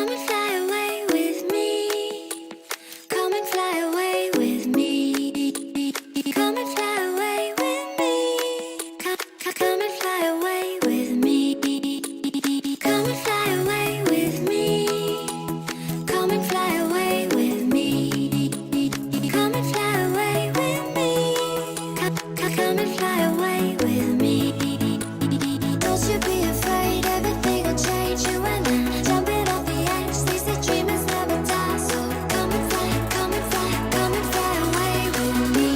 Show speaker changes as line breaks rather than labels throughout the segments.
Come and fly away with me. Come and fly away with me. Come and fly away with me. Come and fly away with me. Come and fly away with me. Come and fly away with me. Come and fly away with me. Come and fly away with me. Don't you be afraid, everything will change. You and I jumping off the edge. They say dreamers never die, so come and fly, come and fly, come and fly away with me.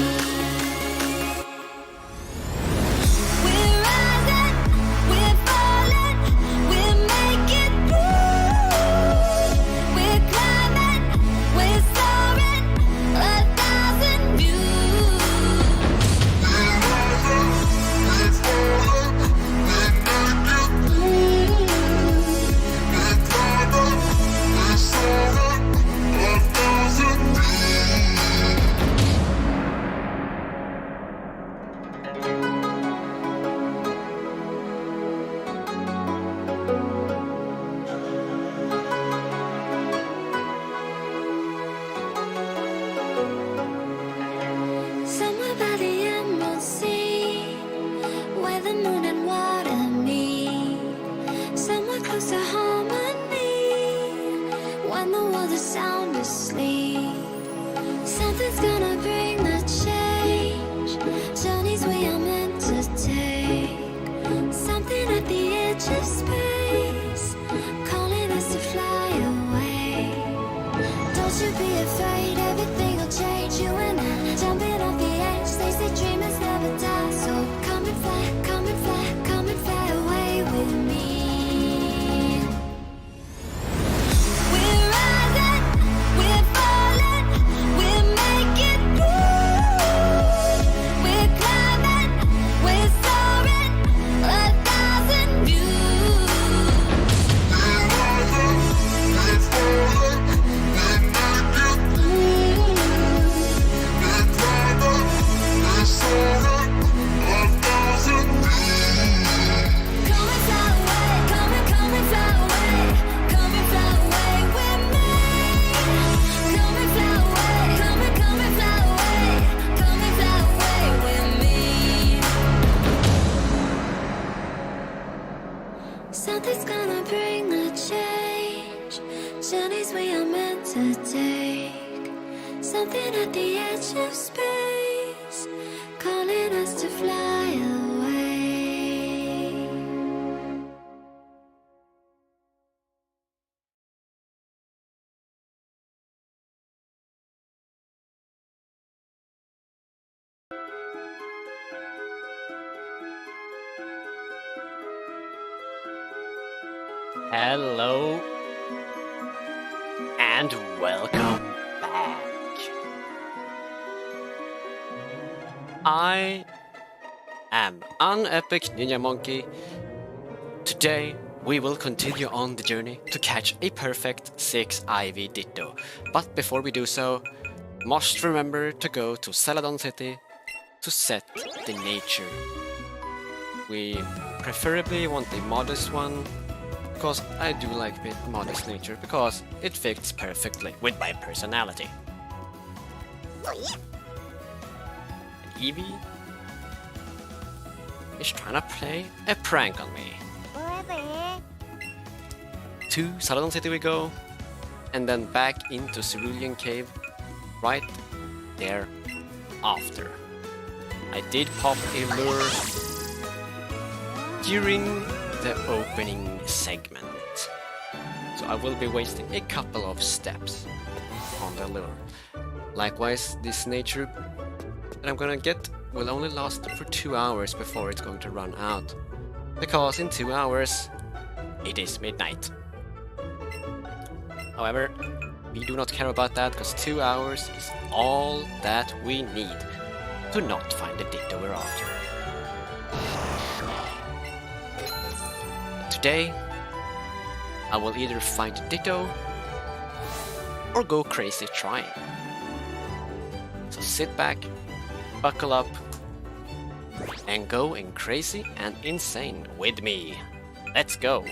We're rising, we're falling, we're making through. We're climbing, we're soaring, 1,000 views. Somewhere by the emerald sea, where the moon and water meet. Somewhere close to harmony, when the world is sound asleep. Something's gonna bring the change, journeys we are meant to take. Something at the edge of space, calling us to fly away. Don't you be afraid, everything will change. You and I jumping off the edge. They say dreamers never die, so come and fly, come and fly, come and fly away with me. We're rising, we're falling, we're making through. We're climbing, we're soaring, 1,000 views. Come and fly away, come and fly away, come and fly away with me. Come and fly away, come and fly away, come and fly away with me. Something's gonna bring the change, journeys we are meant to take. Something at the edge of space, calling us to fly away.
Hello and welcome back. I am Unepic Ninja Monkey. Today we will continue on the journey to catch a perfect 6 Eevee Ditto. But before we do so, must remember to go to Celadon City to set the nature. We preferably want a modest one, because I do like a bit modest nature, because it fits perfectly with my personality. And Eevee is trying to play a prank on me. To Celadon City we go, and then back into Cerulean Cave right there after. I did pop a lure during the opening segment, so I will be wasting a couple of steps on the lure. Likewise, this nature that I'm gonna get will only last for 2 hours before it's going to run out, because in 2 hours it is midnight. However, we do not care about that, because 2 hours is all that we need to not find the Ditto we're after. Today, I will either find Ditto or go crazy trying. So sit back, buckle up, and go in crazy and insane with me. Let's go!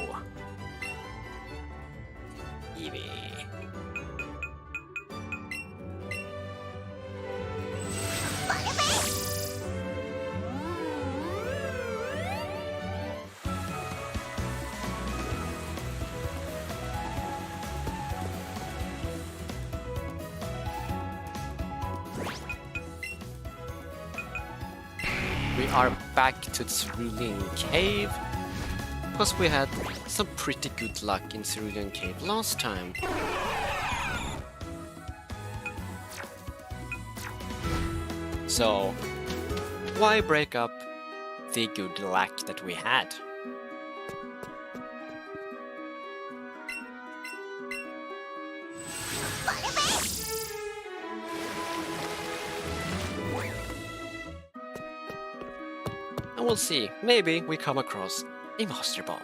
Eevee. We are back to Cerulean Cave, because we had some pretty good luck in Cerulean Cave last time. So, why break up the good luck that we had? And we'll see, maybe we come across a Master Ball.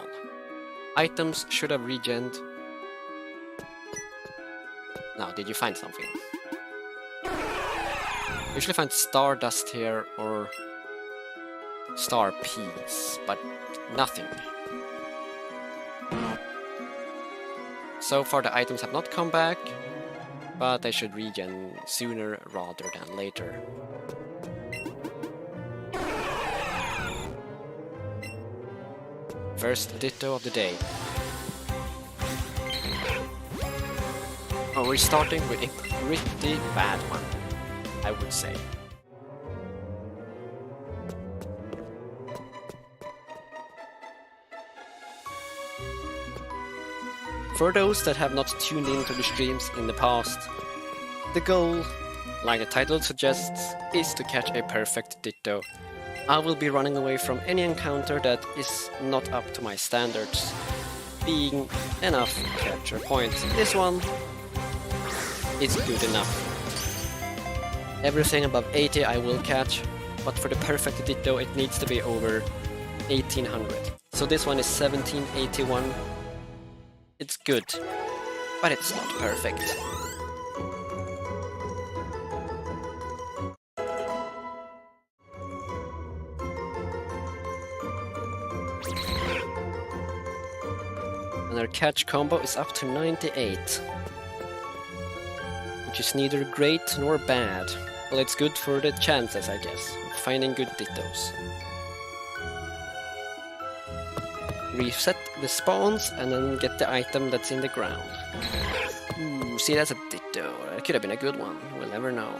Items should have regened. Now, did you find something? Usually find Stardust here or Star Peas, but nothing. So far the items have not come back, but they should regen sooner rather than later. First Ditto of the day. Oh, we're starting with a pretty bad one, I would say. For those that have not tuned into the streams in the past, the goal, like the title suggests, is to catch a perfect Ditto. I will be running away from any encounter that is not up to my standards, being enough capture points. This one is good enough. Everything above 80 I will catch, but for the perfect Ditto it needs to be over 1800. So this one is 1781. It's good, but it's not perfect. And our catch combo is up to 98, which is neither great nor bad. Well, it's good for the chances, I guess, of finding good Dittos. Reset the spawns and then get the item that's in the ground. Ooh, see, that's a Ditto. That could have been a good one. We'll never know.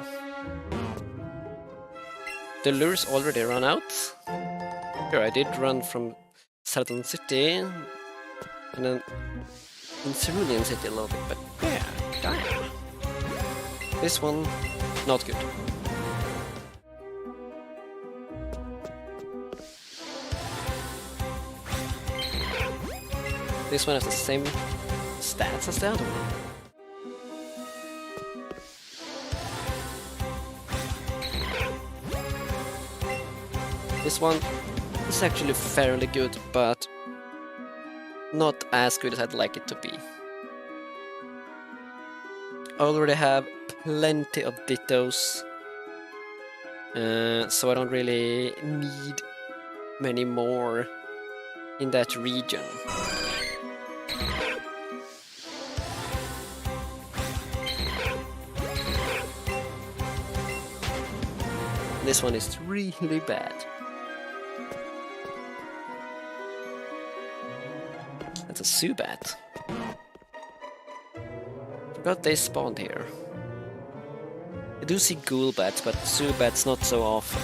The lures already run out. Here, I did run from Southern City and then in Cerulean City a little bit, but yeah, damn. This one, not good. This one has the same stats as the other one. This one is actually fairly good, but not as good as I'd like it to be. I already have plenty of Dittos, so I don't really need many more in that region. This one is really bad. That's a Zubat. Forgot they spawned here. I do see Ghoulbats, but Zubats not so often.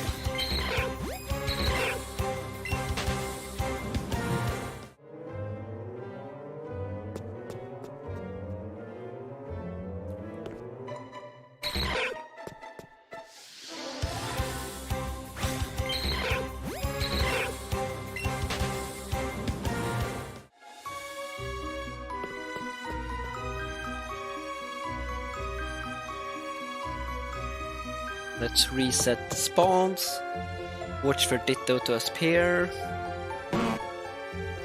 Let's reset the spawns. Watch for Ditto to appear.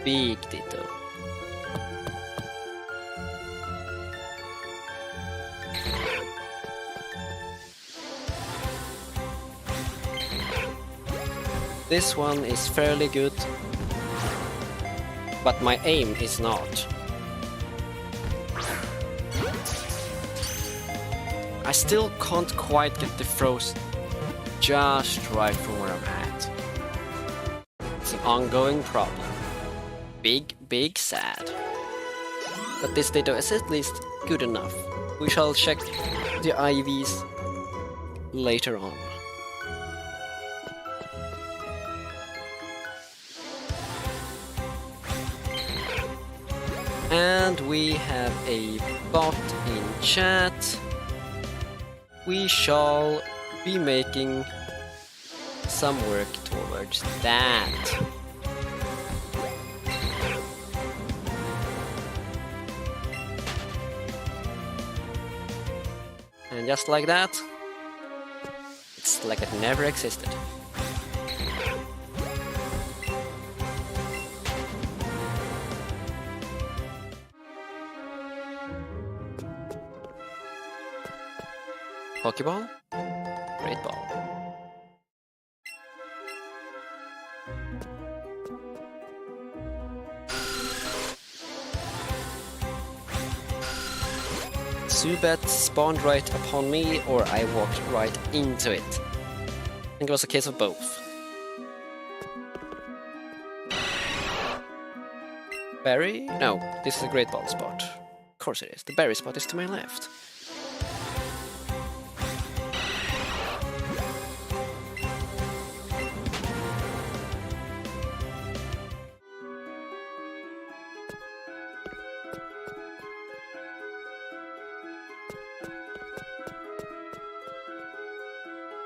Big Ditto. This one is fairly good, but my aim is not. I still can't quite get the throws just right from where I'm at. It's an ongoing problem. Big sad. But this Ditto is at least good enough. We shall check the IVs later on. And we have a bot in chat. We shall be making some work towards that. And just like that, it's like it never existed. Pokeball? Great ball. Zubat spawned right upon me, or I walked right into it. I think it was a case of both. Berry? No, this is a great ball spot. Of course it is. The berry spot is to my left.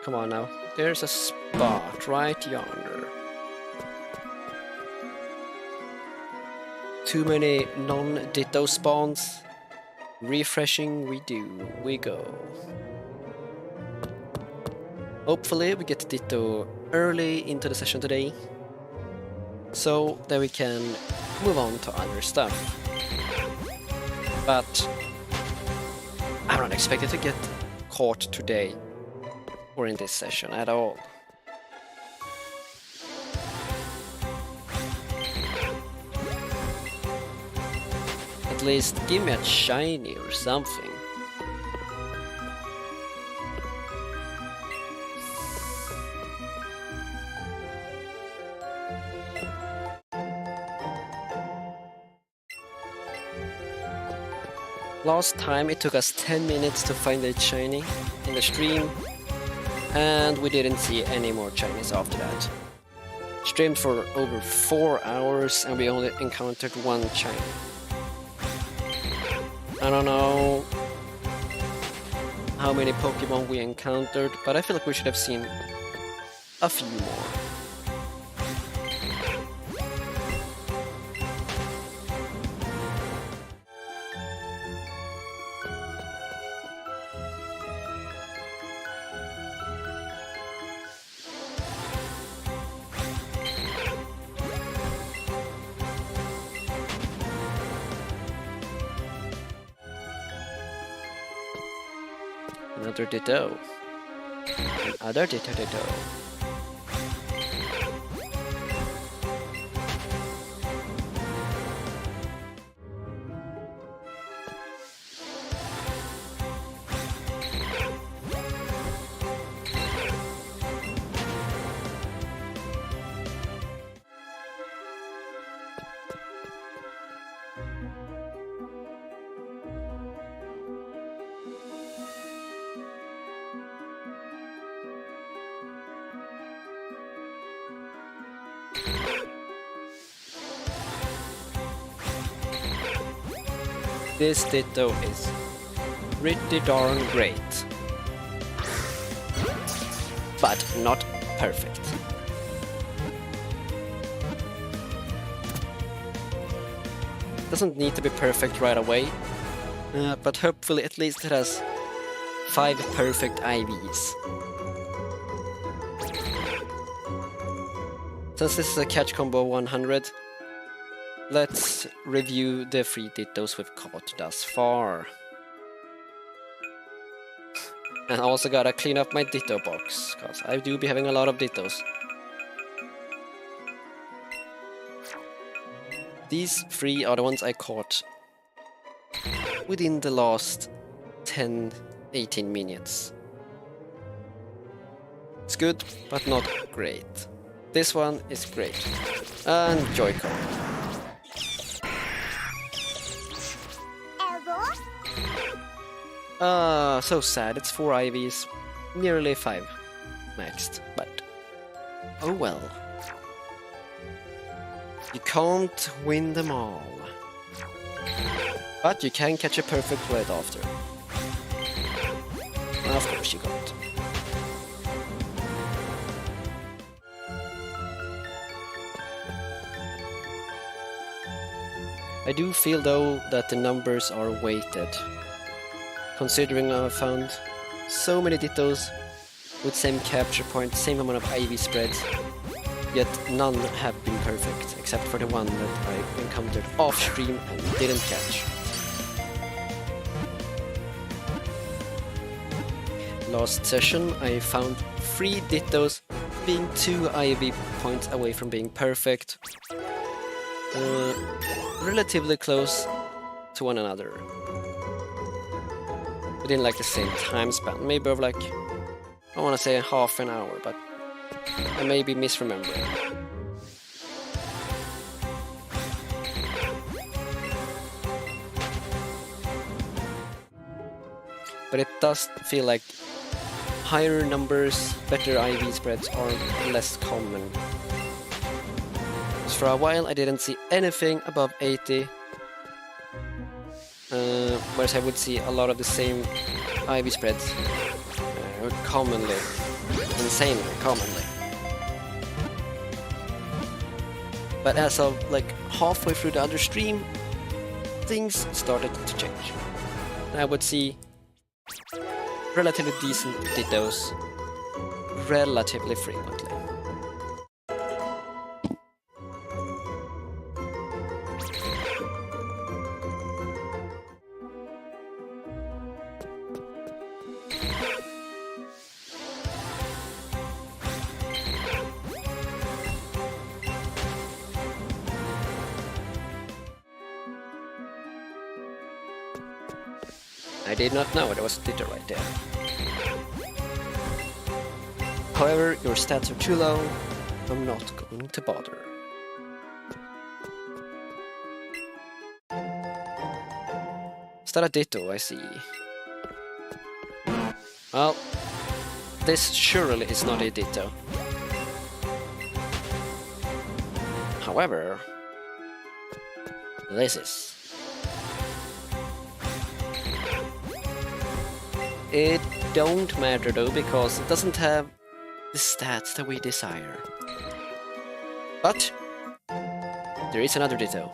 Come on now, there's a spot right yonder. Too many non-Ditto spawns. Refreshing we go. Hopefully we get Ditto early into the session today, so that we can move on to other stuff. But I'm not expected to get caught today or in this session at all. At least give me a shiny or something. Last time it took us 10 minutes to find a shiny in the stream, and we didn't see any more shinies after that. Streamed for over 4 hours and we only encountered one shiny. I don't know how many Pokemon we encountered, but I feel like we should have seen a few more. Another Ditto. Another Ditto. This Ditto is pretty darn great, but not perfect. Doesn't need to be perfect right away, but hopefully at least it has 5 perfect IVs. Since this is a catch combo 100, let's review the 3 Dittos we've caught thus far. And I also gotta clean up my Ditto box, cause I do be having a lot of Dittos. These 3 are the ones I caught within the last 10 18 minutes. It's good, but not great. This one is great. And Joy-Con. So sad. It's 4 IVs, nearly 5 maxed, but oh well. You can't win them all. But you can catch a perfect right after. Of course you can't. I do feel though that the numbers are weighted, considering I have found so many Dittos with same capture point, same amount of IV spreads, yet none have been perfect, except for the one that I encountered off stream and didn't catch. Last session I found 3 Dittos being 2 IV points away from being perfect. Relatively close to one another. Within like the same time span, maybe of like, I want to say half an hour, but I may be misremembering. But it does feel like higher numbers, better IV spreads are less common. For a while I didn't see anything above 80, whereas I would see a lot of the same IV spreads commonly, insanely commonly. But as of like halfway through the other stream, things started to change. I would see relatively decent Dittos relatively frequently. I did not know there was a Ditto right there. However, your stats are too low, I'm not going to bother. Is that a Ditto? I see. Well, this surely is not a Ditto. However, this is. It don't matter though, because it doesn't have the stats that we desire. But there is another Ditto.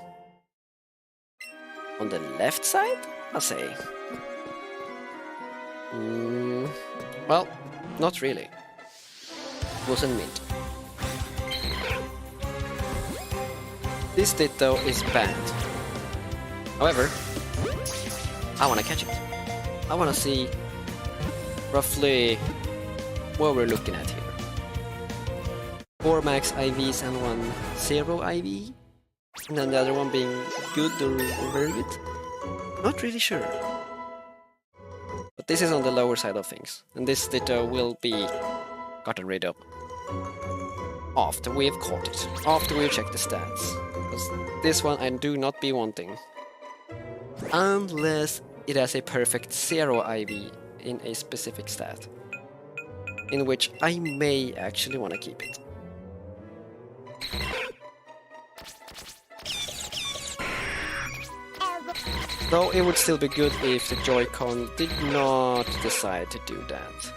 On the left side, I'll say. Well, not really. Wasn't mint. This Ditto is banned. However, I wanna catch it. I wanna see roughly what we're looking at here. 4 max IVs and 1 0 IV, and then the other one being good or very good. Not really sure. But this is on the lower side of things, and this Ditto will be gotten rid of after we've caught it, after we've checked the stats. Because this one I do not be wanting. Unless it has a perfect 0 IV in a specific stat, in which I may actually want to keep it. Though it would still be good if the Joy-Con did not decide to do that.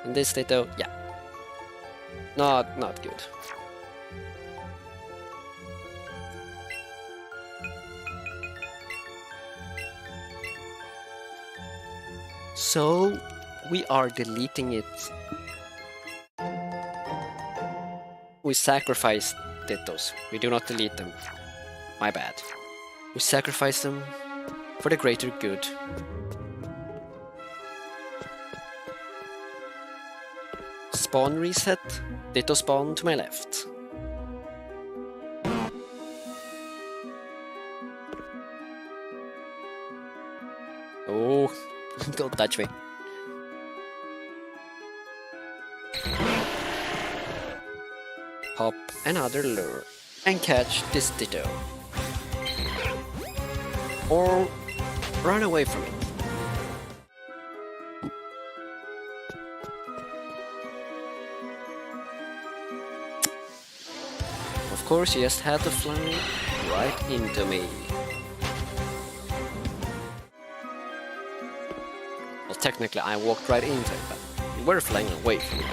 In this state though, yeah. Not good. So we are deleting it. We sacrifice Dittos. We do not delete them. My bad. We sacrifice them for the greater good. Spawn reset. Ditto spawn to my left. Oh, don't touch me. Pop another lure and catch this Ditto. Or run away from it. Of course, he just had to fly right into me. Well, technically I walked right into it, but you were flying away from me.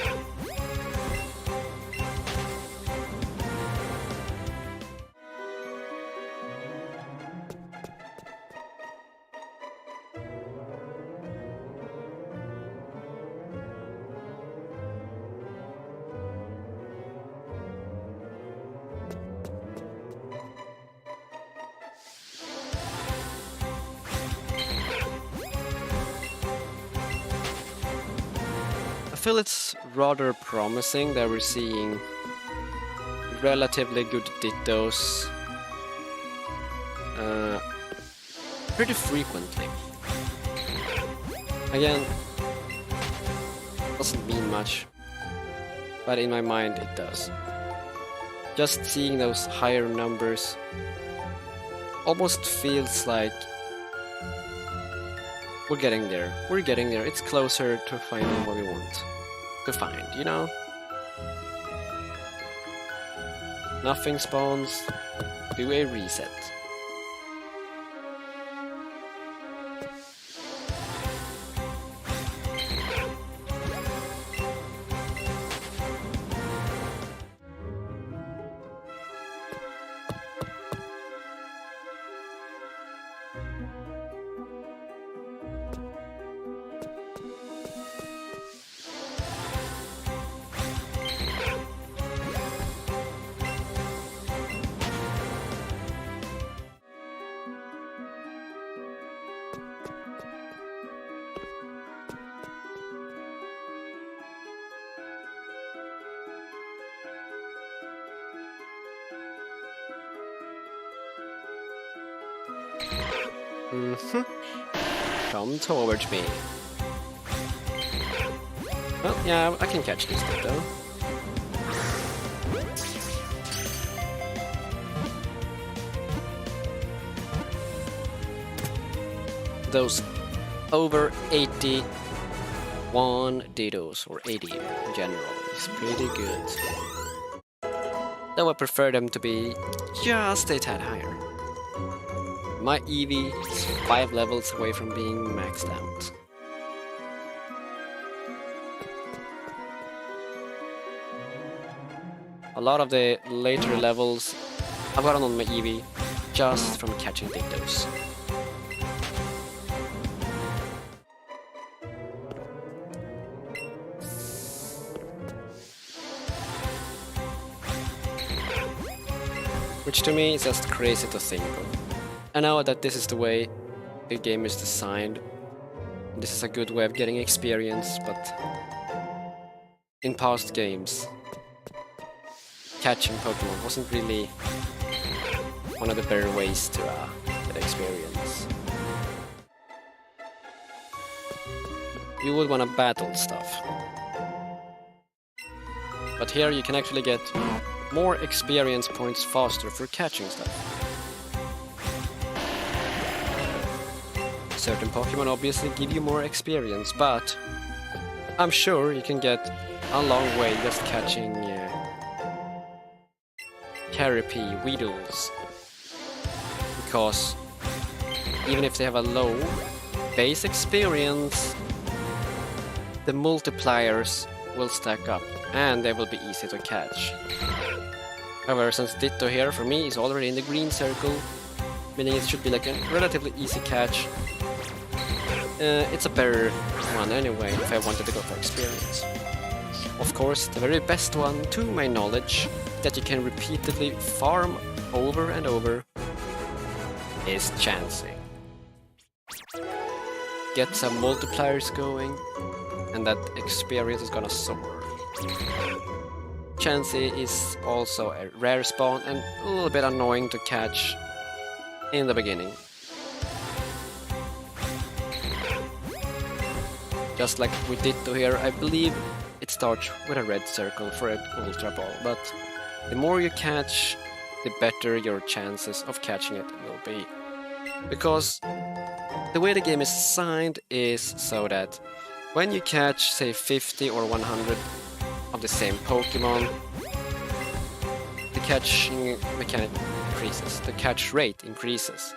I feel it's rather promising that we're seeing relatively good Dittos pretty frequently. Again, doesn't mean much, but in my mind it does. Just seeing those higher numbers almost feels like we're getting there. We're getting there. It's closer to finding what we want to find, you know? Nothing spawns. Do a reset. Come towards me. Well, yeah, I can catch this thing though. Those over 81 Dittos, or 80 in general, is pretty good. Though I prefer them to be just a tad higher. My Eevee is 5 levels away from being maxed out. A lot of the later levels I've gotten on my Eevee just from catching Dittos. Which to me is just crazy to think of. I know that this is the way the game is designed. This is a good way of getting experience, but in past games, catching Pokemon wasn't really one of the better ways to get experience. You would want to battle stuff. But here you can actually get more experience points faster for catching stuff. Certain Pokemon obviously give you more experience, but I'm sure you can get a long way just catching Caterpie, Weedles, because even if they have a low base experience, the multipliers will stack up and they will be easy to catch. However, since Ditto here for me is already in the green circle, meaning it should be like a relatively easy catch, it's a better one anyway if I wanted to go for experience. Of course, the very best one, to my knowledge, that you can repeatedly farm over and over is Chansey. Get some multipliers going, and that experience is gonna soar. Chansey is also a rare spawn and a little bit annoying to catch in the beginning. Just like with Ditto here, I believe it starts with a red circle for an Ultra Ball, but the more you catch, the better your chances of catching it will be. Because the way the game is designed is so that when you catch, say, 50 or 100 of the same Pokemon, the catching mechanic increases, the catch rate increases.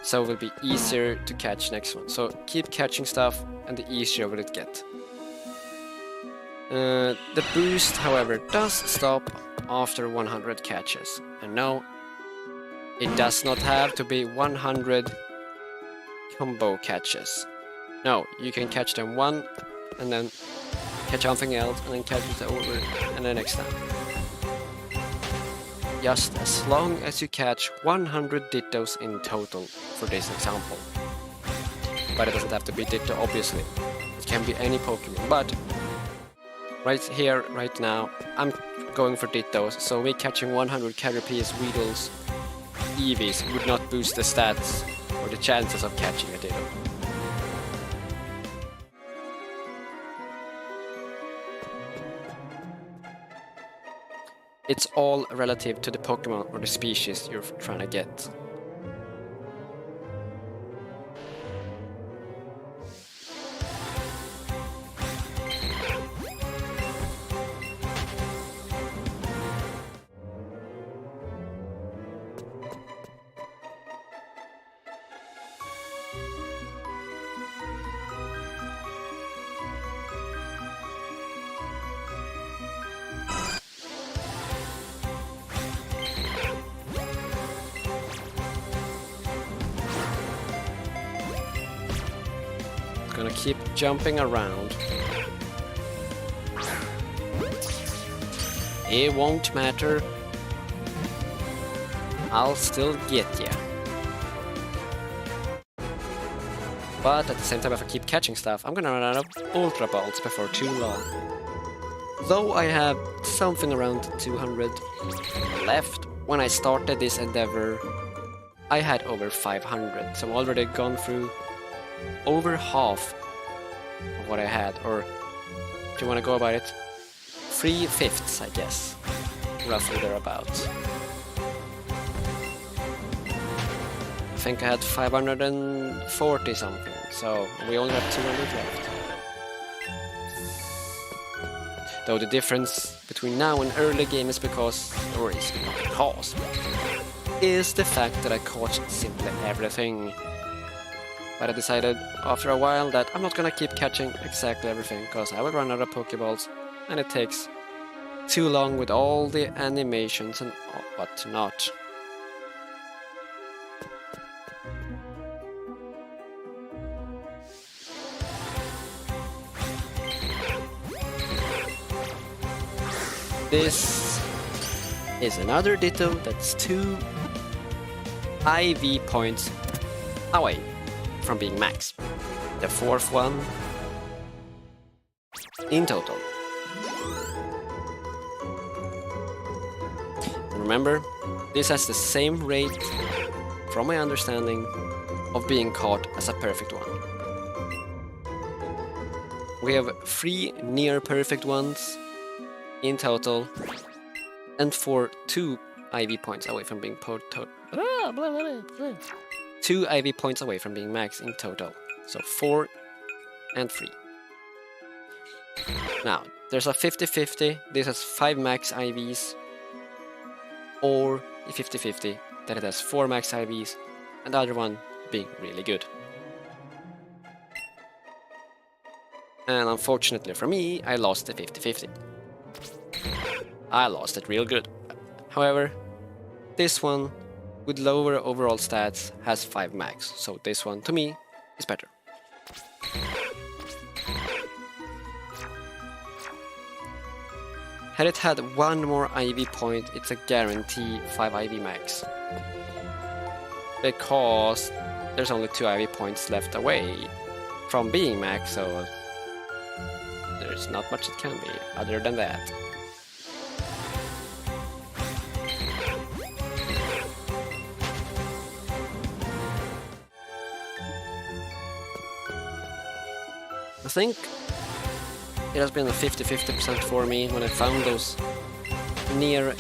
So it will be easier to catch next one. So keep catching stuff and the easier will it get. The boost, however, does stop after 100 catches. And no, it does not have to be 100 combo catches. No, you can catch them one and then catch something else and then catch it over and the next time. Just as long as you catch 100 Dittos in total for this example. But it doesn't have to be Ditto, obviously. It can be any Pokemon, but right here, right now, I'm going for Dittos, so me catching 100 Caterpies, Weedles, Eevees would not boost the stats or the chances of catching a Ditto. It's all relative to the Pokemon or the species you're trying to get. Gonna keep jumping around. It won't matter. I'll still get ya. But at the same time, if I keep catching stuff, I'm gonna run out of Ultra Balls before too long. Though I have something around 200 left, when I started this endeavor, I had over 500, so I'm already gone through over half of what I had, or if you want to go about it, 3/5, I guess, roughly thereabouts. I think I had 540 something, so we only have 200 left. Though the difference between now and early game is because, or is not because, is the fact that I caught simply everything. But I decided after a while that I'm not gonna keep catching exactly everything, because I will run out of Pokeballs and it takes too long with all the animations and whatnot. This is another Ditto that's 2 IV points away from being max. The 4th one in total. And remember, this has the same rate, from my understanding, of being caught as a perfect one. We have 3 near perfect ones in total, and for 2 IV points away from being 2 IV points away from being max in total. So 4 and 3. Now, there's a 50-50. This has 5 max IVs. Or a 50-50 that it has 4 max IVs. And the other one being really good. And unfortunately for me, I lost the 50-50. I lost it real good. However, this one with lower overall stats has 5 max, so this one to me is better. Had it had 1 more IV point, it's a guarantee 5 IV max. Because there's only 2 IV points left away from being max, so there's not much it can be other than that. I think it has been a 50-50% for me when I found those near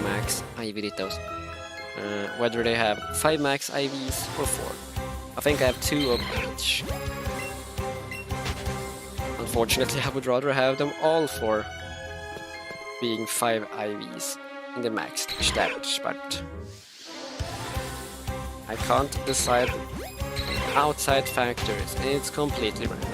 max IV Dittos. Whether they have 5 max IVs or 4. I think I have 2 of each. Unfortunately, I would rather have them all 4 being 5 IVs in the max stage, but I can't decide outside factors. It's completely random.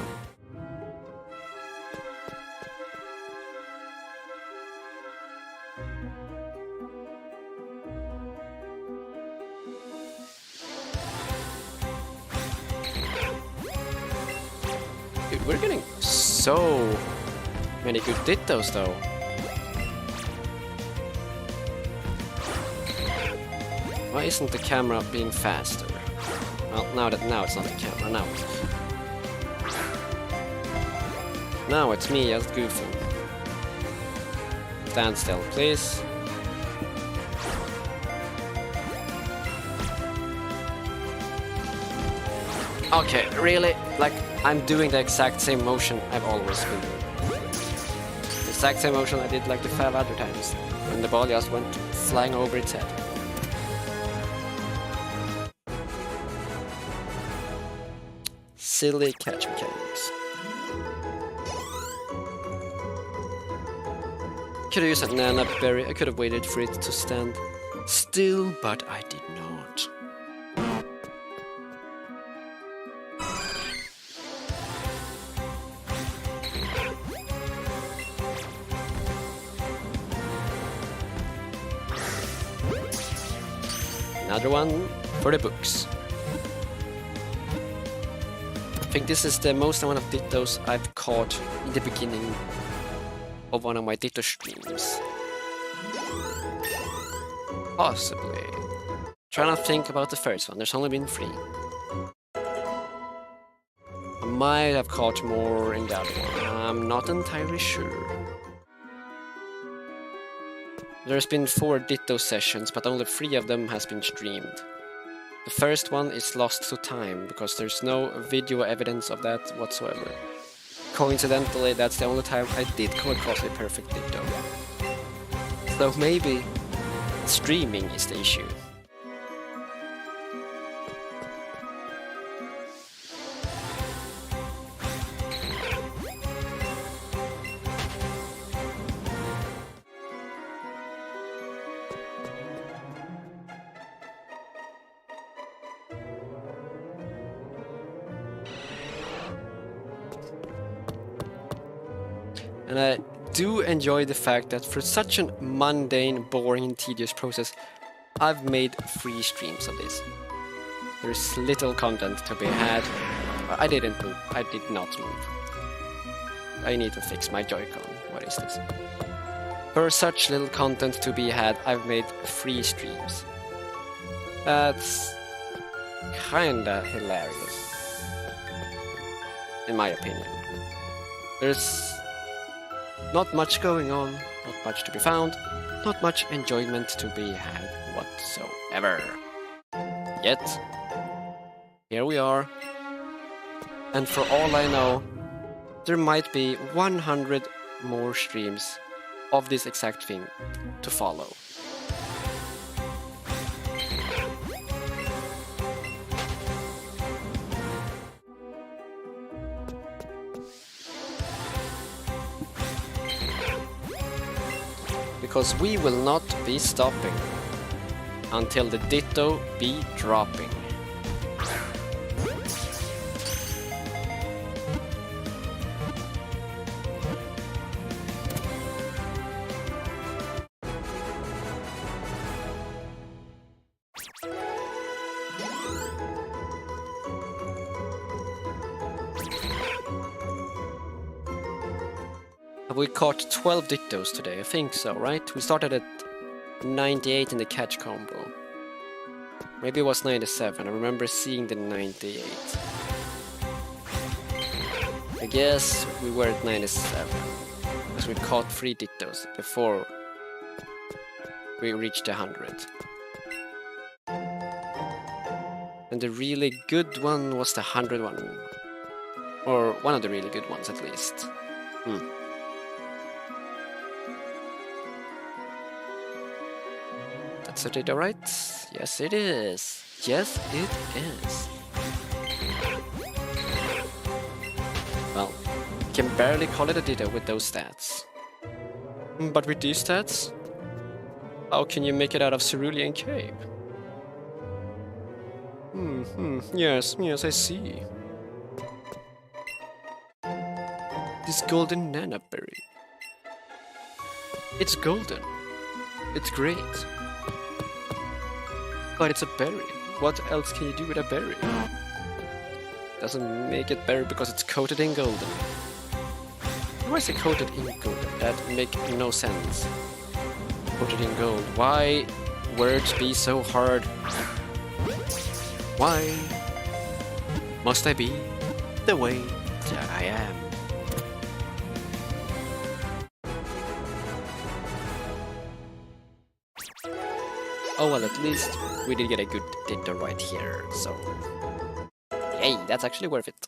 Dude, we're getting so many good Dittos though. Why isn't the camera being faster? Well, now it's not the camera, now it's me just goofing. Stand still, please. Okay, really? Like, I'm doing the exact same motion I've always been doing. The exact same motion I did like the 5 other times, when the ball just went flying over its head. Silly catch mechanics. Could have used a Nana Berry. I could have waited for it to stand still, but I did not. Another one for the books. I think this is the most amount of Dittos I've caught in the beginning of one of my Ditto streams. Possibly. Trying to think about the first one, there's only been 3. I might have caught more in the other one, I'm not entirely sure. There's been 4 Ditto sessions, but only 3 of them has been streamed. The first one is lost to time, because there's no video evidence of that whatsoever. Coincidentally, that's the only time I did come across a perfect Ditto. So maybe streaming is the issue. And I do enjoy the fact that for such a mundane, boring and tedious process, I've made 3 streams of this. There's little content to be had. I did not move. I need to fix my Joy-Con. What is this? For such little content to be had, I've made 3 streams. That's kinda hilarious, in my opinion. There's not much going on, not much to be found, not much enjoyment to be had whatsoever. Yet, here we are, and for all I know, there might be 100 more streams of this exact thing to follow. Because we will not be stopping until the Ditto be dropping. We caught 12 Dittos today, I think so, right? We started at 98 in the catch combo. Maybe it was 97, I remember seeing the 98. I guess we were at 97, because we caught 3 Dittos before we reached 100. And the really good one was the 100 one. Or one of the really good ones at least. That's a Ditto, right? Yes, it is. Yes, it is. Well, you can barely call it a Ditto with those stats. But with these stats, how can you make it out of Cerulean Cave? Yes, I see. This golden nana berry. It's golden. It's great. But it's a berry. What else can you do with a berry? Doesn't make it berry because it's coated in golden. Why is it coated in golden? That make no sense. Coated in gold. Why words be so hard? Why must I be the way that I am? Oh well, at least we did get a good Ditto right here, so... Hey, that's actually worth it.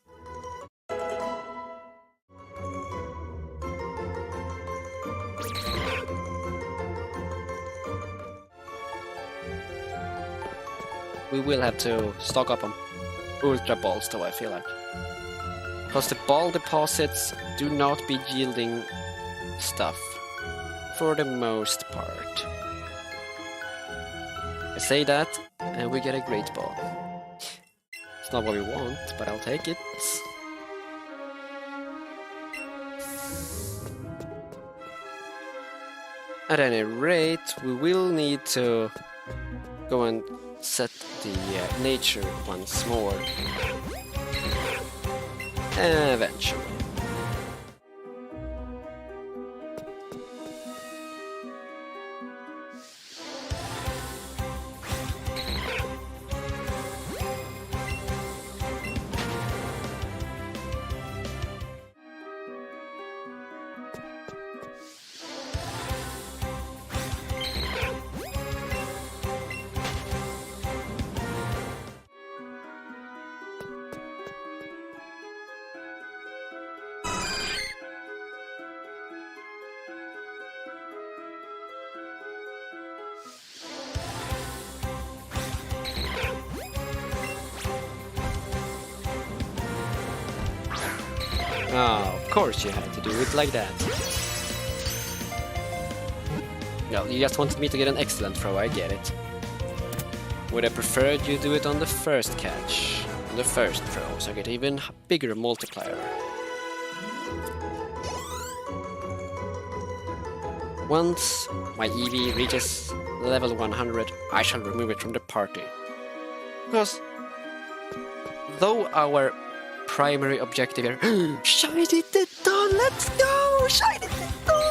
We will have to stock up on Ultra Balls though, I feel like. Because the ball deposits do not be yielding stuff. For the most part. I say that, and we get a great ball. It's not what we want, but I'll take it. At any rate, we will need to go and set the nature once more. Eventually. Oh, of course you had to do it like that. No, you just wanted me to get an excellent throw, I get it. Would I prefer you do it on the first catch, on the first throw, so I get even bigger multiplier. Once my Eevee reaches level 100, I shall remove it from the party. Because, though our primary objective here... Shiny Ditto! Let's go! Shiny Ditto!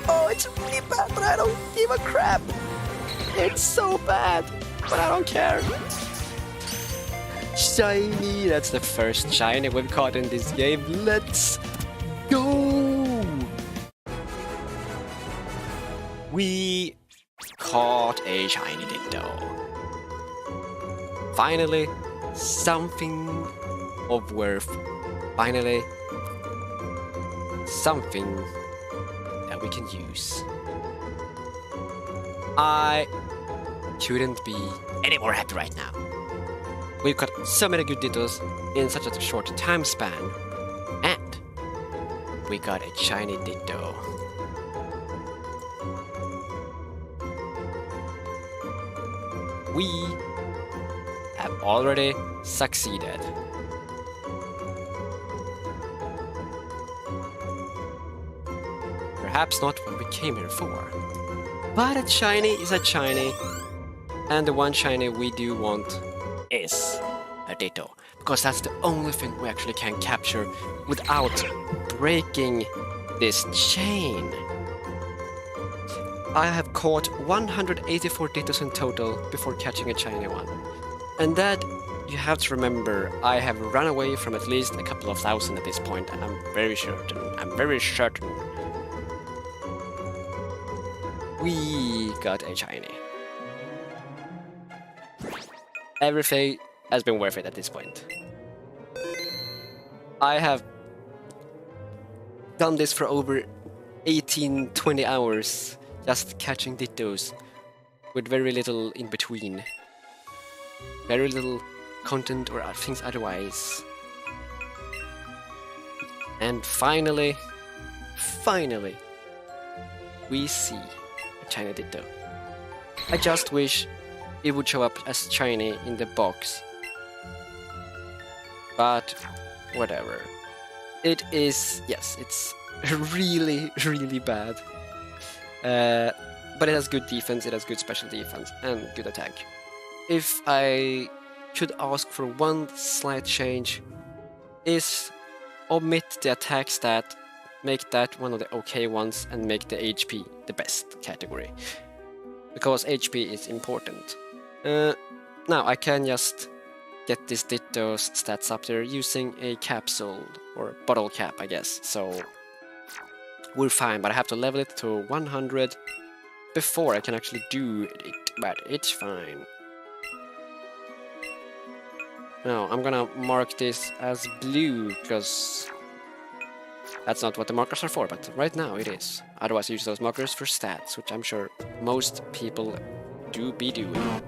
Oh, it's really bad, but I don't give a crap! It's so bad, but I don't care! Shiny! That's the first shiny we've caught in this game. Let's go! We caught a shiny Ditto. Finally, something of worth. Finally, something that we can use. I couldn't be any more happy right now. We've got so many good Dittos in such a short time span, and we got a shiny Ditto. We have already succeeded. Perhaps not what we came here for. But a shiny is a shiny. And the one shiny we do want is a Ditto. Because that's the only thing we actually can capture without breaking this chain. I have caught 184 Dittos in total before catching a shiny one. And that, you have to remember, I have run away from at least a couple of thousand at this point. I'm very certain. We got a shiny. Everything has been worth it at this point. I have done this for over 18-20 hours, just catching Dittos, with very little in between. Very little content or things otherwise. And finally, we see a shiny Ditto. I just wish it would show up as shiny in the box. But whatever. It is, yes, it's really, really bad. But it has good defense, it has good special defense, and good attack. If I could ask for one slight change, is omit the attack stat, make that one of the okay ones, and make the HP the best category. Because HP is important. Now I can just get this Ditto's stats up there using a capsule, or bottle cap I guess, so we're fine, but I have to level it to 100 before I can actually do it, but it's fine. Now, I'm gonna mark this as blue, because that's not what the markers are for, but right now it is. Otherwise I use those markers for stats, which I'm sure most people do be doing.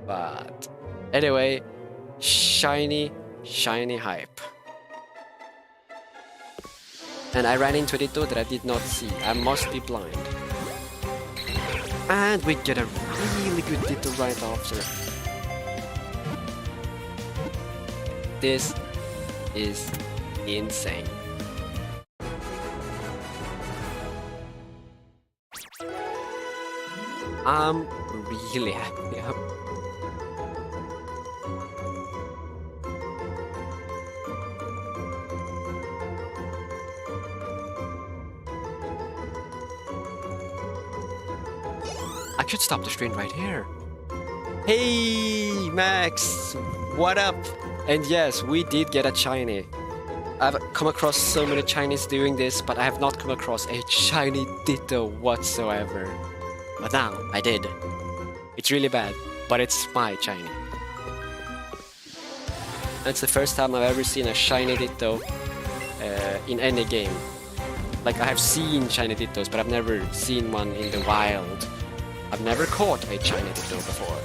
But anyway, shiny hype. And I ran into a Ditto that I did not see. I must be blind. And we get a really good Ditto right after. This is insane. I'm really happy. I could stop the stream right here. Hey, Max! What up? And yes, we did get a shiny. I've come across so many Chinese doing this, but I have not come across a shiny Ditto whatsoever. But now, I did. It's really bad, but it's my shiny. It's the first time I've ever seen a shiny Ditto in any game. Like, I have seen shiny Dittos, but I've never seen one in the wild. I've never caught a shiny Ditto before,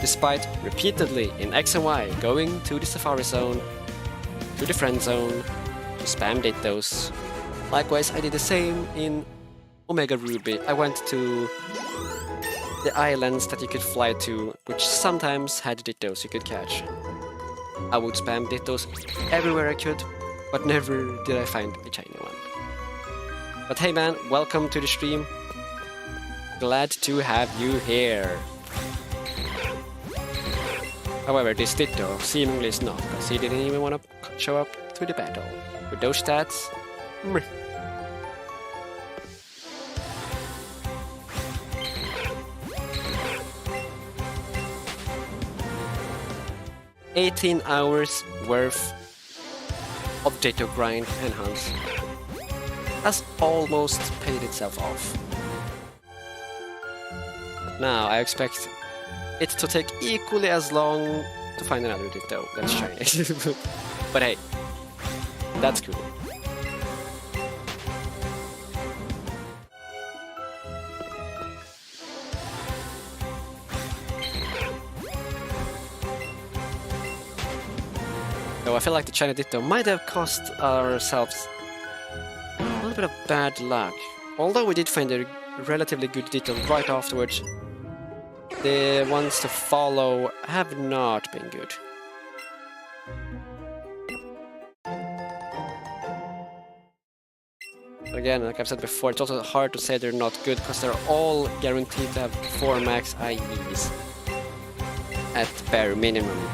despite repeatedly in X and Y going to the Safari Zone, to the Friend Zone, to spam Dittos. Likewise, I did the same in Omega Ruby. I went to the islands that you could fly to, which sometimes had Dittos you could catch. I would spam Dittos everywhere I could, but never did I find a shiny one. But hey man, welcome to the stream. Glad to have you here. However, this Ditto seemingly is not, because he didn't even want to show up to the battle. With those stats, meh. "18 hours worth of Ditto grind and hunts has almost paid itself off. Now I expect it to take equally as long to find another Ditto that's shiny. But hey, that's cool. Though I feel like the shiny Ditto might have cost ourselves a little bit of bad luck. Although we did find a relatively good Ditto right afterwards, the ones to follow have not been good. Again, like I've said before, it's also hard to say they're not good because they're all guaranteed to have 4 max IVs at bare minimum.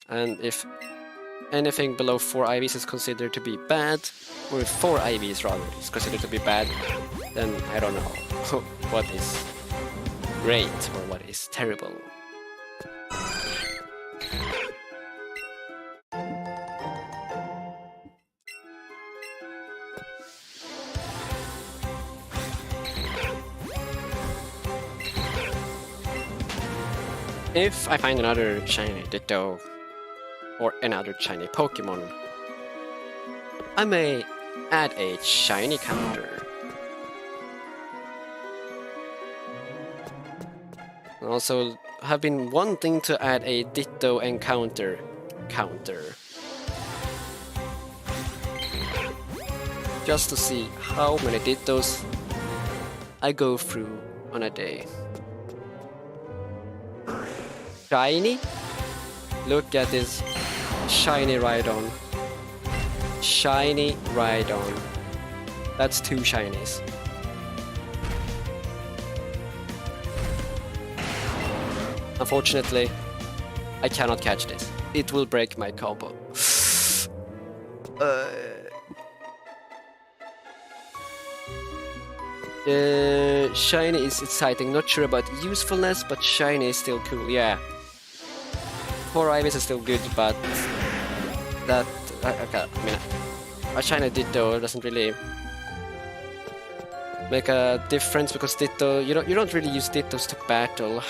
And if anything below 4 IVs is considered to be bad, or if 4 IVs rather is considered to be bad, then I don't know what is great or what is terrible. If I find another shiny Ditto or another shiny Pokemon, I may add a shiny counter. I also have been wanting to add a Ditto encounter counter. Just to see how many Dittos I go through on a day. Shiny? Look at this shiny Rhydon. Shiny Rhydon. That's 2 shinies. Unfortunately, I cannot catch this. It will break my combo. Shiny is exciting. Not sure about usefulness, but shiny is still cool. Yeah. 4 Ivies is still good, but that okay, I mean, a shiny Ditto doesn't really make a difference because Ditto you don't really use Dittos to battle,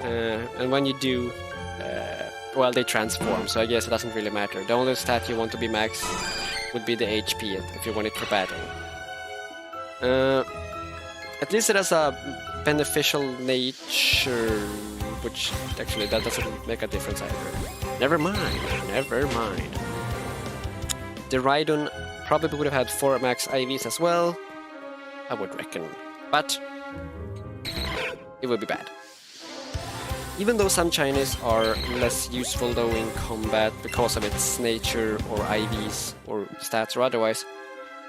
and when you do, well, they transform. So I guess it doesn't really matter. The only stat you want to be max would be the HP if you want it for battle. At least it has a beneficial nature, which actually that doesn't make a difference either. Never mind, never mind. The Rhydon probably would have had 4 max IVs as well, I would reckon, but it would be bad. Even though some Chinese are less useful though in combat because of its nature or IVs or stats or otherwise,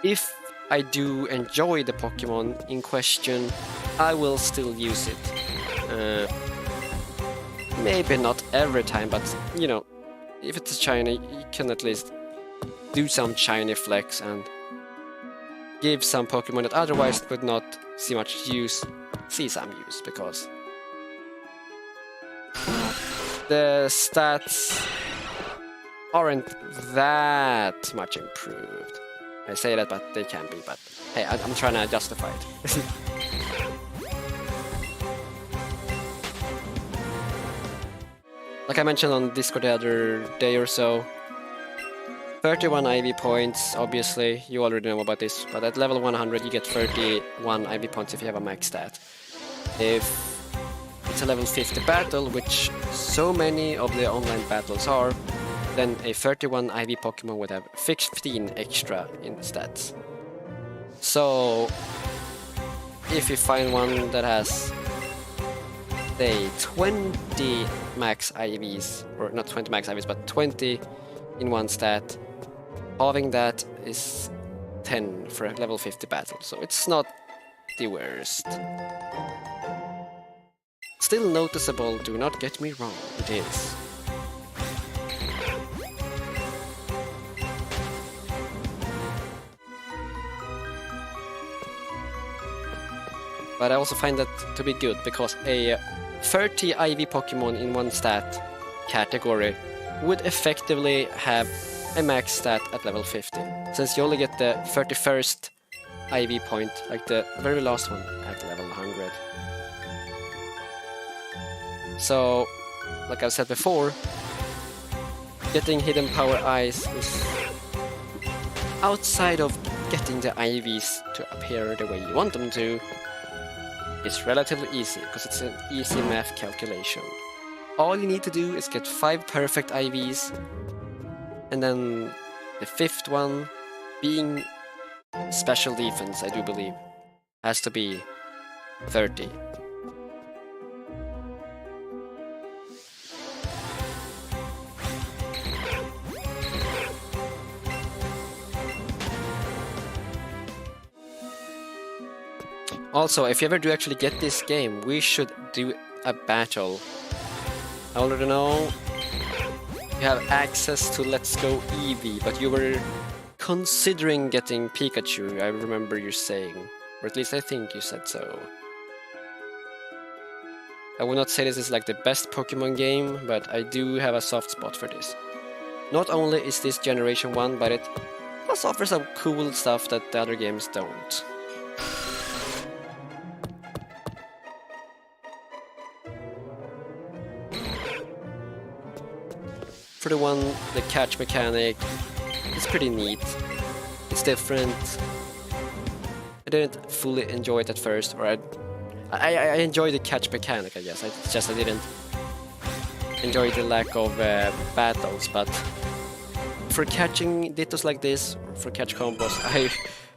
if I do enjoy the Pokemon in question, I will still use it. Maybe not every time, but you know, if it's a shiny, you can at least do some shiny flex and give some Pokemon that otherwise would not see much use, see some use, because the stats aren't that much improved. I say that, but they can be, but hey, I'm trying to justify it. Like I mentioned on Discord the other day or so, 31 IV points, obviously, you already know about this, but at level 100 you get 31 IV points if you have a max stat. If it's a level 50 battle, which so many of the online battles are, then a 31 IV Pokemon would have 15 extra in stats. So, if you find one that has, say, 20 max IVs, or not 20 max IVs, but 20 in one stat, halving that is 10 for a level 50 battle, so it's not the worst. Still noticeable, do not get me wrong, it is. But I also find that to be good, because a 30 IV Pokemon in one stat category would effectively have a max stat at level 50, since you only get the 31st IV point, like the very last one, at level 100. So, like I've said before, getting Hidden Power Eyes is, outside of getting the IVs to appear the way you want them to, is relatively easy, because it's an easy math calculation. All you need to do is get 5 perfect IVs, and then the 5th one, being special defense, I do believe, has to be 30. Also, if you ever do actually get this game, we should do a battle. I already know you have access to Let's Go Eevee, but you were considering getting Pikachu, I remember you saying. Or at least I think you said so. I would not say this is like the best Pokemon game, but I do have a soft spot for this. Not only is this Generation 1, but it also offers some cool stuff that the other games don't. for the one, the catch mechanic is pretty neat. It's different. I didn't fully enjoy it at first, or I enjoyed the catch mechanic, I guess. It's just I didn't enjoy the lack of battles, but for catching Dittos like this, or for catch combos, I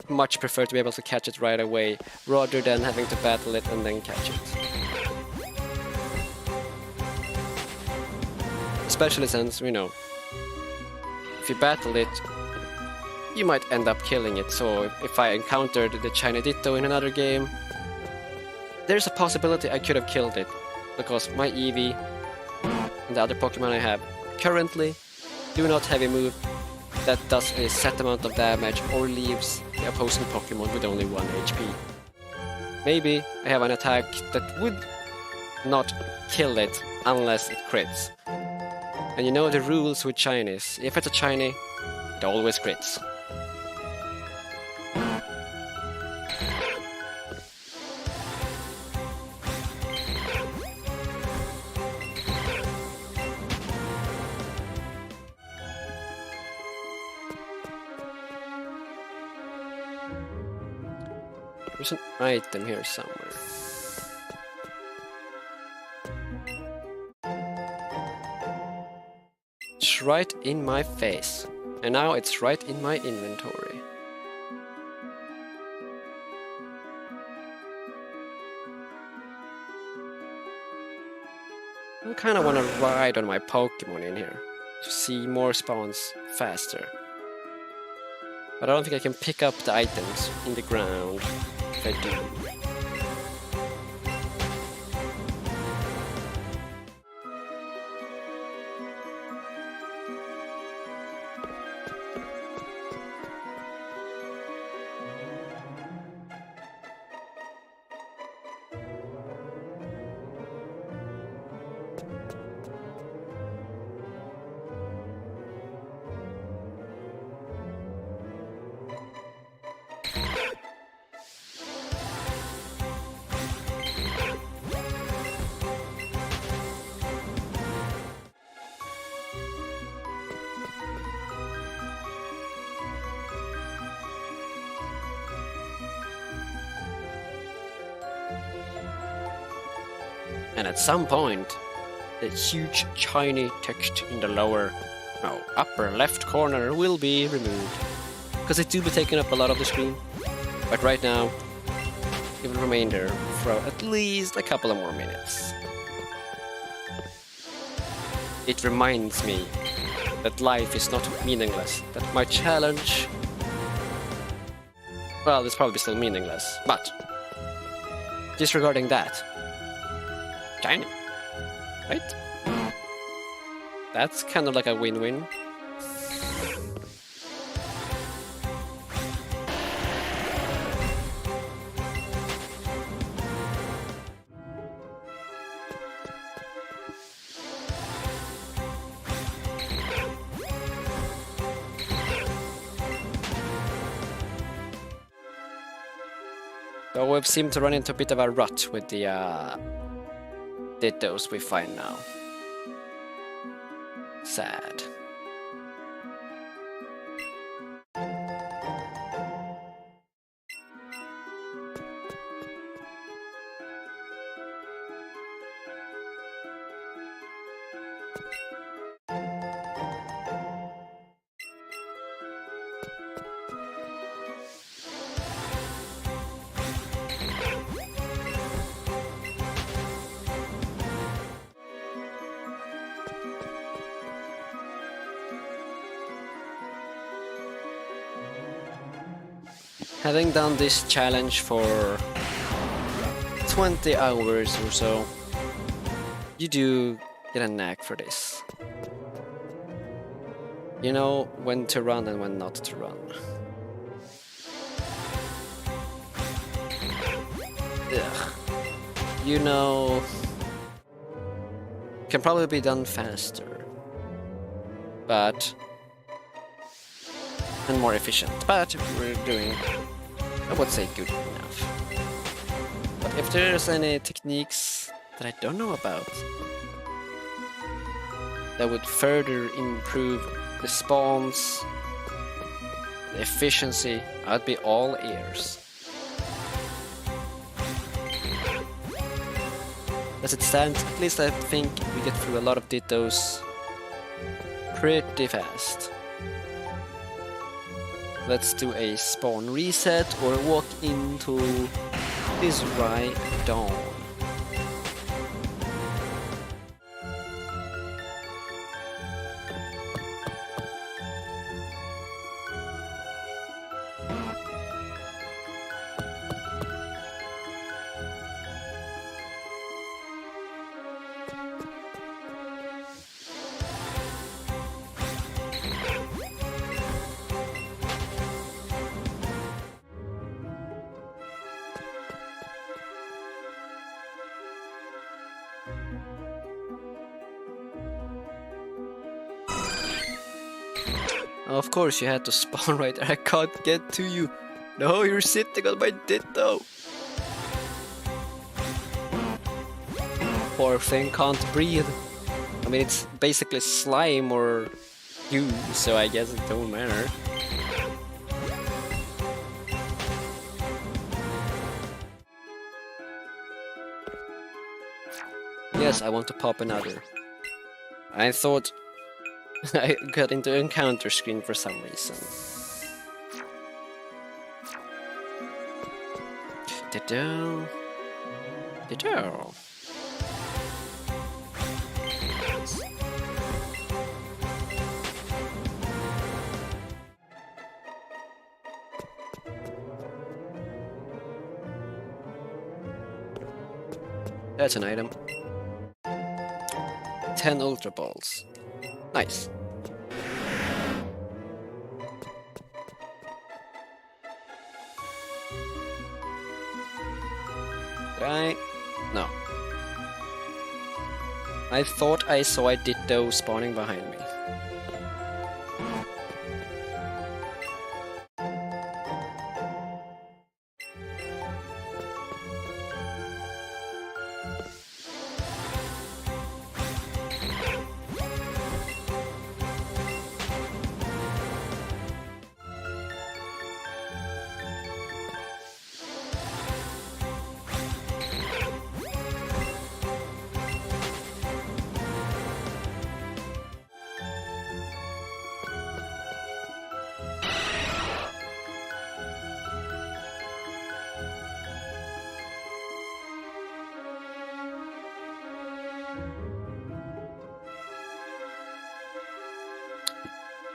much prefer to be able to catch it right away, rather than having to battle it and then catch it. Especially since, you know, if you battle it, you might end up killing it, so if I encountered the China Ditto in another game, there's a possibility I could have killed it, because my Eevee and the other Pokemon I have currently do not have a move that does a set amount of damage or leaves the opposing Pokemon with only 1 HP. Maybe I have an attack that would not kill it unless it crits. And you know the rules with Chinese, if it's a Chinese, it always crits. There's an item here somewhere. It's right in my face. And now it's right in my inventory. I kinda wanna ride on my Pokemon in here to see more spawns faster. But I don't think I can pick up the items in the ground if I do. And at some point, the huge shiny text in the upper left corner will be removed. Because it do be taking up a lot of the screen. But right now, it will remain there for at least a couple of more minutes. It reminds me that life is not meaningless, that my challenge, well, it's probably still meaningless, but disregarding that, China, right? That's kind of like a win-win. So we've seemed to run into a bit of a rut with the Dittos we find now. Sad. Having done this challenge for 20 hours or so, you do get a knack for this. You know when to run and when not to run. Ugh. You know, can probably be done faster, but and more efficient. But we're doing, I would say, good enough. But if there's any techniques that I don't know about, that would further improve the spawns, the efficiency, I'd be all ears. As it stands, at least I think we get through a lot of Dittos pretty fast. Let's do a spawn reset or walk into this right dawn. Of course you had to spawn right there, I can't get to you. No, you're sitting on my Ditto. Poor thing can't breathe. I mean, it's basically slime or goo, so I guess it don't matter. Yes, I want to pop another. I thought I got into encounter screen for some reason. Ditto. Ditto. That's an item. 10 Ultra Balls. Nice. Did I? No. I thought I saw a Ditto spawning behind me.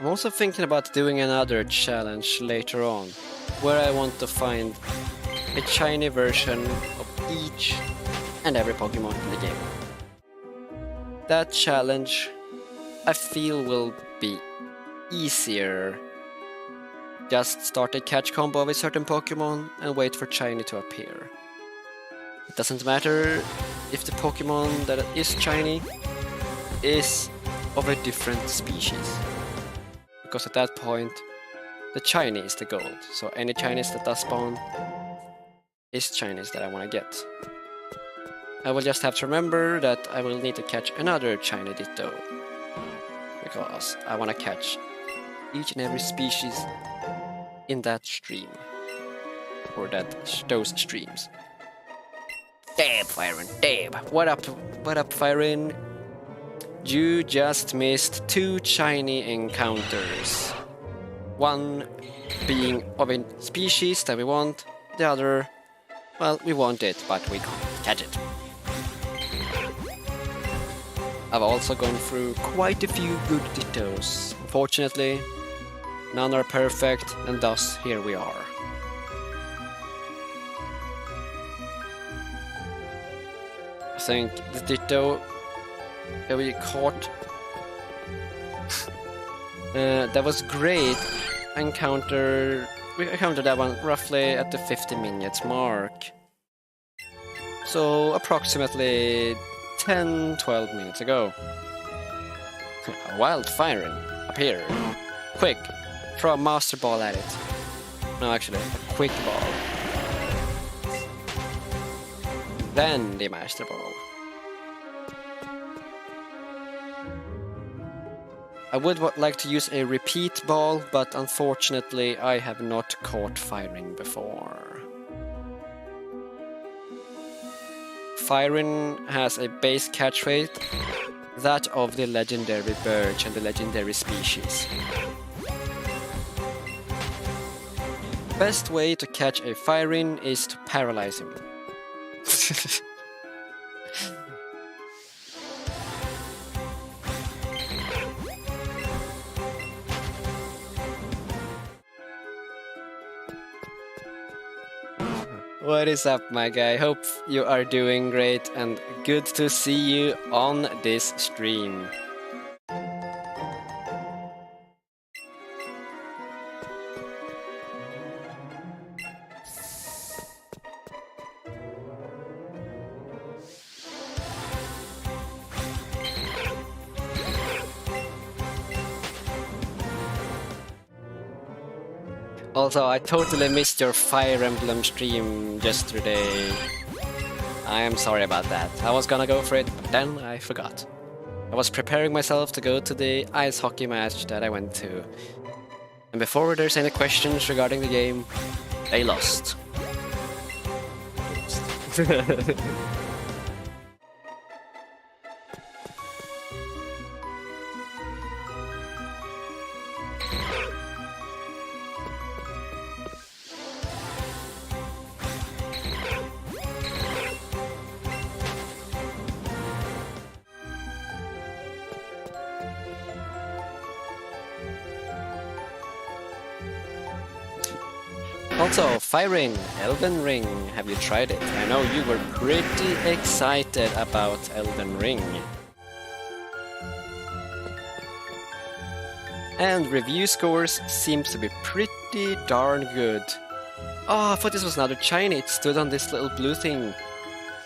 I'm also thinking about doing another challenge later on, where I want to find a shiny version of each and every Pokemon in the game. That challenge, I feel, will be easier. Just start a catch combo of a certain Pokemon and wait for shiny to appear. It doesn't matter if the Pokemon that is shiny is of a different species. Because at that point, the shiny is the gold. So any shinies that does spawn is shinies that I want to get. I will just have to remember that I will need to catch another shiny Ditto. Because I want to catch each and every species in that stream. Or those streams. Damn, Firen, damn. What up, Firen? You just missed 2 shiny encounters. One being of a species that we want, the other, well, we want it, but we can't catch it. I've also gone through quite a few good Dittos. Unfortunately, none are perfect, and thus here we are. I think the Ditto that we caught that was great. We encountered that one roughly at the 50 minutes mark. So approximately 10-12 minutes ago. A wild Firen appeared. Quick, throw a Master Ball at it. No, actually, a Quick Ball. Then the Master Ball. I would like to use a repeat ball, but unfortunately I have not caught Firen before. Firen has a base catch rate, that of the legendary bird and the legendary species. Best way to catch a Firen is to paralyze him. What is up, my guy? Hope you are doing great and good to see you on this stream. Also, I totally missed your Fire Emblem stream yesterday. I am sorry about that. I was gonna go for it, but then I forgot. I was preparing myself to go to the ice hockey match that I went to. And before there's any questions regarding the game, they lost. Also, Firen, Elden Ring, have you tried it? I know you were pretty excited about Elden Ring. And review scores seems to be pretty darn good. Oh, I thought this was another shiny, it stood on this little blue thing.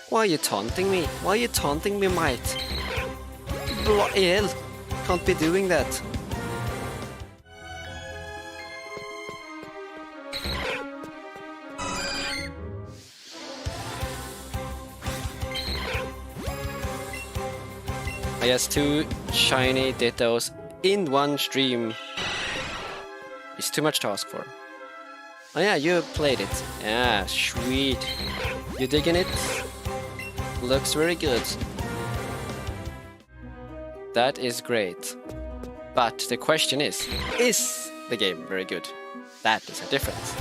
Why are you taunting me? Why are you taunting me, mate? Bloody hell, can't be doing that. I guess 2 shiny Dittos in one stream is too much to ask for. Oh yeah, you played it. Yeah, sweet. You digging it? Looks very good. That is great. But the question is the game very good? That is a difference.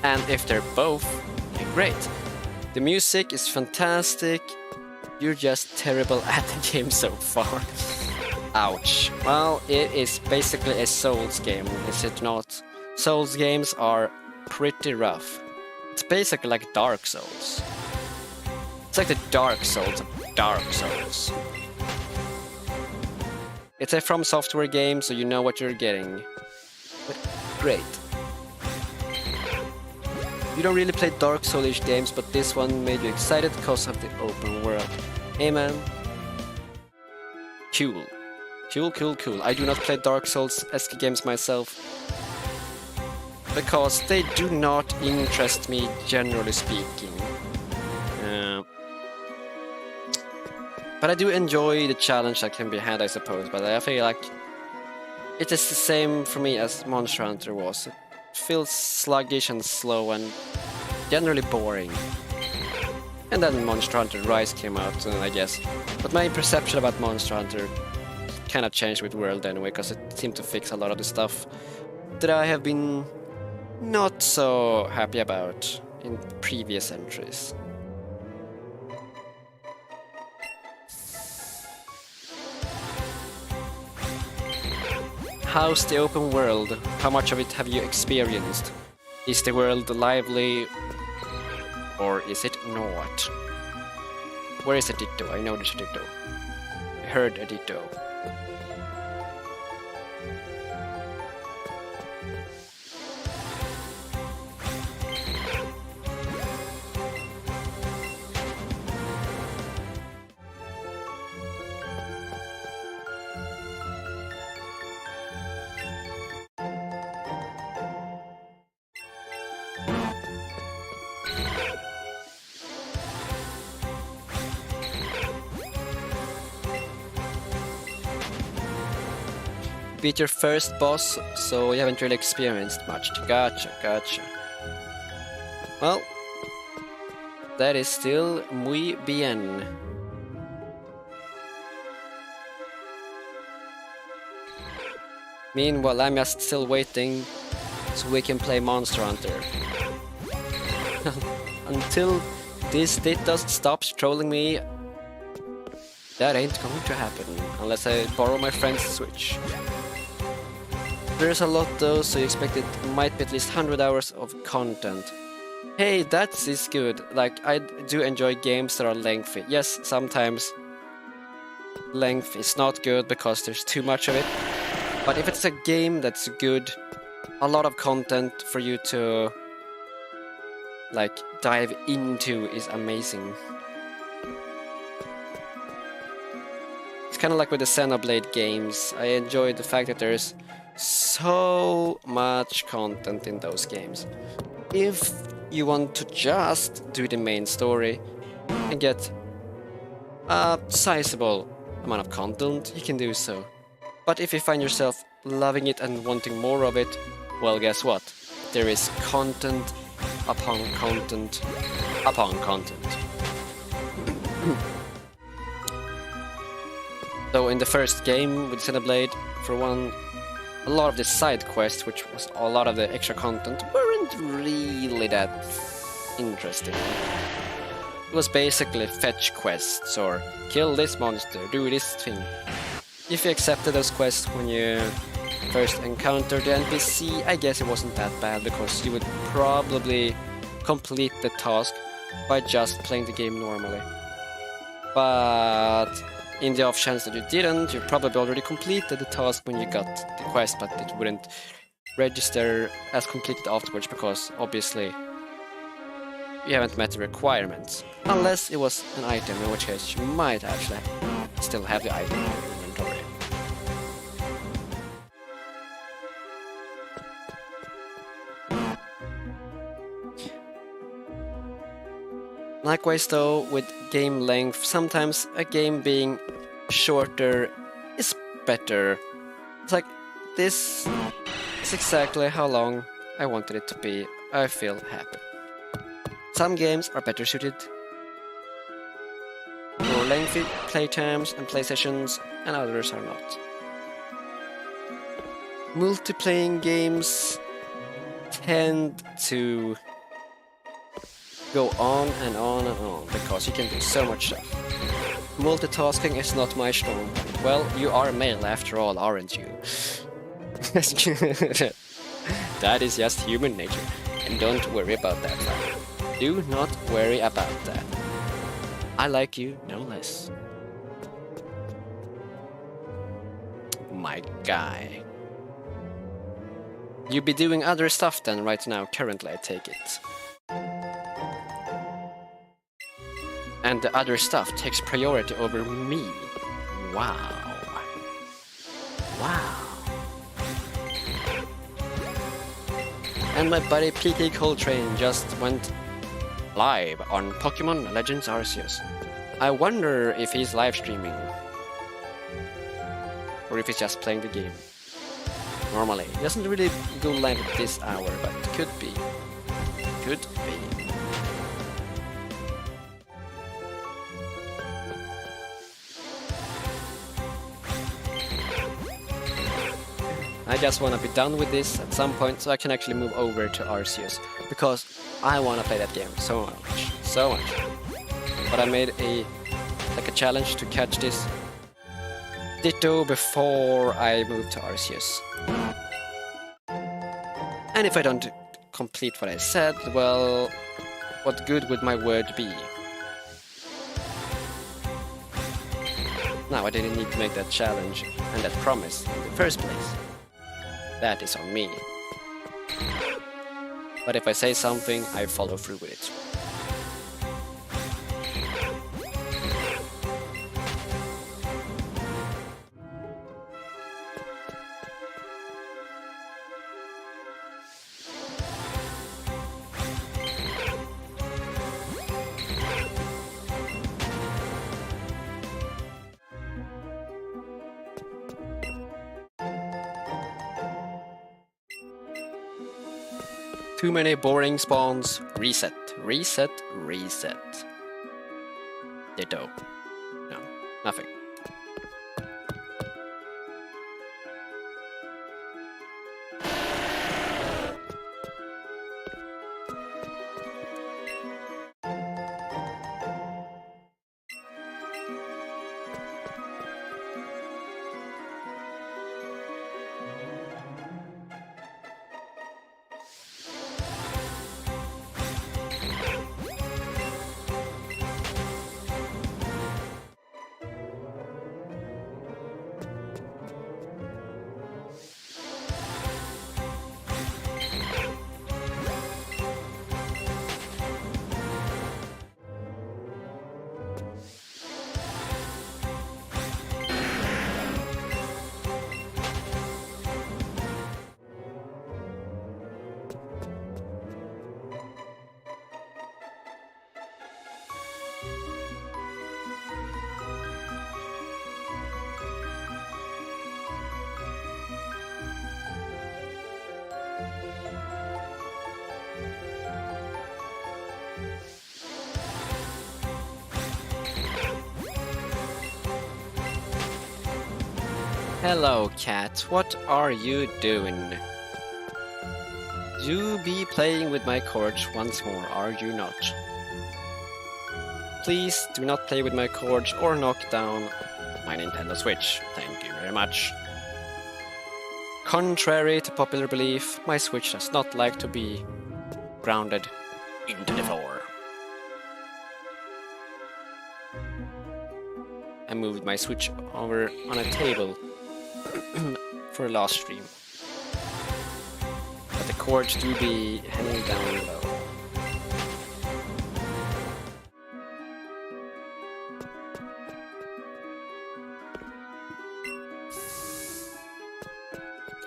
And if they're both, then great. The music is fantastic, you're just terrible at the game so far. Ouch. Well, it is basically a Souls game, is it not? Souls games are pretty rough. It's basically like Dark Souls. It's like the Dark Souls of Dark Souls. It's a From Software game, so you know what you're getting. But great. You don't really play Dark Souls games, but this one made you excited because of the open world. Hey man. Cool. Cool. I do not play Dark Souls-esque games myself, because they do not interest me, generally speaking. But I do enjoy the challenge that can be had, I suppose, but I feel like it is the same for me as Monster Hunter was. It feels sluggish and slow and generally boring. And then Monster Hunter Rise came out, I guess. But my perception about Monster Hunter kind of changed with World anyway, because it seemed to fix a lot of the stuff that I have been not so happy about in previous entries. How's the open world? How much of it have you experienced? Is the world lively, or is it not? Where is a Ditto? I know there's a Ditto. I heard a Ditto. beat your first boss, so you haven't really experienced much. Gotcha, gotcha. Well, that is still muy bien. Meanwhile, I'm just still waiting so we can play Monster Hunter. Until this Ditto stops trolling me, that ain't going to happen, unless I borrow my friend's Switch. There's a lot though, so you expect it might be at least 100 hours of content. Hey, that is good. Like, I do enjoy games that are lengthy. Yes, sometimes length is not good because there's too much of it. But if it's a game that's good, a lot of content for you to like dive into is amazing. It's kind of like with the Xenoblade games. I enjoy the fact that there's so much content in those games. If you want to just do the main story and get a sizable amount of content, you can do so. But if you find yourself loving it and wanting more of it, well, guess what? There is content upon content upon content. So in the first game with Xenoblade, for one, a lot of the side quests, which was a lot of the extra content, weren't really that interesting. It was basically fetch quests or kill this monster, do this thing. If you accepted those quests when you first encountered the NPC, I guess it wasn't that bad because you would probably complete the task by just playing the game normally. But in the off chance that you didn't, you probably already completed the task when you got the quest, but it wouldn't register as completed afterwards because obviously you haven't met the requirements. Unless it was an item, in which case you might actually still have the item in your inventory. Likewise though, with game length, sometimes a game being shorter is better. It's like, this is exactly how long I wanted it to be. I feel happy. Some games are better suited for lengthy playtimes and play sessions, and others are not. Multiplayer games tend to go on and on and on because you can do so much stuff. Multitasking is not my strong. Well, you are male after all, aren't you? That is just human nature, and don't worry about that. Do not worry about that. I like you no less. My guy. You be doing other stuff then right now, currently I take it. And the other stuff takes priority over me. Wow. Wow. And my buddy PK Coltrane just went live on Pokémon Legends Arceus. I wonder if he's live streaming. Or if he's just playing the game. Normally. He doesn't really go live at this hour, but could be. Could be. I just want to be done with this at some point so I can actually move over to Arceus, because I want to play that game so much, so much. But I made a challenge to catch this Ditto before I move to Arceus. And if I don't complete what I said, well, what good would my word be? Now I didn't need to make that challenge and that promise in the first place. That is on me. But if I say something, I follow through with it. Too many boring spawns. Reset, reset, reset. Ditto. No, nothing. Hello, cat. What are you doing? You be playing with my cords once more, are you not? Please do not play with my cords or knock down my Nintendo Switch. Thank you very much. Contrary to popular belief, my Switch does not like to be grounded into the floor. I moved my Switch over on a table for a last stream. But the cords do be hanging down low.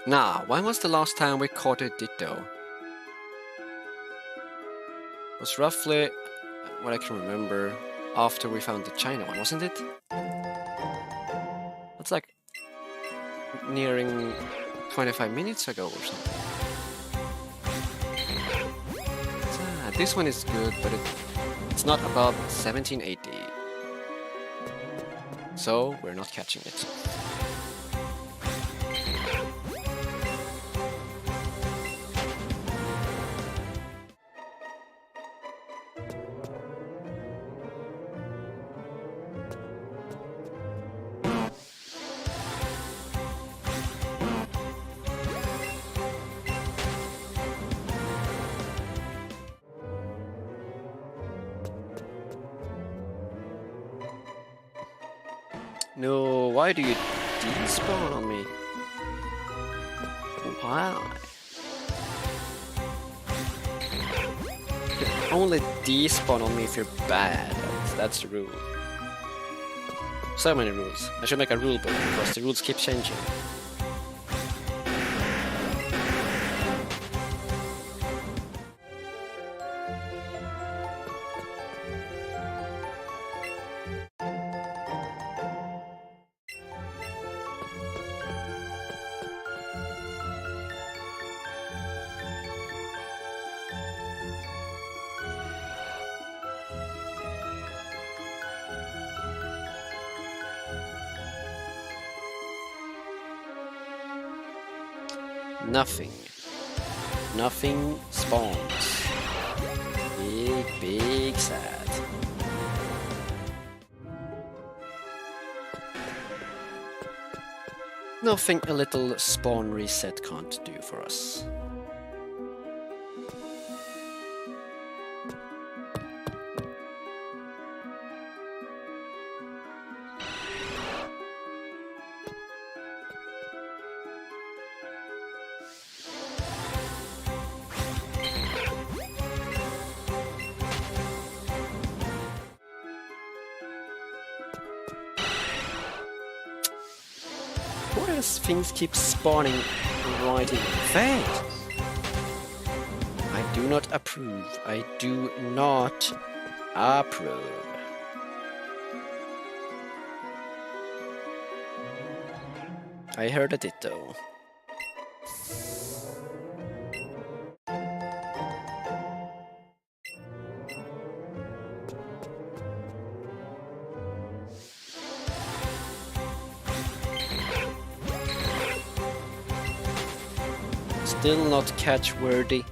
Now, when was the last time we caught a Ditto? It was roughly what I can remember after we found the China one, wasn't it? That's like nearing 25 minutes ago or something. This one is good, but it's not above 1780. So we're not catching it. No, why do you despawn on me? Why? You can only despawn on me if you're bad. That's the rule. So many rules. I should make a rule book because the rules keep changing. Nothing. Nothing spawns. Big, big sad. Nothing a little spawn reset can't do for us. Why does things keep spawning right in fact? I do not approve. I do not approve. I heard a Ditto. Still not catch worthy.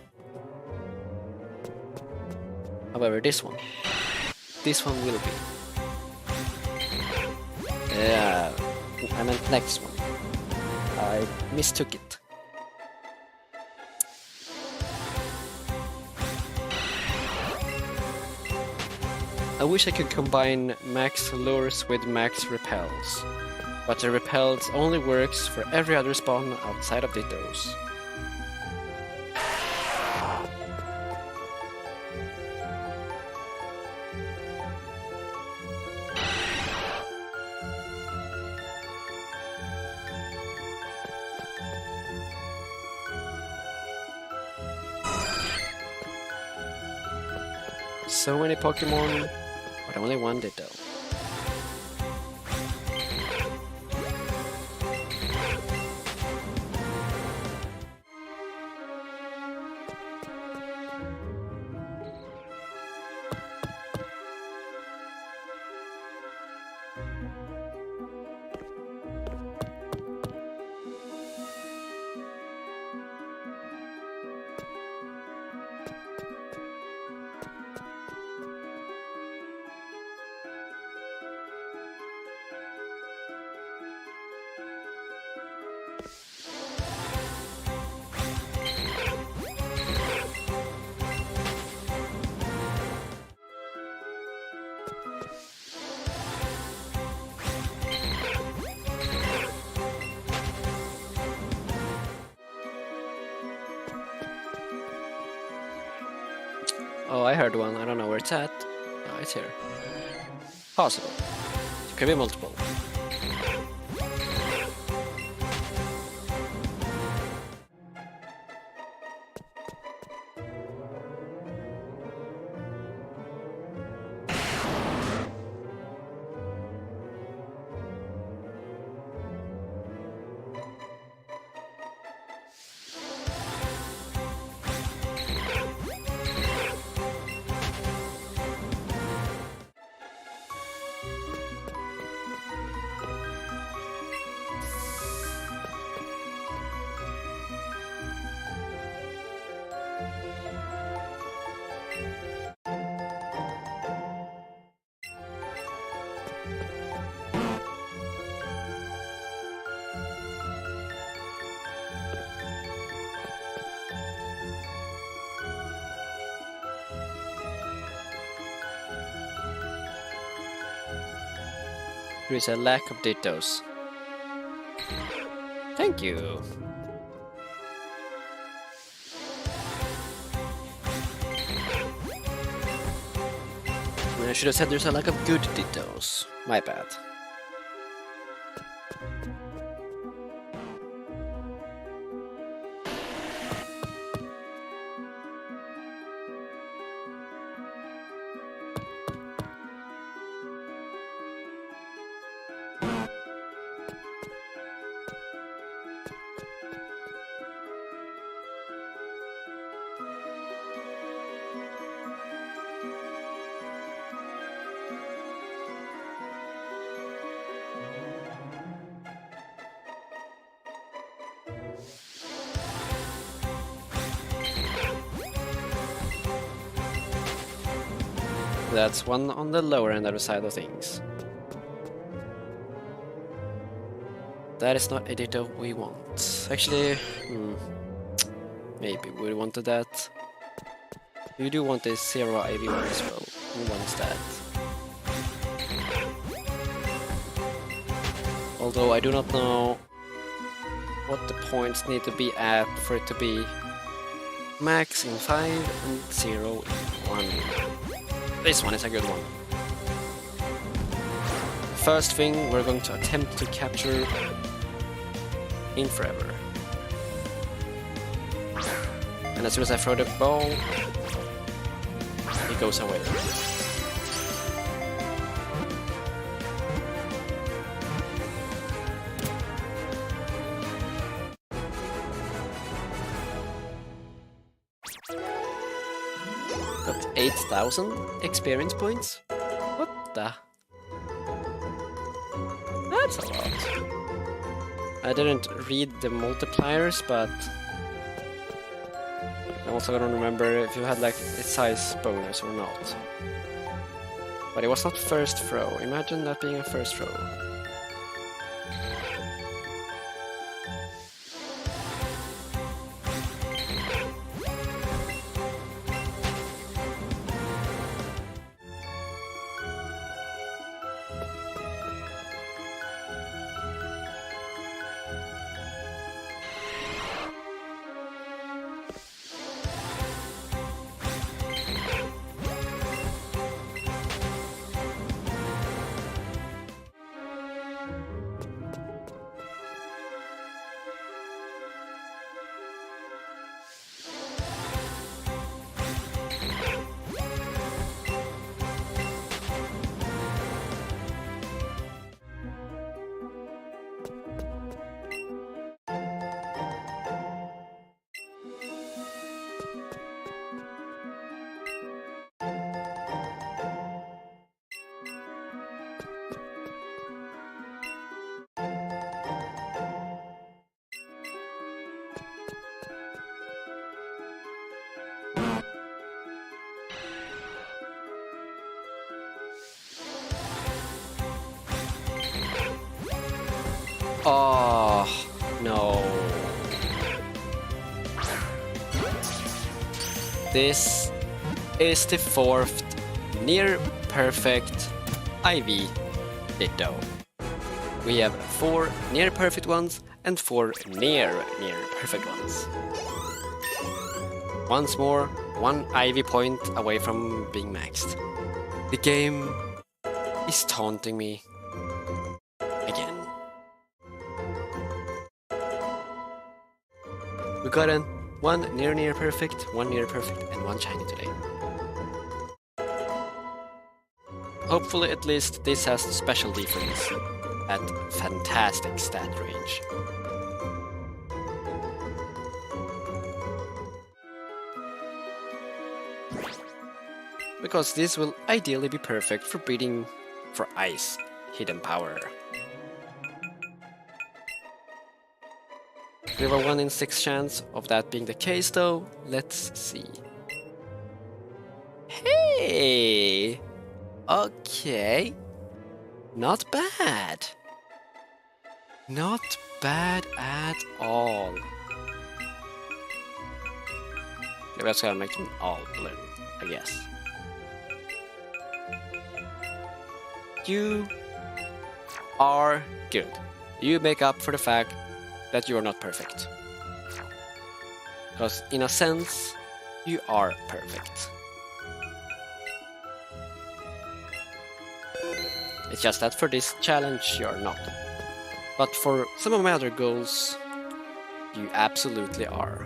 However, this one will be. Yeah, I meant next one. I mistook it. I wish I could combine max lures with max repels, but the repels only works for every other spawn outside of Dittos. So many Pokemon, but only one Ditto. Oh, I heard one. I don't know where it's at. Oh, it's here. Possible. It could be multiple. There is a lack of Dittos. Thank you. I should have said there's a lack of good Dittos. My bad. That's one on the lower end of the side of things. That is not a Ditto we want. Actually, maybe we wanted that. We do want a 0 IV one as well. Who wants that? Although I do not know what the points need to be at for it to be max in 5 and 0 in 1. This one is a good one. First thing, we're going to attempt to capture in forever. And as soon as I throw the ball, it goes away. Got 8,000 experience points? What the? That's a lot. I didn't read the multipliers, but I also don't remember if you had like a size bonus or not. But it was not first throw. Imagine that being a first throw. Oh, no. This is the fourth near perfect Eevee Ditto. We have 4 near perfect ones and 4 near perfect ones. Once more, 1 Eevee point away from being maxed. The game is taunting me again. We got an 1 near perfect, 1 near perfect, and 1 shiny today. Hopefully at least this has special defense at fantastic stat range. Because this will ideally be perfect for beating for ice hidden power. We have a 1 in 6 chance of that being the case though. Let's see. Hey! Okay. Not bad. Not bad at all. Maybe that's gonna make them all blue, I guess. You are good. You make up for the fact that you are not perfect. Because in a sense, you are perfect. It's just that for this challenge, you're not. But for some of my other goals, you absolutely are.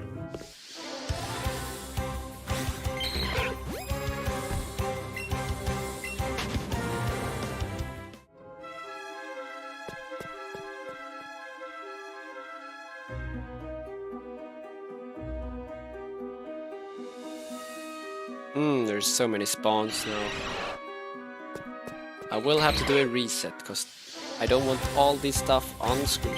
There's so many spawns now. I will have to do a reset, because I don't want all this stuff on screen.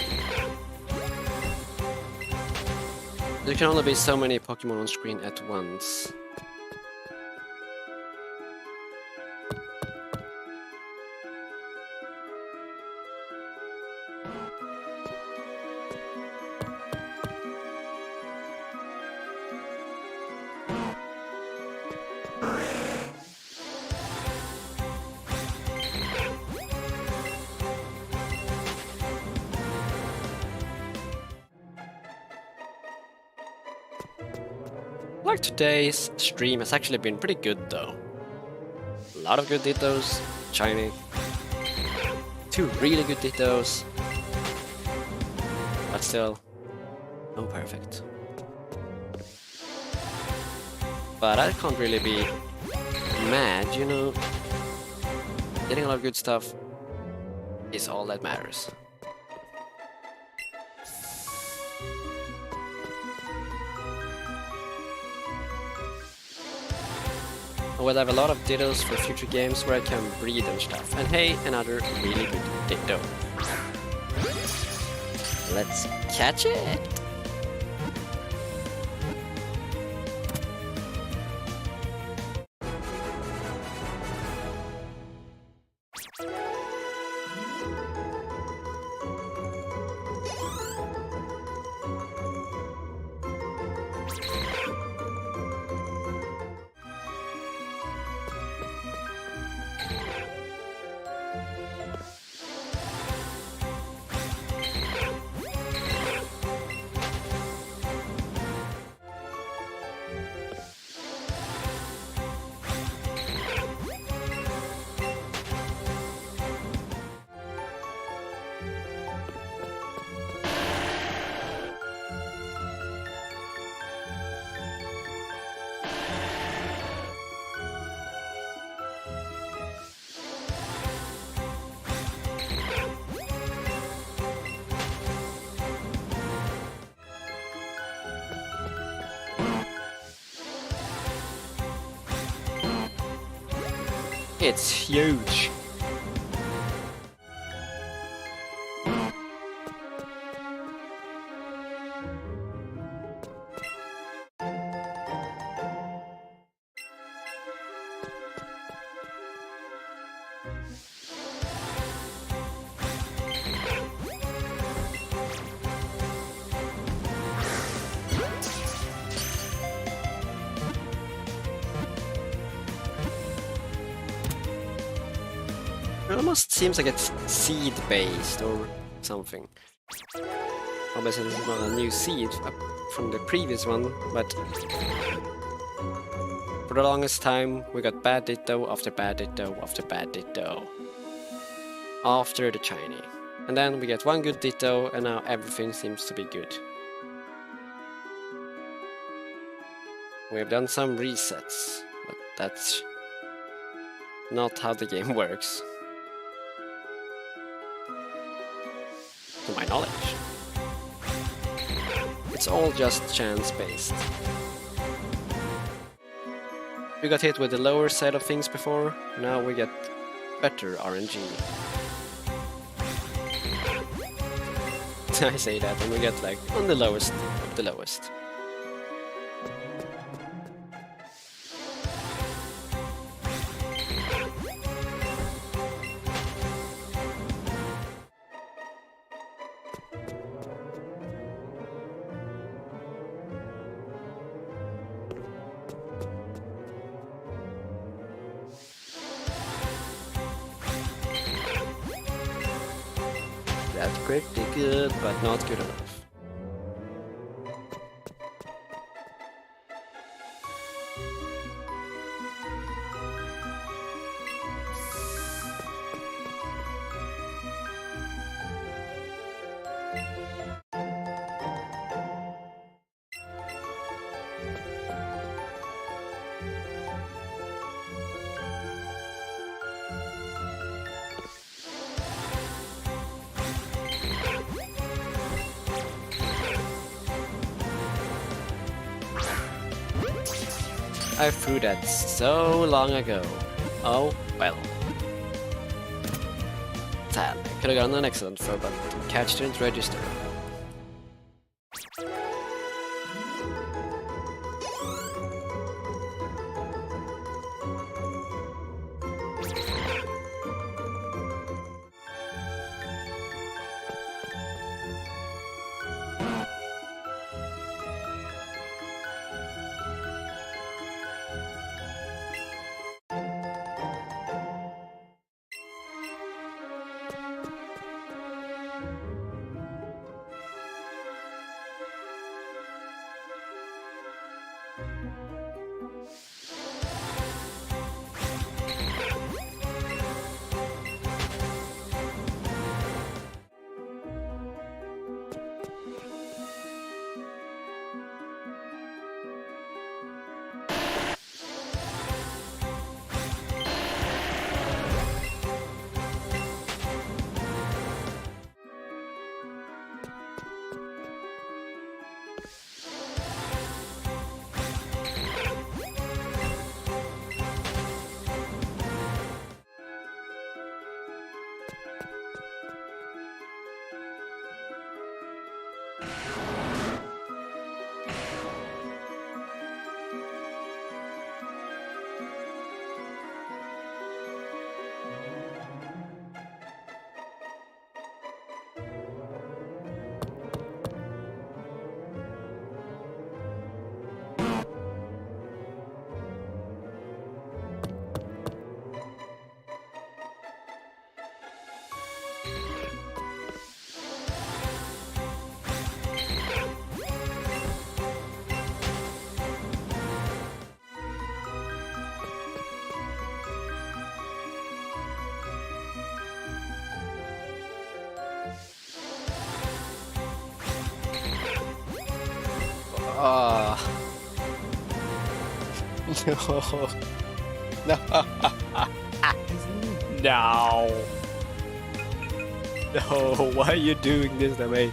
There can only be so many Pokemon on screen at once. Like today's stream has actually been pretty good though. A lot of good Dittos, shiny. 2 really good Dittos. But still, no perfect. But I can't really be mad, you know. Getting a lot of good stuff is all that matters. I will have a lot of Dittos for future games where I can breed and stuff. And hey, another really good Ditto. Let's catch it! It's huge. It almost seems like it's seed-based or something. Obviously this is not a new seed from the previous one, but for the longest time we got bad Ditto after bad Ditto after bad Ditto. After the shiny. And then we get one good Ditto and now everything seems to be good. We have done some resets, but that's not how the game works. To my knowledge. It's all just chance-based. We got hit with the lower side of things before, now we get better RNG. I say that and we get like on the lowest of the lowest. That's pretty good, but not good enough. I threw that so long ago. Oh well. Sad. Could have gotten an excellent throw, but catch didn't register. No. No. No. No, why are you doing this to me?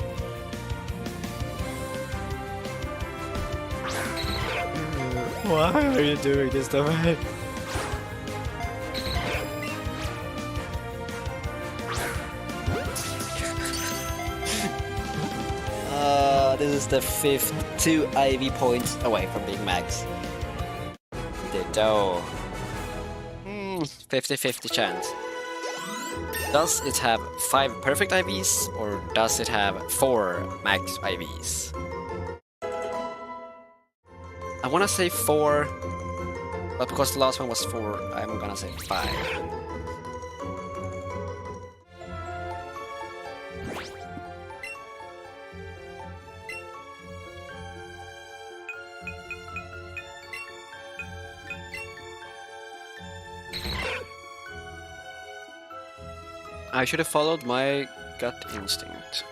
Why are you doing this to me? This is the fifth, 2 IV points away from being max. Ditto. 50-50 chance. Does it have 5 perfect IVs or does it have 4 max IVs? I wanna say 4, but because the last one was 4, I'm gonna say 5. I should have followed my gut instinct.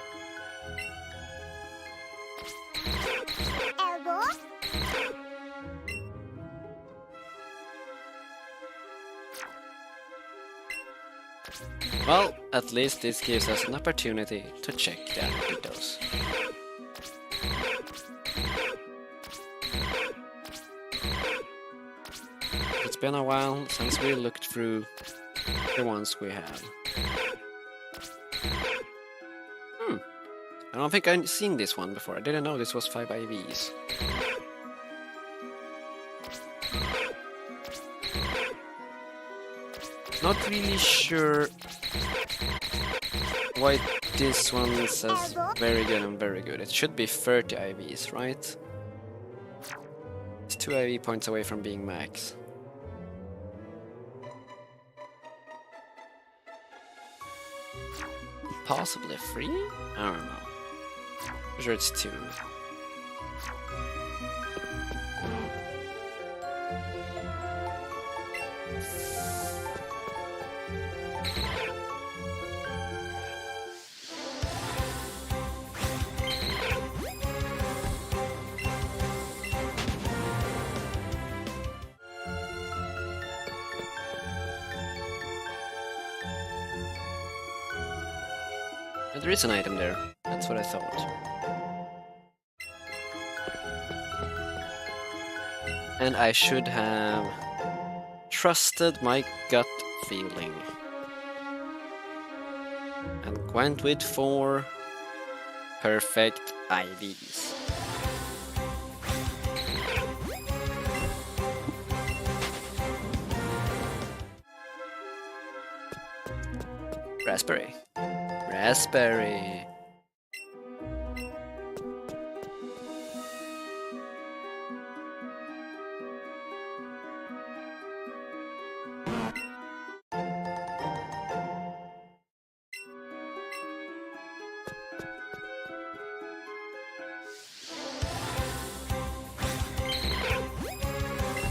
Well, at least this gives us an opportunity to check the other Dittos. It's been a while since we looked through the ones we have. I don't think I've seen this one before. I didn't know this was 5 IVs. Not really sure why this one says very good and very good. It should be 30 IVs, right? It's 2 IV points away from being max. Possibly 3? I don't know. I'm sure it's 2. And there is an item there. That's what I thought. And I should have trusted my gut feeling and went with 4 perfect IVs. Raspberry. Raspberry.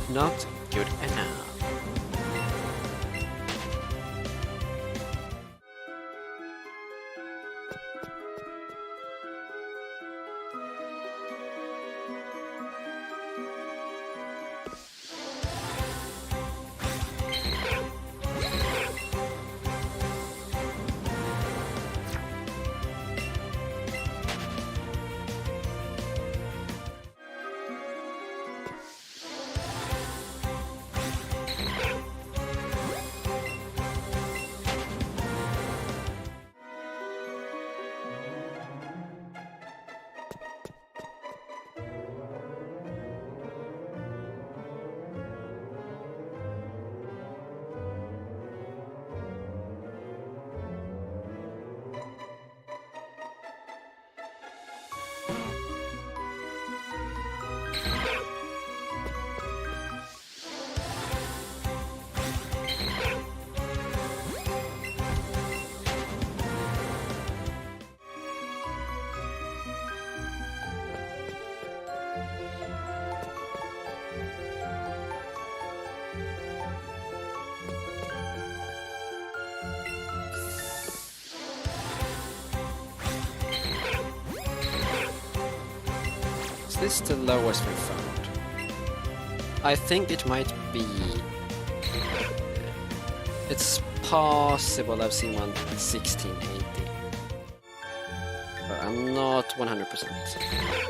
Not good enough. Is this the lowest we've found? I think it might be... It's possible I've seen one 1680. But I'm not 100%.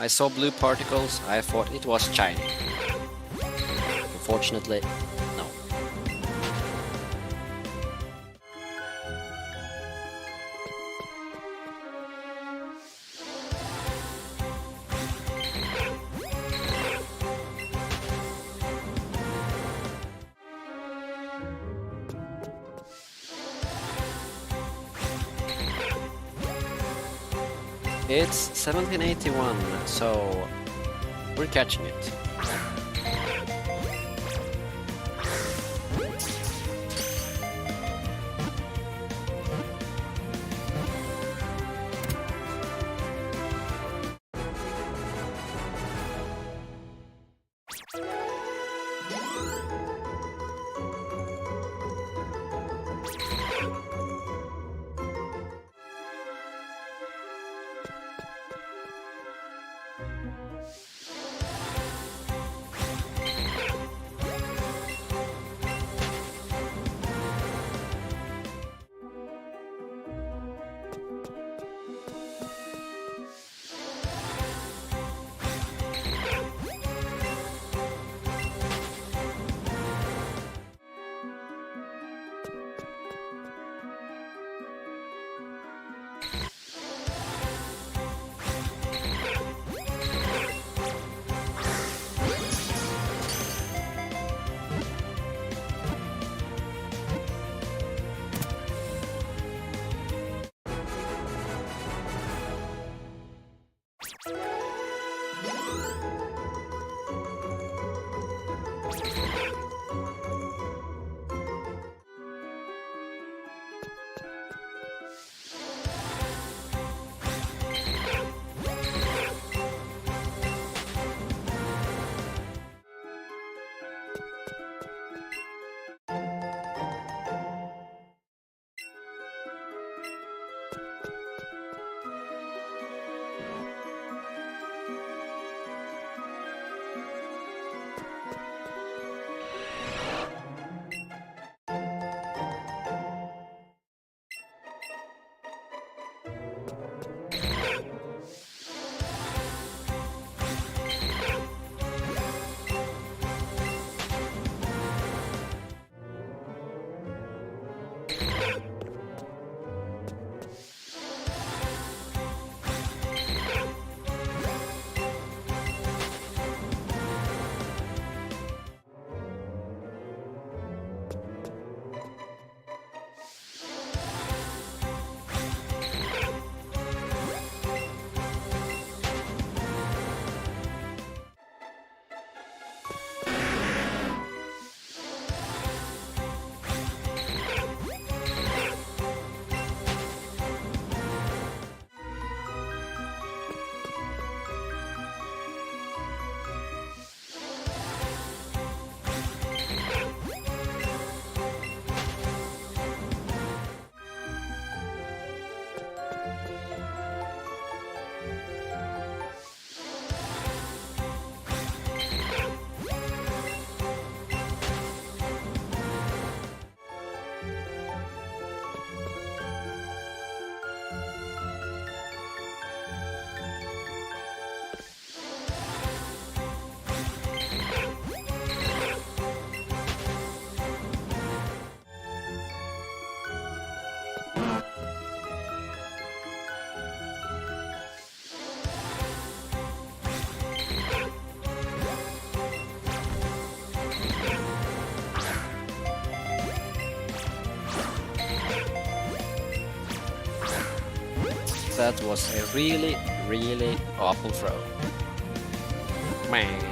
I saw blue particles, I thought it was shiny. Unfortunately, no. It's 1781, so we're catching it. that was a really, really awful throw. Man.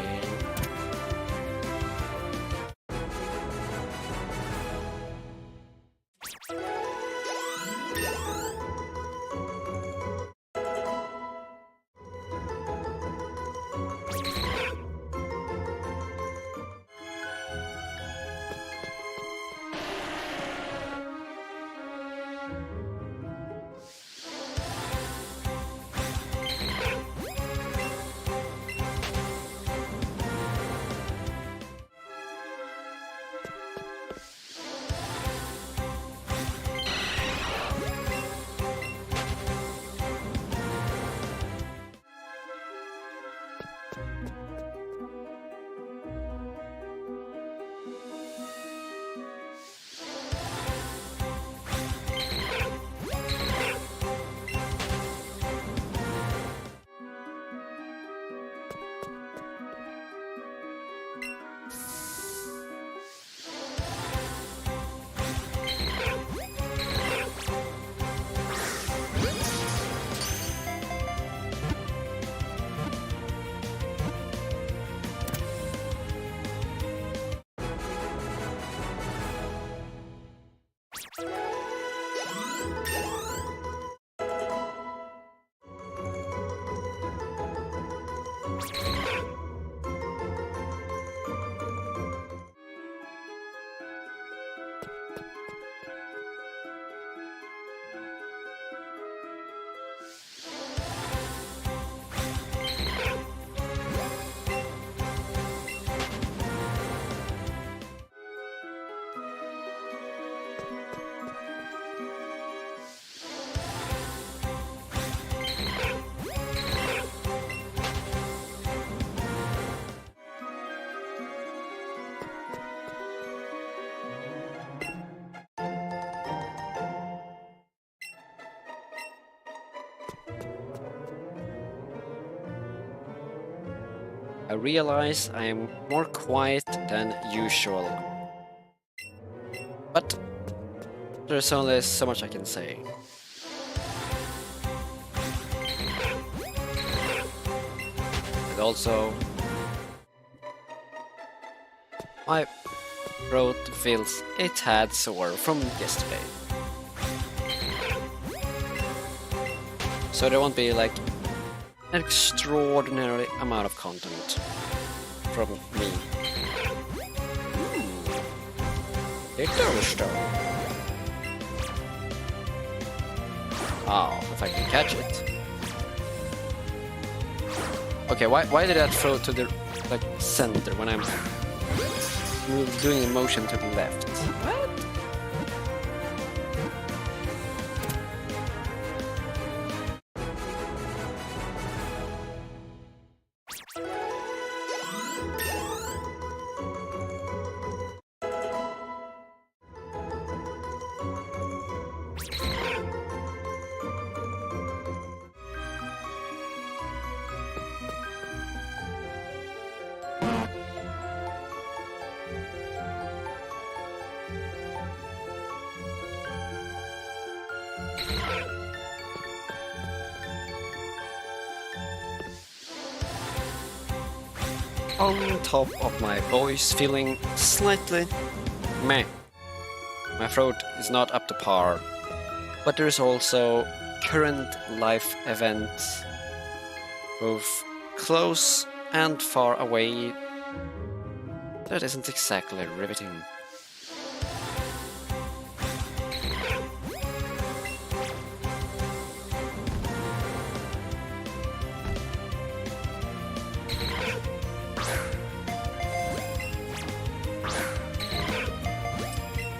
I realize I am more quiet than usual. But there's only so much I can say. And also, my throat feels a tad sore from yesterday. So there won't be like an extraordinary amount of content from me. Ditto stone. Oh, if I can catch it. Okay, why did that throw to the like center when I'm doing a motion to the left? What? On top of my voice feeling slightly meh. My throat is not up to par, but there is also current life events, both close and far away, that isn't exactly riveting.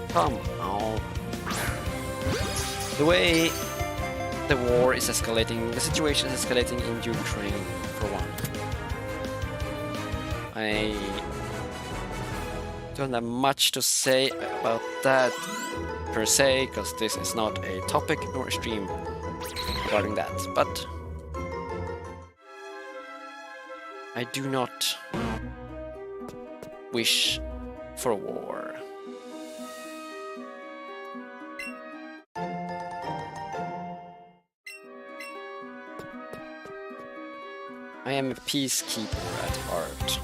Come on. The way the war is escalating, the situation is escalating in Ukraine, for one. I don't have much to say about that per se, because this is not a topic nor a stream regarding that, but I do not wish for war. I am a peacekeeper at heart.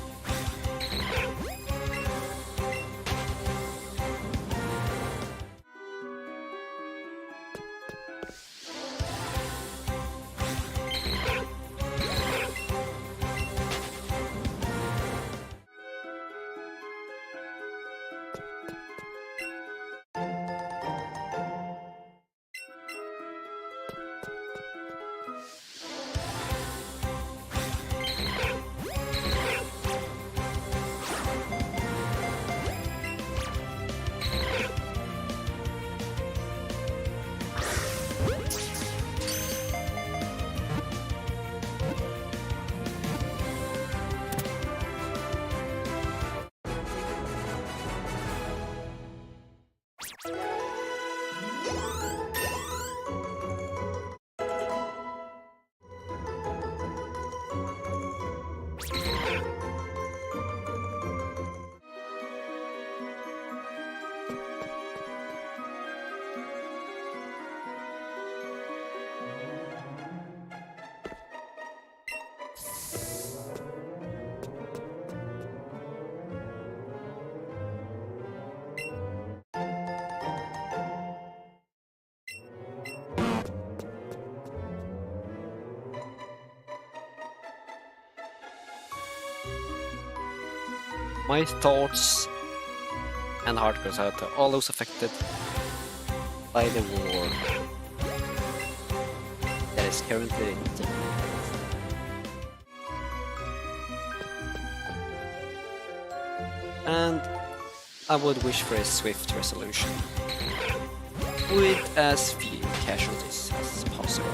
My thoughts and heart goes out to all those affected by the war that is currently in the and I would wish for a swift resolution with as few casualties as possible.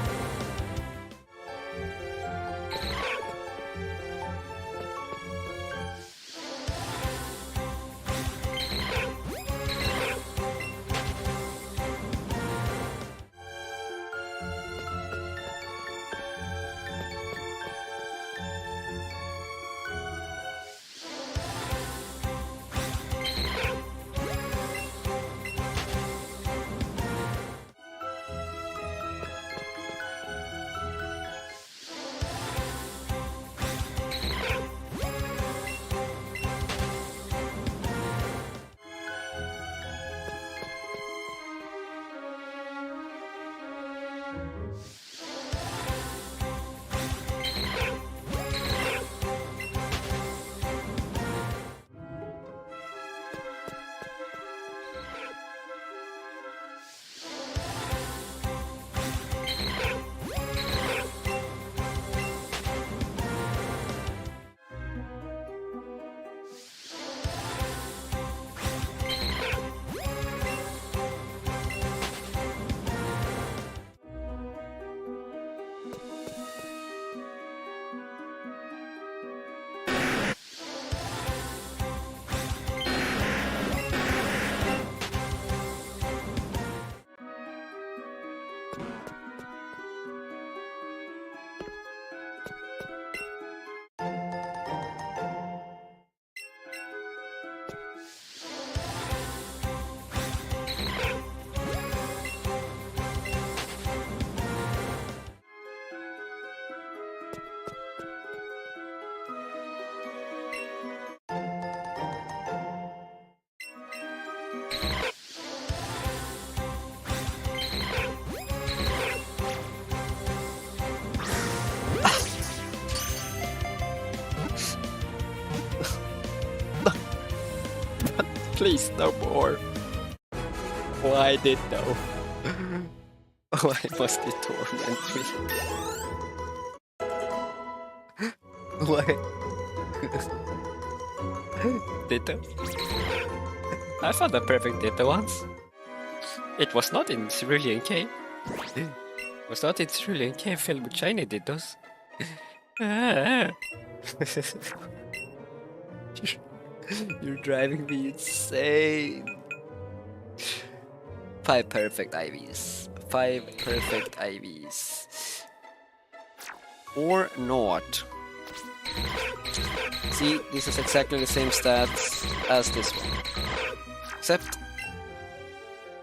Please, no more. Why Ditto? Why must you torment me? Why? Ditto? I found a perfect Ditto once. It was not in Cerulean Cave. It was not in Cerulean Cave filled with shiny Dittos. You're driving me insane. 5 perfect IVs. 5 perfect IVs. Or not. See, this is exactly the same stats as this one. Except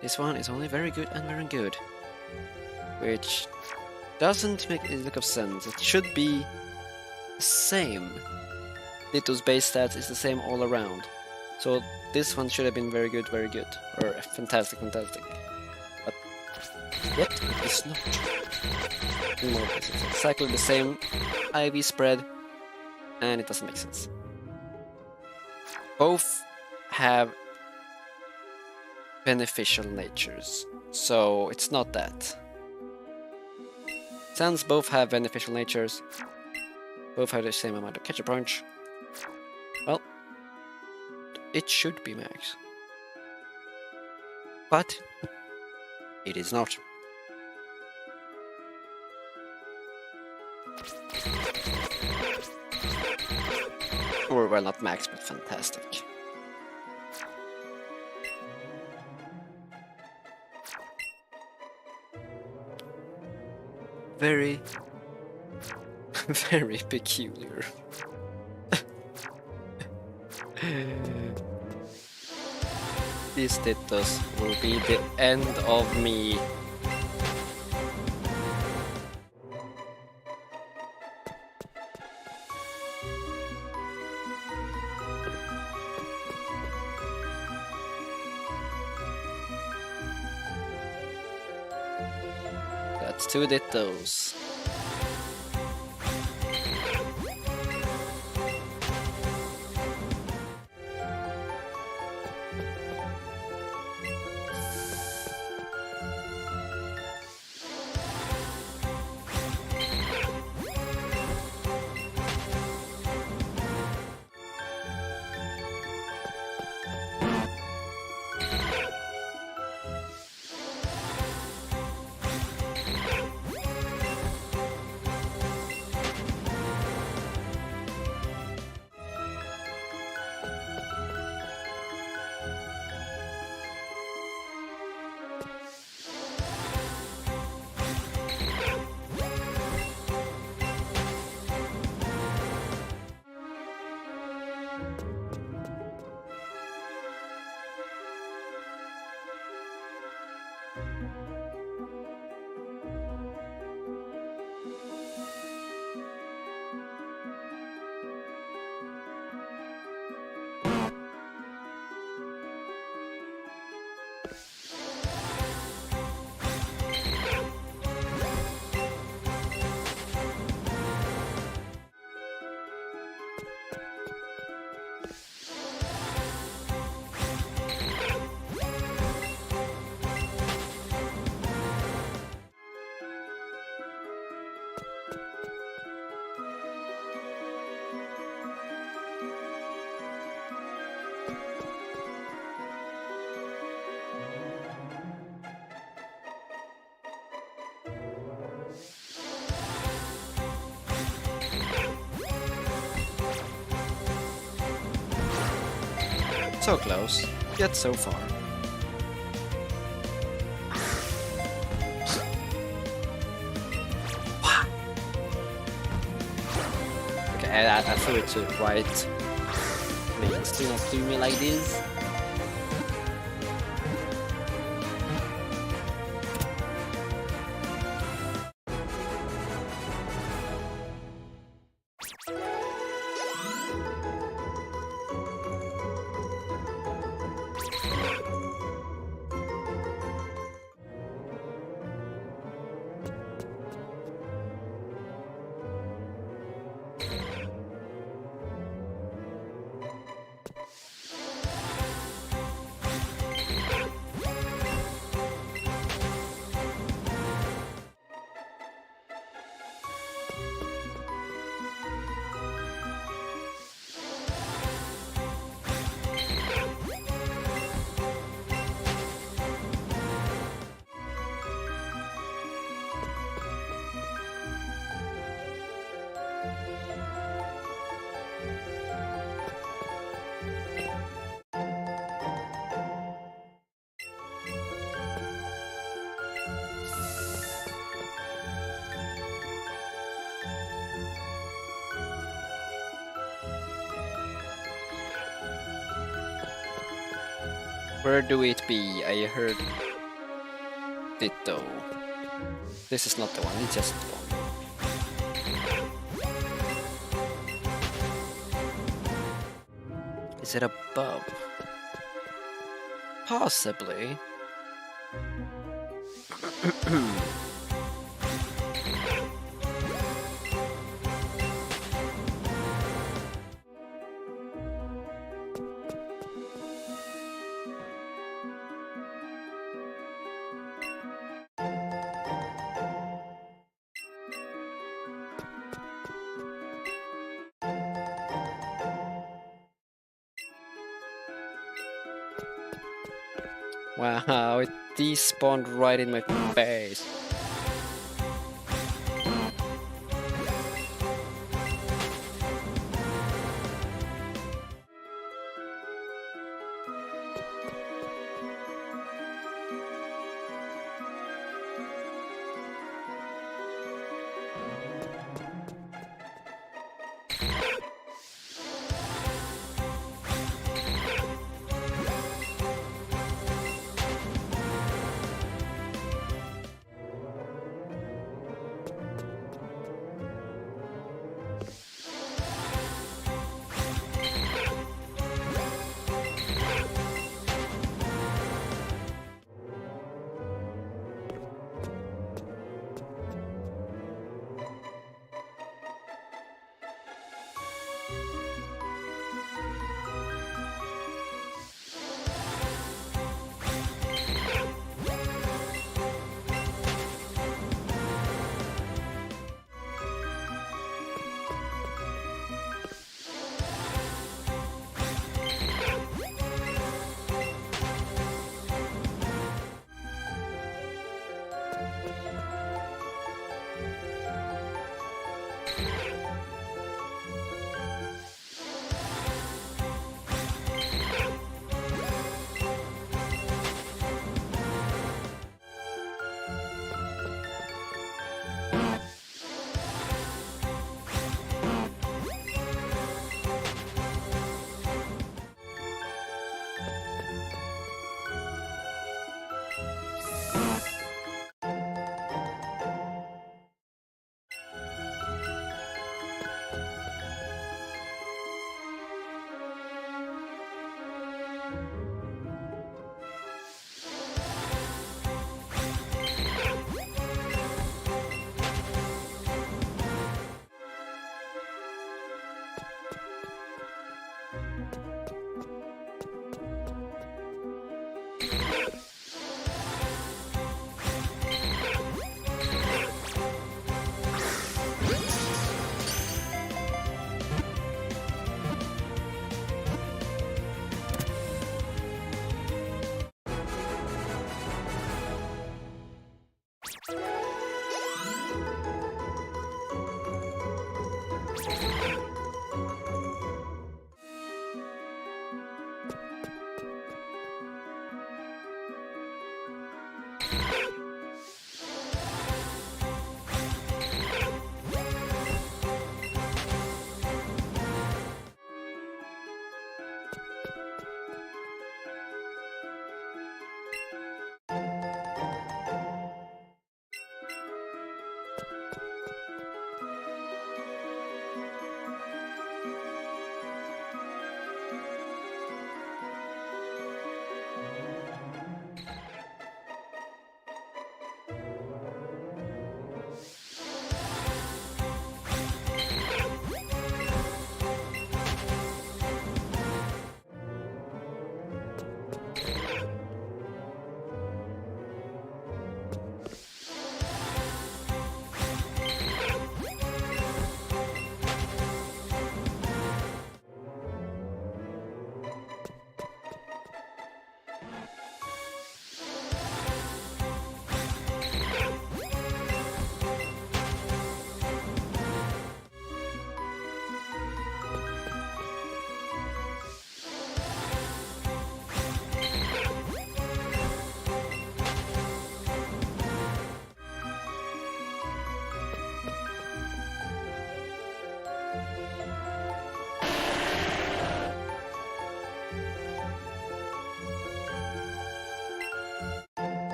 this one is only very good and very good. Which doesn't make a lick of sense. It should be same. Ditto's base stats is the same all around. So this one should have been very good, or fantastic. But yet it is not. It's exactly the same IV spread, and it doesn't make sense. Both have beneficial natures, so it's not that. Since both have beneficial natures, both have the same amount of catcher punch, well, it should be max. But it is not. Or, well, not max, but fantastic. Very, very peculiar. These Dittos will be the end of me. That's 2 Dittos. So close, yet so far. Okay, I threw it to the right. Please do not do me like this. Where do it be? I heard Ditto. This is not the one, it's just one. Is it above? Possibly. Wow, it despawned right in my face.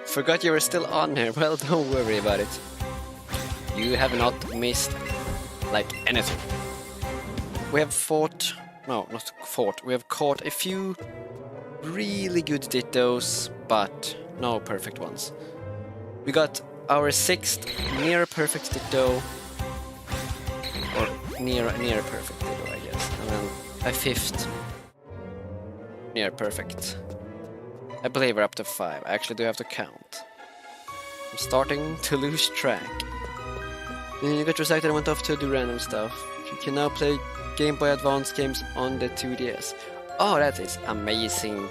Forgot you were still on here. Well, don't worry about it. You have not missed, like, anything. We have fought... No, not fought. We have caught a few really good Dittos, but no perfect ones. We got our 6th near perfect Ditto, or near perfect Ditto, I guess, and then a 5th near perfect. I believe we're up to 5. I actually do have to count. I'm starting to lose track. And you got distracted and went off to do random stuff. You can now play Game Boy Advance games on the 2DS. Oh, that is amazing.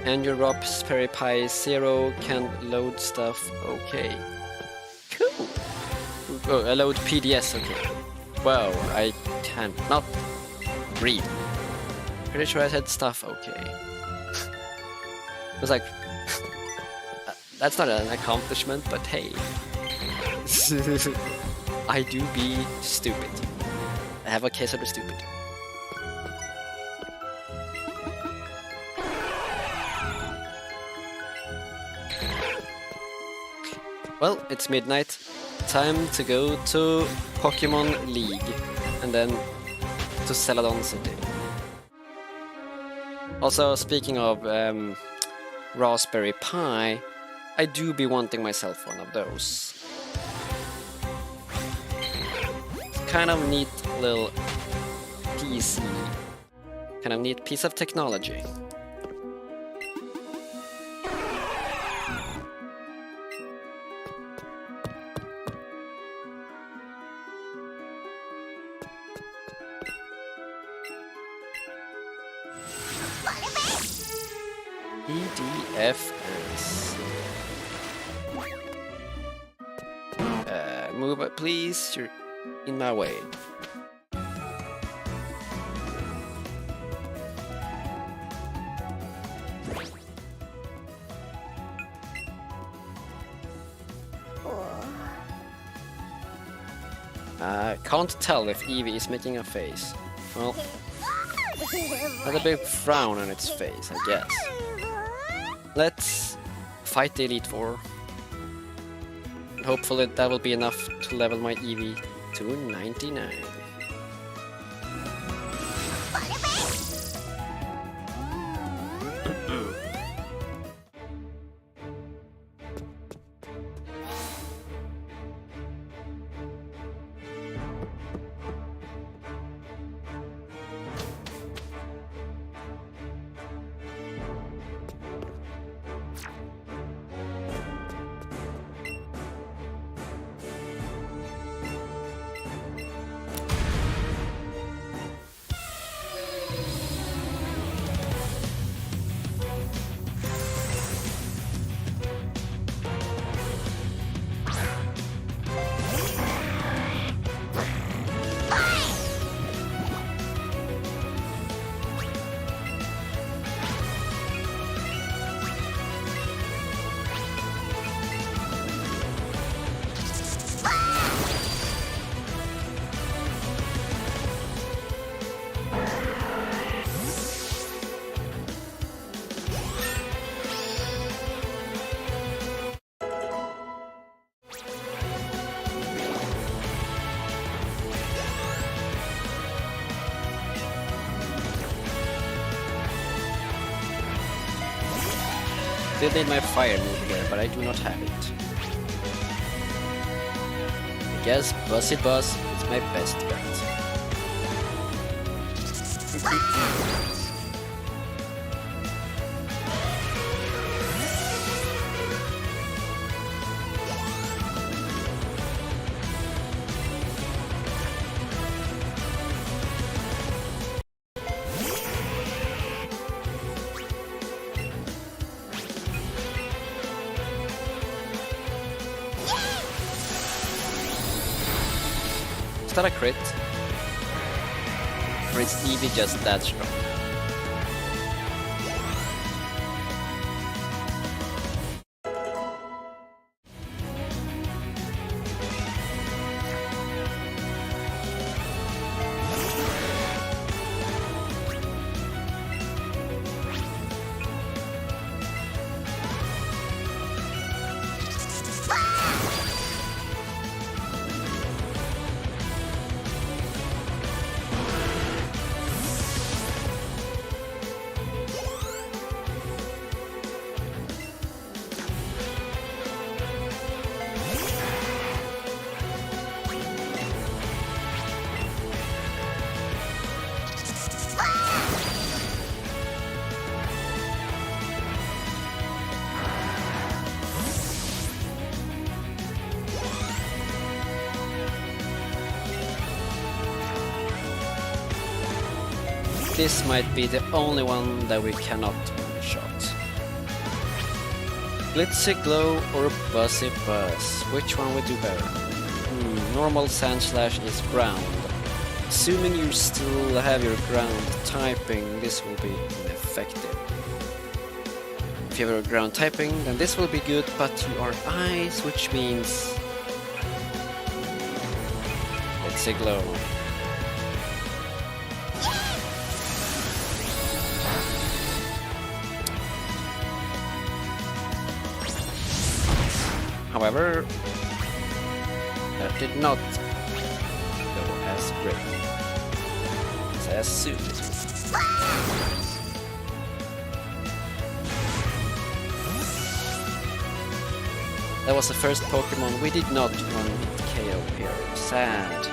And your Raspberry Pi Zero can load stuff. Okay. Cool. Oh, I load PDS. Okay. Wow, I can't not read. Pretty sure I said stuff. Okay. It was like, that's not an accomplishment, but hey. I do be stupid. I have a case of the stupid. Well, it's midnight. Time to go to Pokémon League and then to Celadon City. Also, speaking of Raspberry Pi, I do be wanting myself one of those. Kind of neat little PC. Kind of neat piece of technology. EDFS. Move it, please. You're in my way. Can't tell if Eevee is making a face. Well, has a big frown on its face, I guess. Let's fight the Elite Four. And hopefully that will be enough to level my Eevee to 99. Still need my fire move here, but I do not have it. I guess Buzzzy Buzz is my best bet. Is that a crit? Or is Eevee just that strong? this might be the only one that we cannot one-shot. Blitzy Glow or Buzzy Buzz? Which one would do better? Normal Sand Slash is ground. Assuming you still have your ground typing, this will be ineffective. If you have your ground typing, then this will be good, but you are ice, which means... Blitzy Glow. However, that did not go as great as suited. That was the first Pokemon we did not run KO here. Sad.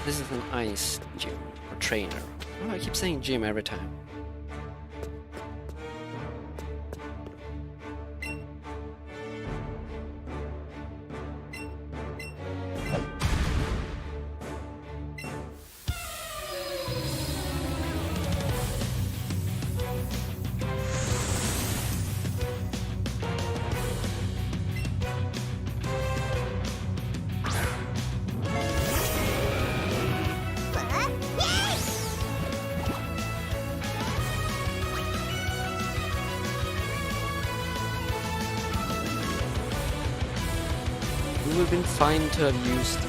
This is an ice gym or trainer. Oh, I keep saying gym every time. It would have been fine to have used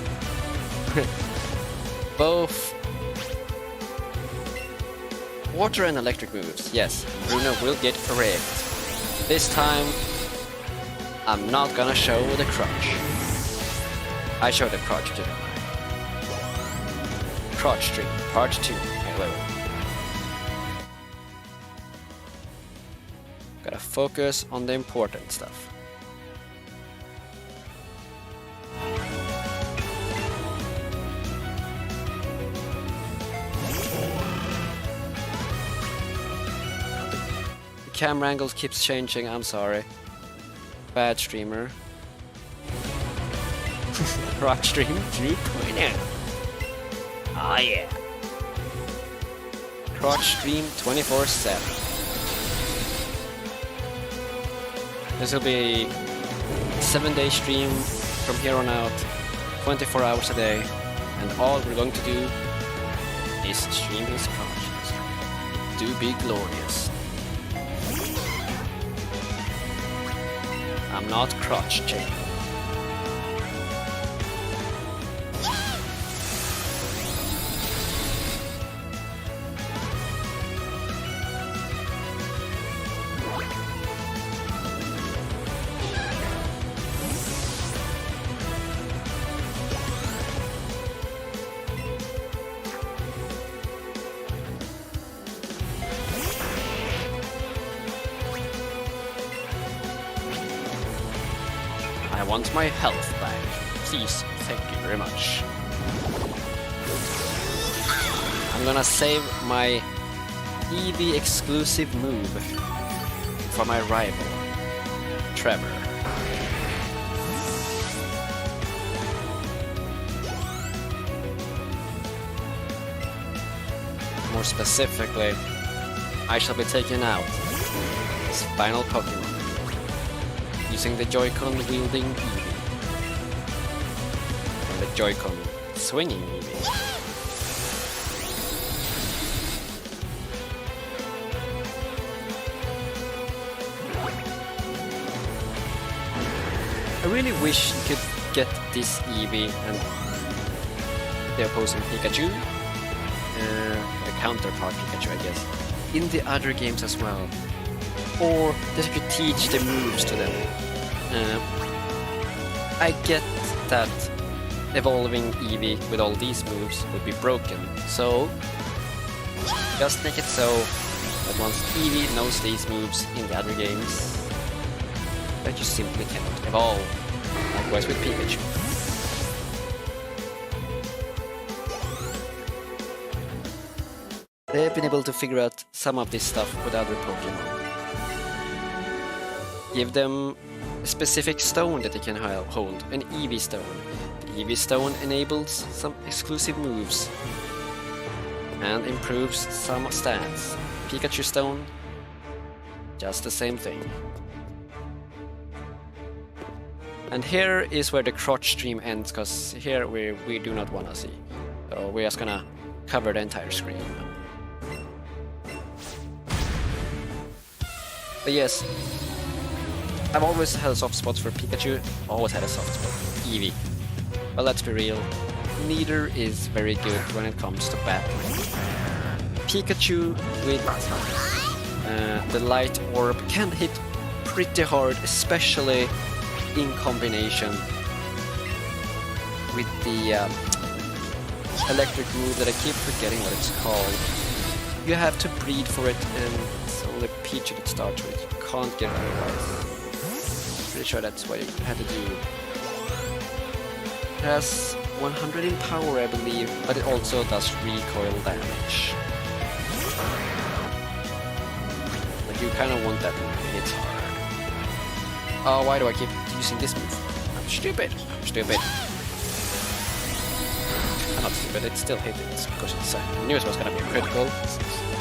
both water and electric moves. Yes, Bruno will get correct. This time, I'm not gonna show the crotch. I showed the crotch, didn't I? Crotch stream, part 2. Wait. Gotta focus on the important stuff. Camera angles keeps changing, I'm sorry. Bad streamer. Rock stream 3.0. Oh yeah. Crotch stream 24/7. This will be a 7-day stream from here on out, 24 hours a day, and all we're going to do is stream his crotch. Do be glorious. I'm not crotch shaming. I want my health back. Please, thank you very much. I'm gonna save my Eevee exclusive move for my rival, Trevor. More specifically, I shall be taking out his final Pokemon using the Joy-Con wielding Eevee and the Joy-Con swinging Eevee. I really wish you could get this Eevee and the opposing Pikachu, the counterpart Pikachu I guess, in the other games as well. Or that you could teach the moves to them. I get that evolving Eevee with all these moves would be broken, so just make it so that once Eevee knows these moves in the other games, that you simply cannot evolve. Likewise with Pikachu. They've been able to figure out some of this stuff with other Pokemon. Give them a specific stone that he can hold, an Eevee stone. The Eevee stone enables some exclusive moves and improves some stats. Pikachu stone, just the same thing. And here is where the crotch stream ends, because here we do not want to see. So we're just gonna cover the entire screen. But yes, I've always had a soft spot for Pikachu, always had a soft spot for Eevee. But let's be real, neither is very good when it comes to battling. Pikachu with the light orb can hit pretty hard, especially in combination with the electric move that I keep forgetting what it's called. You have to breed for it, and it's only Pikachu that starts with it. You can't get it otherwise. Pretty sure that's what you have to do. It has 100 in power, I believe, but it also does recoil damage. Like, you kind of want that move, it hits hard. Oh, why do I keep using this move? I'm stupid. I'm stupid. I'm not stupid, it still hit it because it's I knew it was gonna be a critical.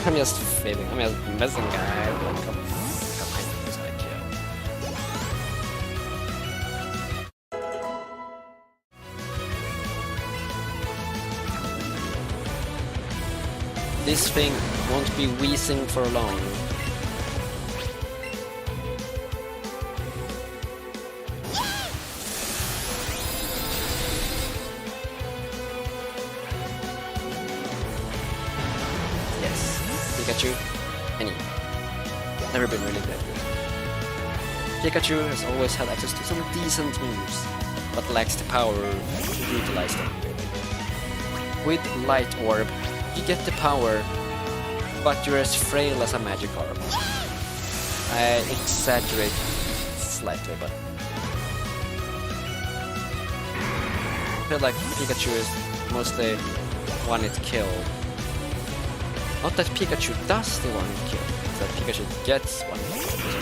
I'm just failing, I'm just messing, guys. Like, come on, this I kill. This thing won't be wheezing for long. Pikachu and Eevee. Never been really that good. Pikachu has always had access to some decent moves, but lacks the power to utilize them. With Light Orb, you get the power, but you're as frail as a Magikarp. I exaggerate slightly, but I feel like Pikachu is mostly one hit kill. Not that Pikachu does the one hit kill, it's that Pikachu gets one hit kill.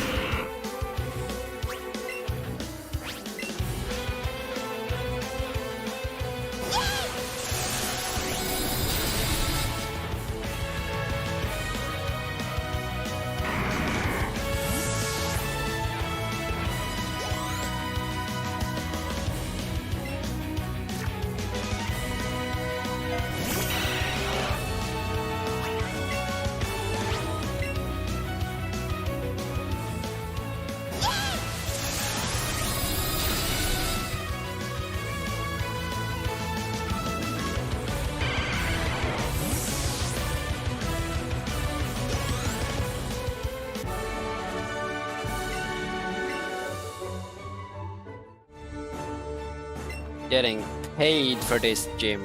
Getting paid for this gym.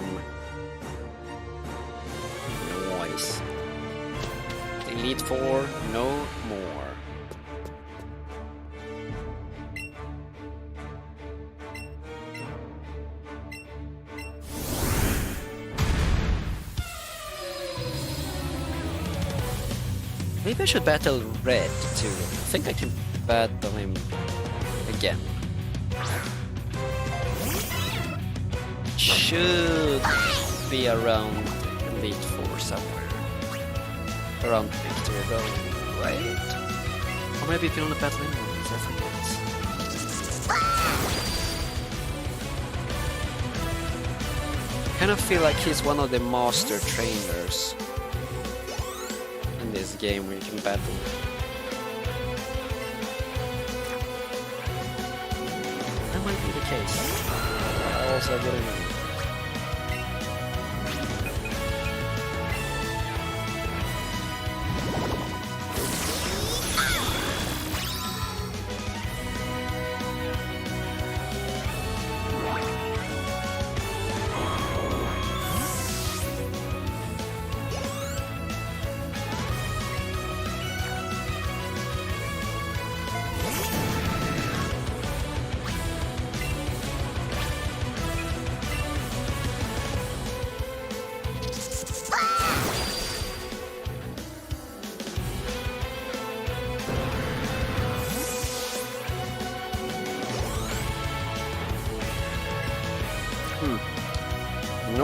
Noise. Elite 4, no more. Maybe I should battle Red too. I think I can battle him again. Should be around Elite 4 somewhere. Around Victory though, right? Or maybe you can only battle him once, I forget. I kind of feel like he's one of the master trainers in this game where you can battle. That might be the case. I also wouldn't know.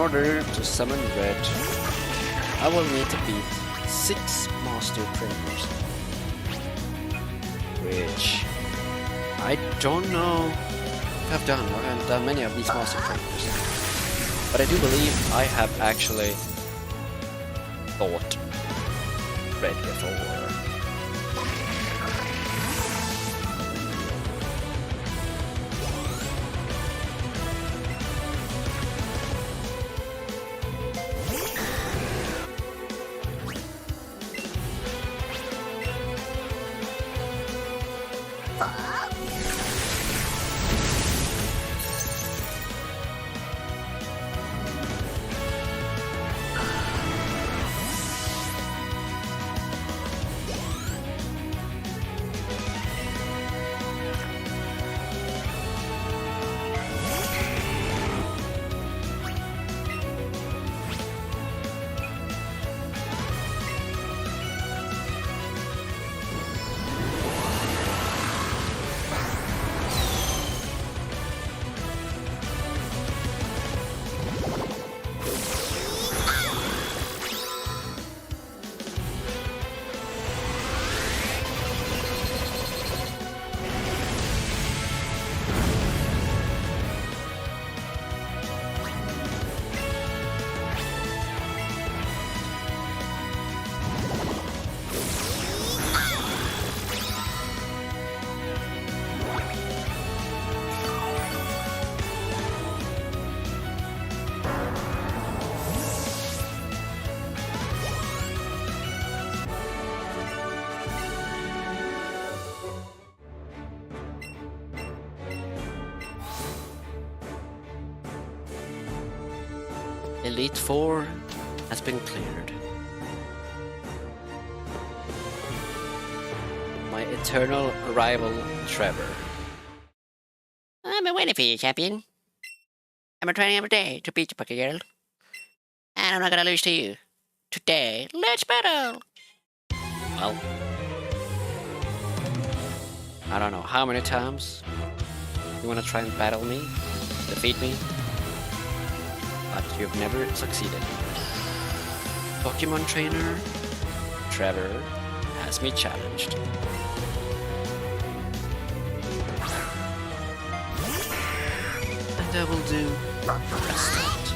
order to summon red, I will need to beat 6 master trainers. Which I don't know if I've done. I haven't done many of these master trainers. But I do believe I have actually fought red before. Elite 4 has been cleared. My eternal rival, Trevor.
I've been waiting for you, champion. I've been training every day to beat you, Poké Girl. And I'm not gonna lose to you. Today, let's battle!
Well, I don't know how many times you wanna try and battle me, defeat me, but you've never succeeded. Pokemon trainer Trevor has me challenged. And I will do just that.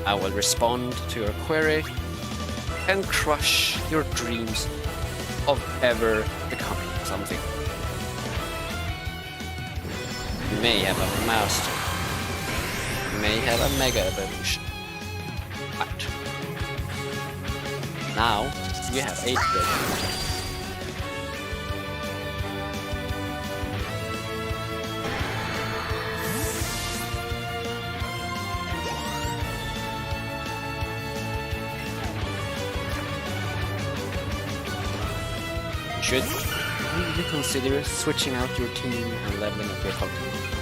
I will respond to your query and crush your dreams of ever becoming something. You may have a master. You may have a mega evolution. But now you have 8 billion. You should really consider switching out your team and leveling up your Pokemon.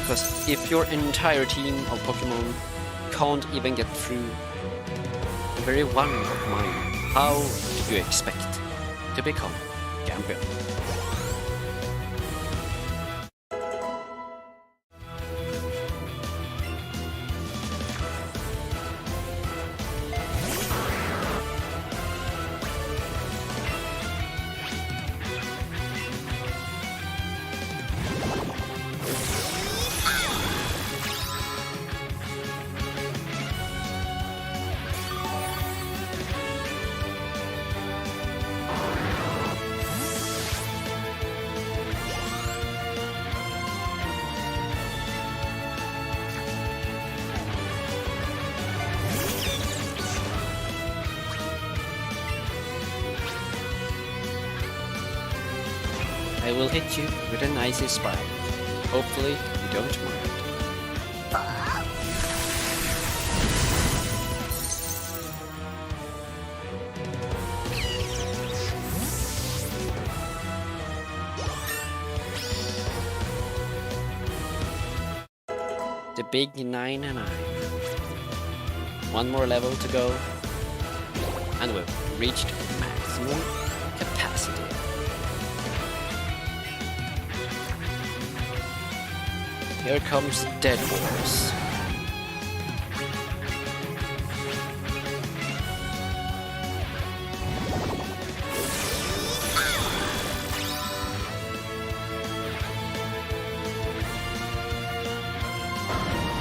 Because if your entire team of Pokemon can't even get through the very one of mine, how do you expect to become champion? I will hit you with an icy spike. Hopefully you don't mind. The big 9-9. One more level to go, and we've reached maximum capacity. Here comes the Dead Wars.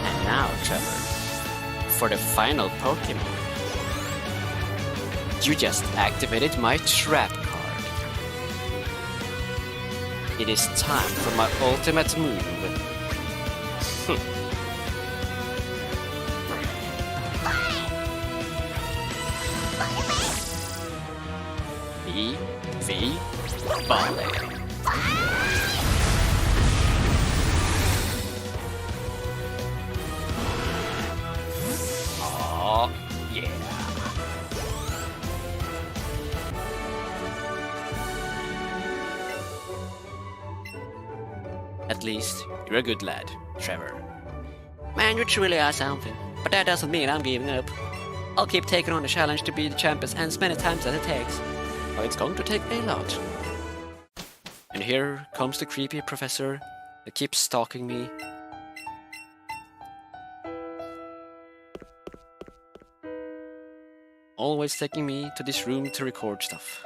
And now, Trevor, for the final Pokemon. You just activated my trap card. It is time for my ultimate move. Eevee Volley. Oh yeah. At least you're a good lad, Trevor.
Man, you truly are something. But that doesn't mean I'm giving up. I'll keep taking on the challenge to be the champion as many times as it takes. But it's going to take a lot.
And here comes the creepy professor that keeps stalking me. Always taking me to this room to record stuff.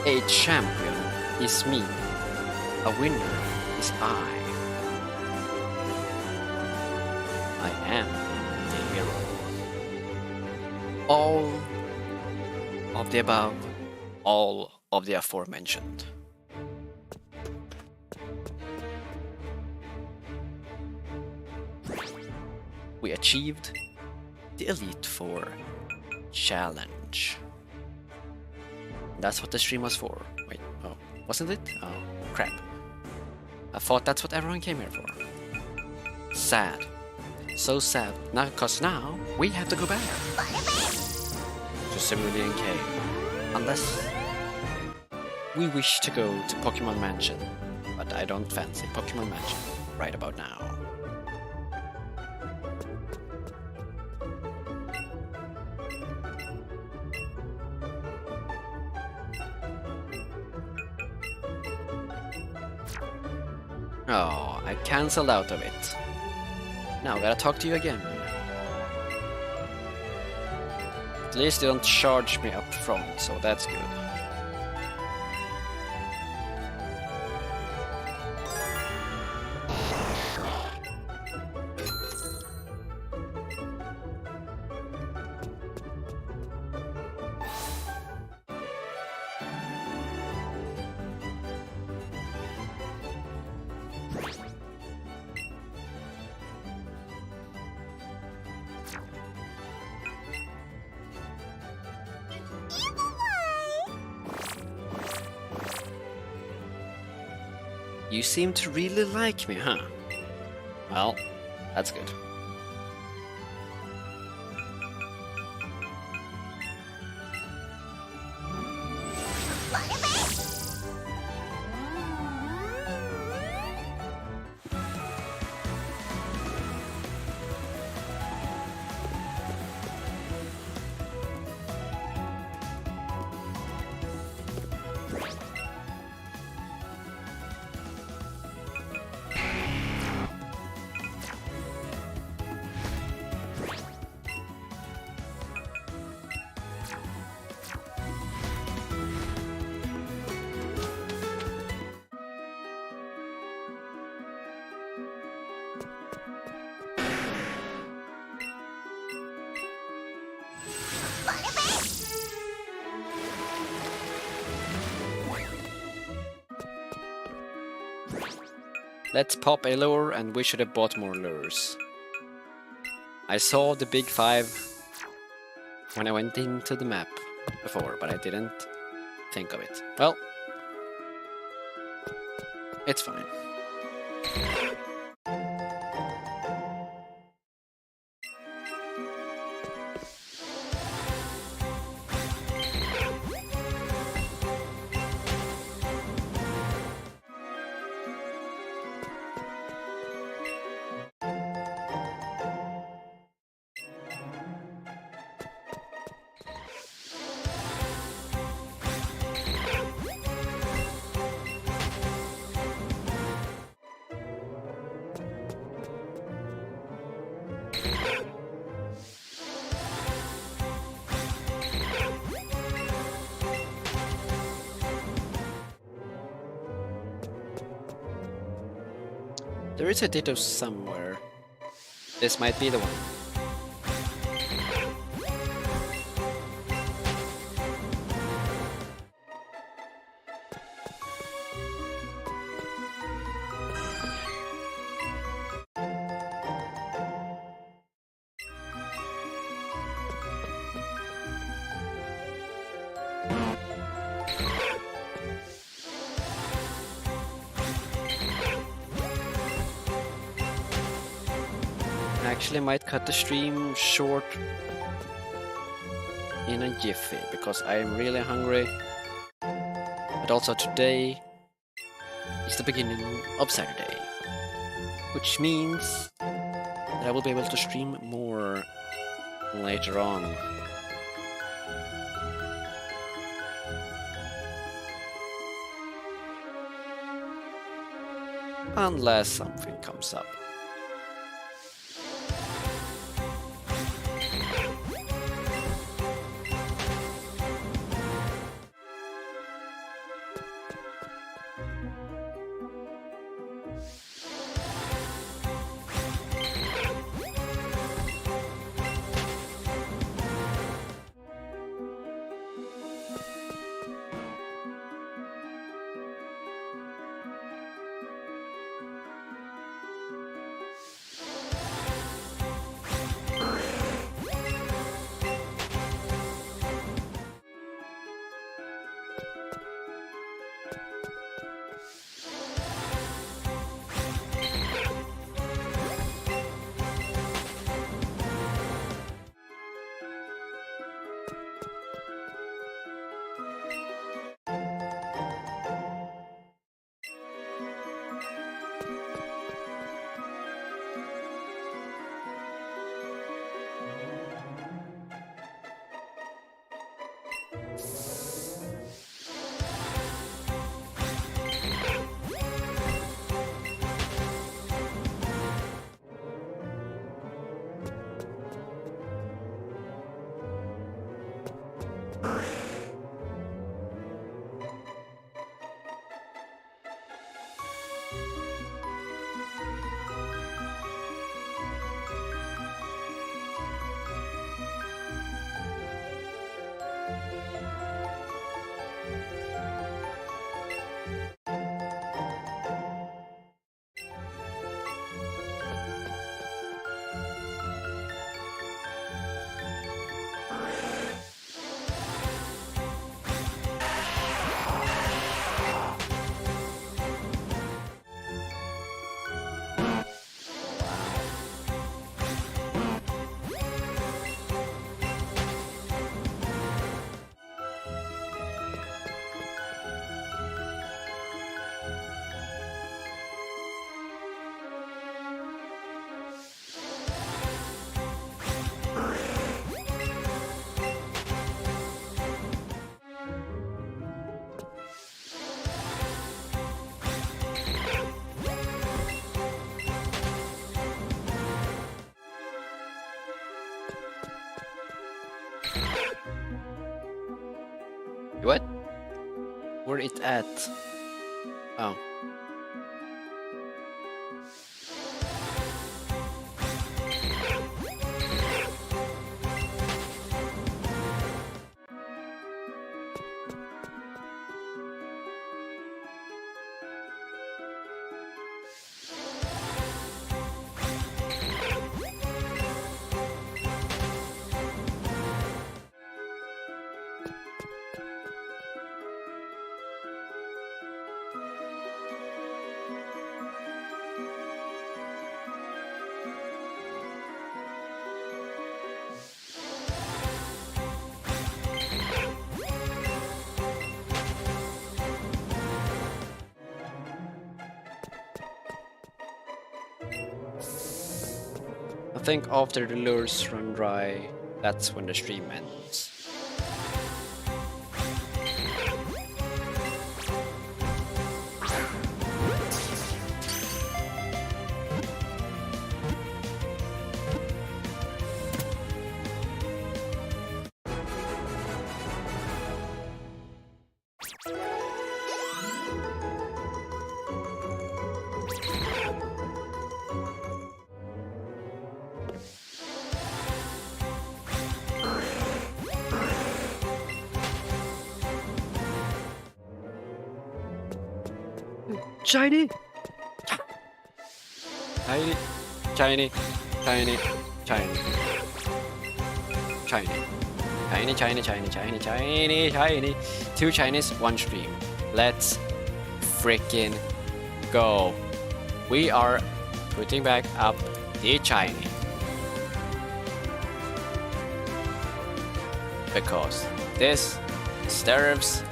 A champion is me. A winner is I. I am the hero. All of the above, all of the aforementioned. We achieved the Elite Four challenge. That's what the stream was for. Wait, oh, wasn't it? Oh, crap. I thought that's what everyone came here for. Sad. So sad. Now, cause now we have to go back to Cerulean Cave. Unless we wish to go to Pokémon Mansion. But I don't fancy Pokémon Mansion right about now. Oh, I cancelled out of it. Now I gotta talk to you again. At least they don't charge me up front, so that's good. You seem to really like me, huh? Well, that's good. Let's pop a lure, and we should have bought more lures. I saw the big 5 when I went into the map before, but I didn't think of it. Well, it's fine. There is a Ditto somewhere. This might be the one. Actually might cut the stream short in a jiffy because I am really hungry. But also today is the beginning of Saturday, which means that I will be able to stream more later on. Unless something comes up. What? Where it at? Oh. think after the lures run dry, that's when the stream ends. Shiny! Shiny, shiny, shiny, shiny. Shiny. Shiny, shiny, shiny, shiny, shiny, shiny. 2 shinies, 1 stream. Let's freaking go. We are putting back up the shiny. Because this deserves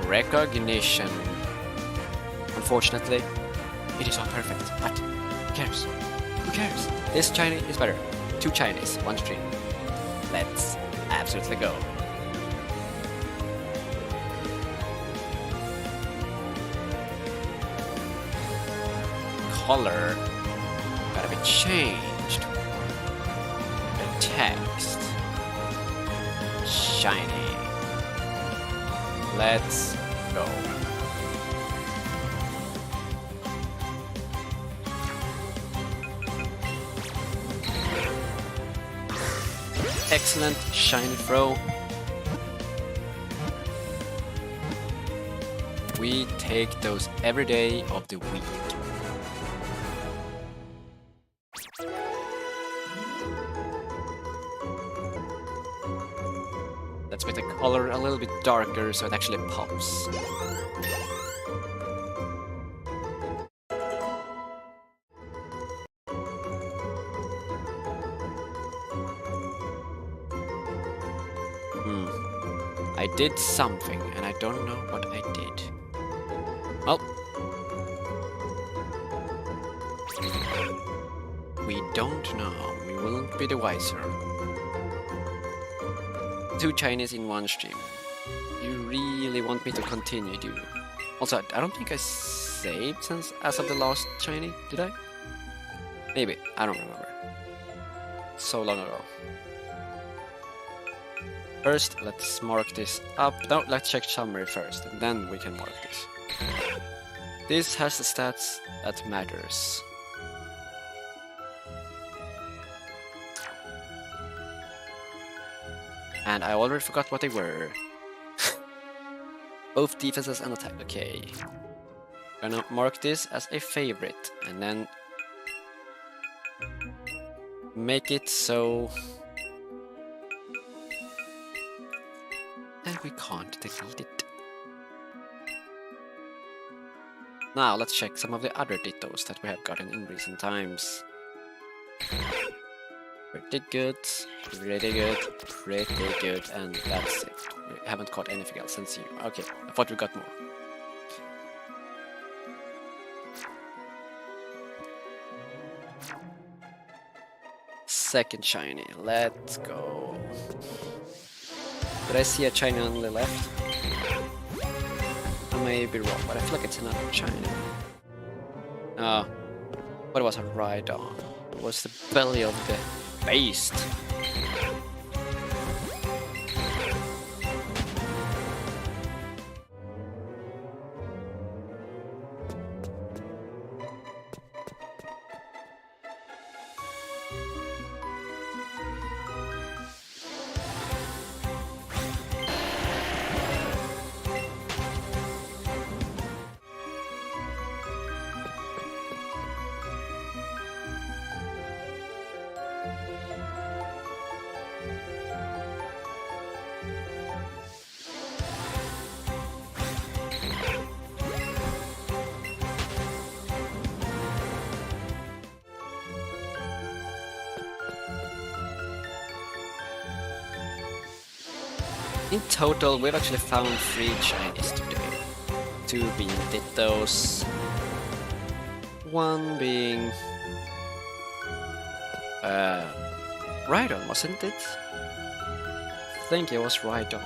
recognition. Unfortunately, it is not perfect, but who cares? Who cares? This shiny is better. 2 shinies, 1 stream. Let's absolutely go. Color gotta be changed. The text. Shiny. Let's go. Excellent shiny throw. We take those every day of the week. Let's make the color a little bit darker so it actually pops. I did something, and I don't know what I did. Well, we don't know. We won't be the wiser. 2 Chinese in 1 stream. You really want me to continue, do you? Also, I don't think I saved since as of the last Chinese, did I? Maybe, I don't remember. So long ago. First, let's mark this up. No, let's check summary first, and then we can mark this. This has the stats that matters. And I already forgot what they were. Both defenses and attack. Okay. Gonna mark this as a favorite, and then make it so that we can't delete it. Now let's check some of the other Dittos that we have gotten in recent times. Pretty good, pretty good, pretty good, and that's it. We haven't caught anything else since you. Okay, I thought we got more. Second shiny, let's go. Did I see a shiny on the left? I may be wrong, but I feel like it's another shiny. Oh, but it was a Rhydon. It was the belly of the beast. In total, we've actually found 3 shinies today. 2 being Dittos, 1 being Right on, wasn't it? I think it was right on.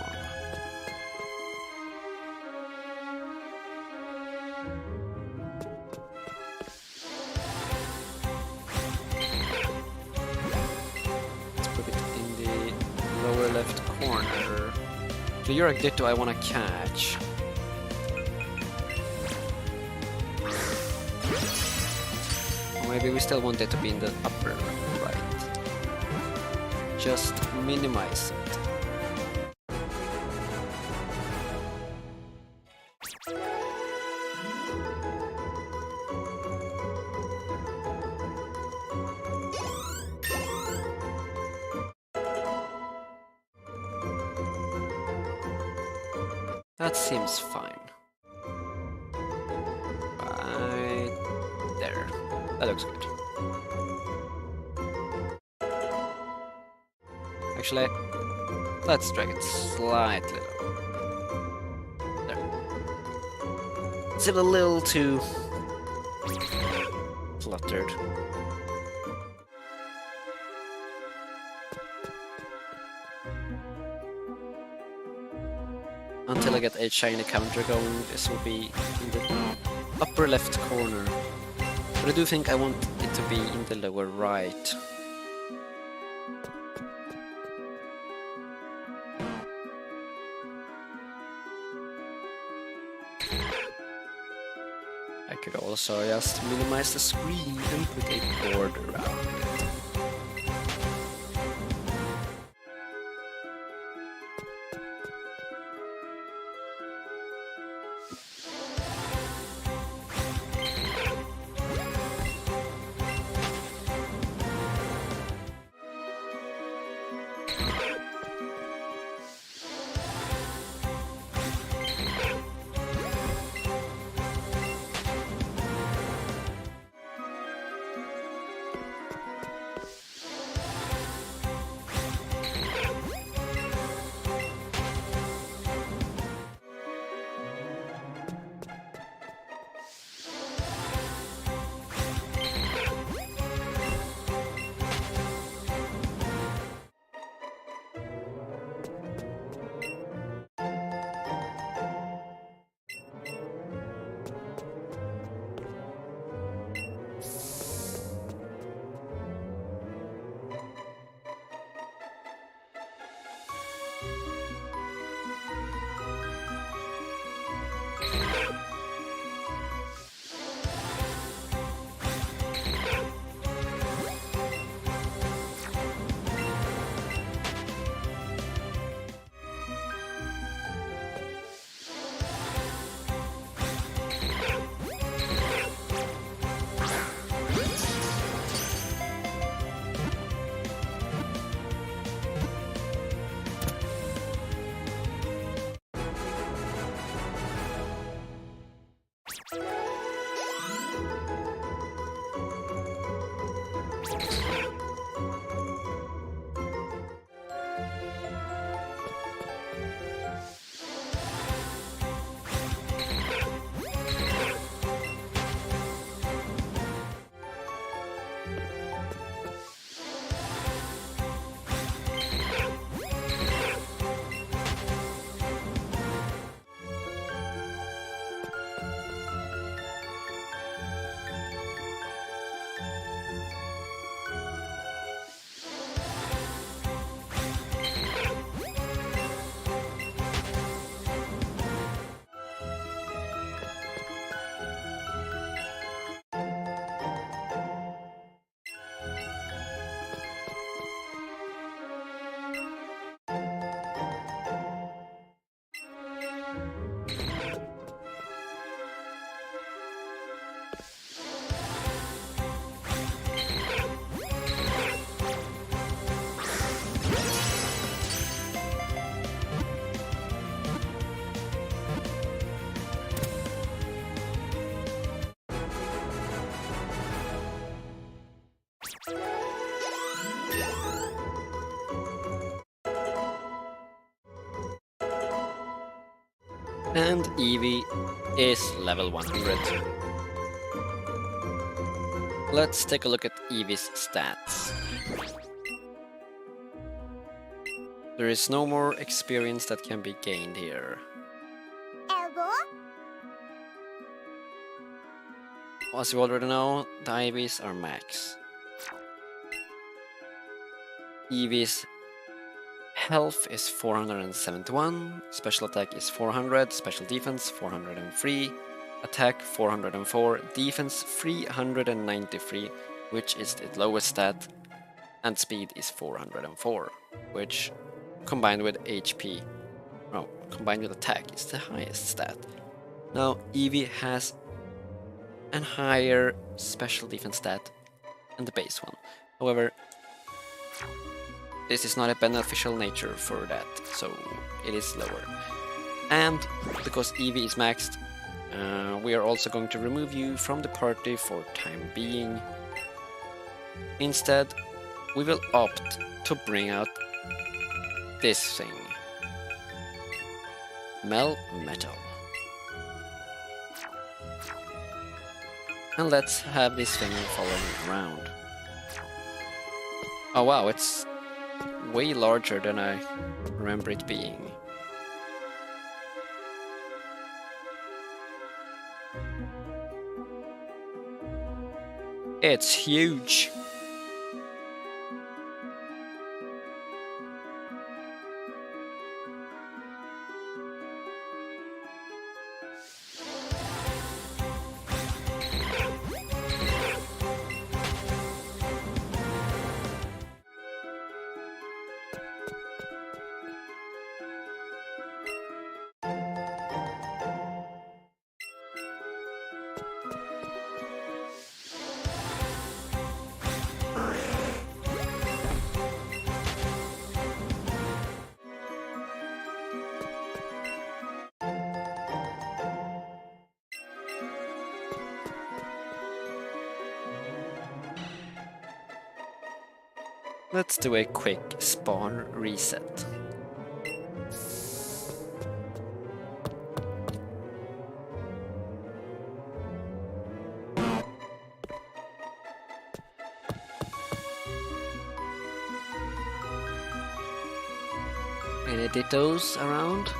Let's put it in the lower left corner. So you're a Ditto I wanna catch. Or maybe we still want it to be in the upper right. Just minimize it. That seems fine. Right there. That looks good. Actually, let's drag it slightly lower. There. It's a little too cluttered. Until I get a shiny counter going, this will be in the upper left corner. But I do think I want it to be in the lower right. I could also just minimize the screen and put a border around it. And Eevee is level 100. Let's take a look at Eevee's stats. There is no more experience that can be gained here.
Elbow.
As you already know, the Eevees are max. Eevee's health is 471, special attack is 400, special defense 403, attack 404, defense 393, which is the lowest stat, and speed is 404, which combined with HP, no, combined with attack is the highest stat. Now Eevee has a higher special defense stat than the base one. However, this is not a beneficial nature for that, so it is lower. And because Eevee is maxed, we are also going to remove you from the party for time being. Instead, we will opt to bring out this thing. Metal. And let's have this thing following around. Oh wow, it's way larger than I remember it being. It's huge! Let's do a quick spawn reset. Any Dittos around?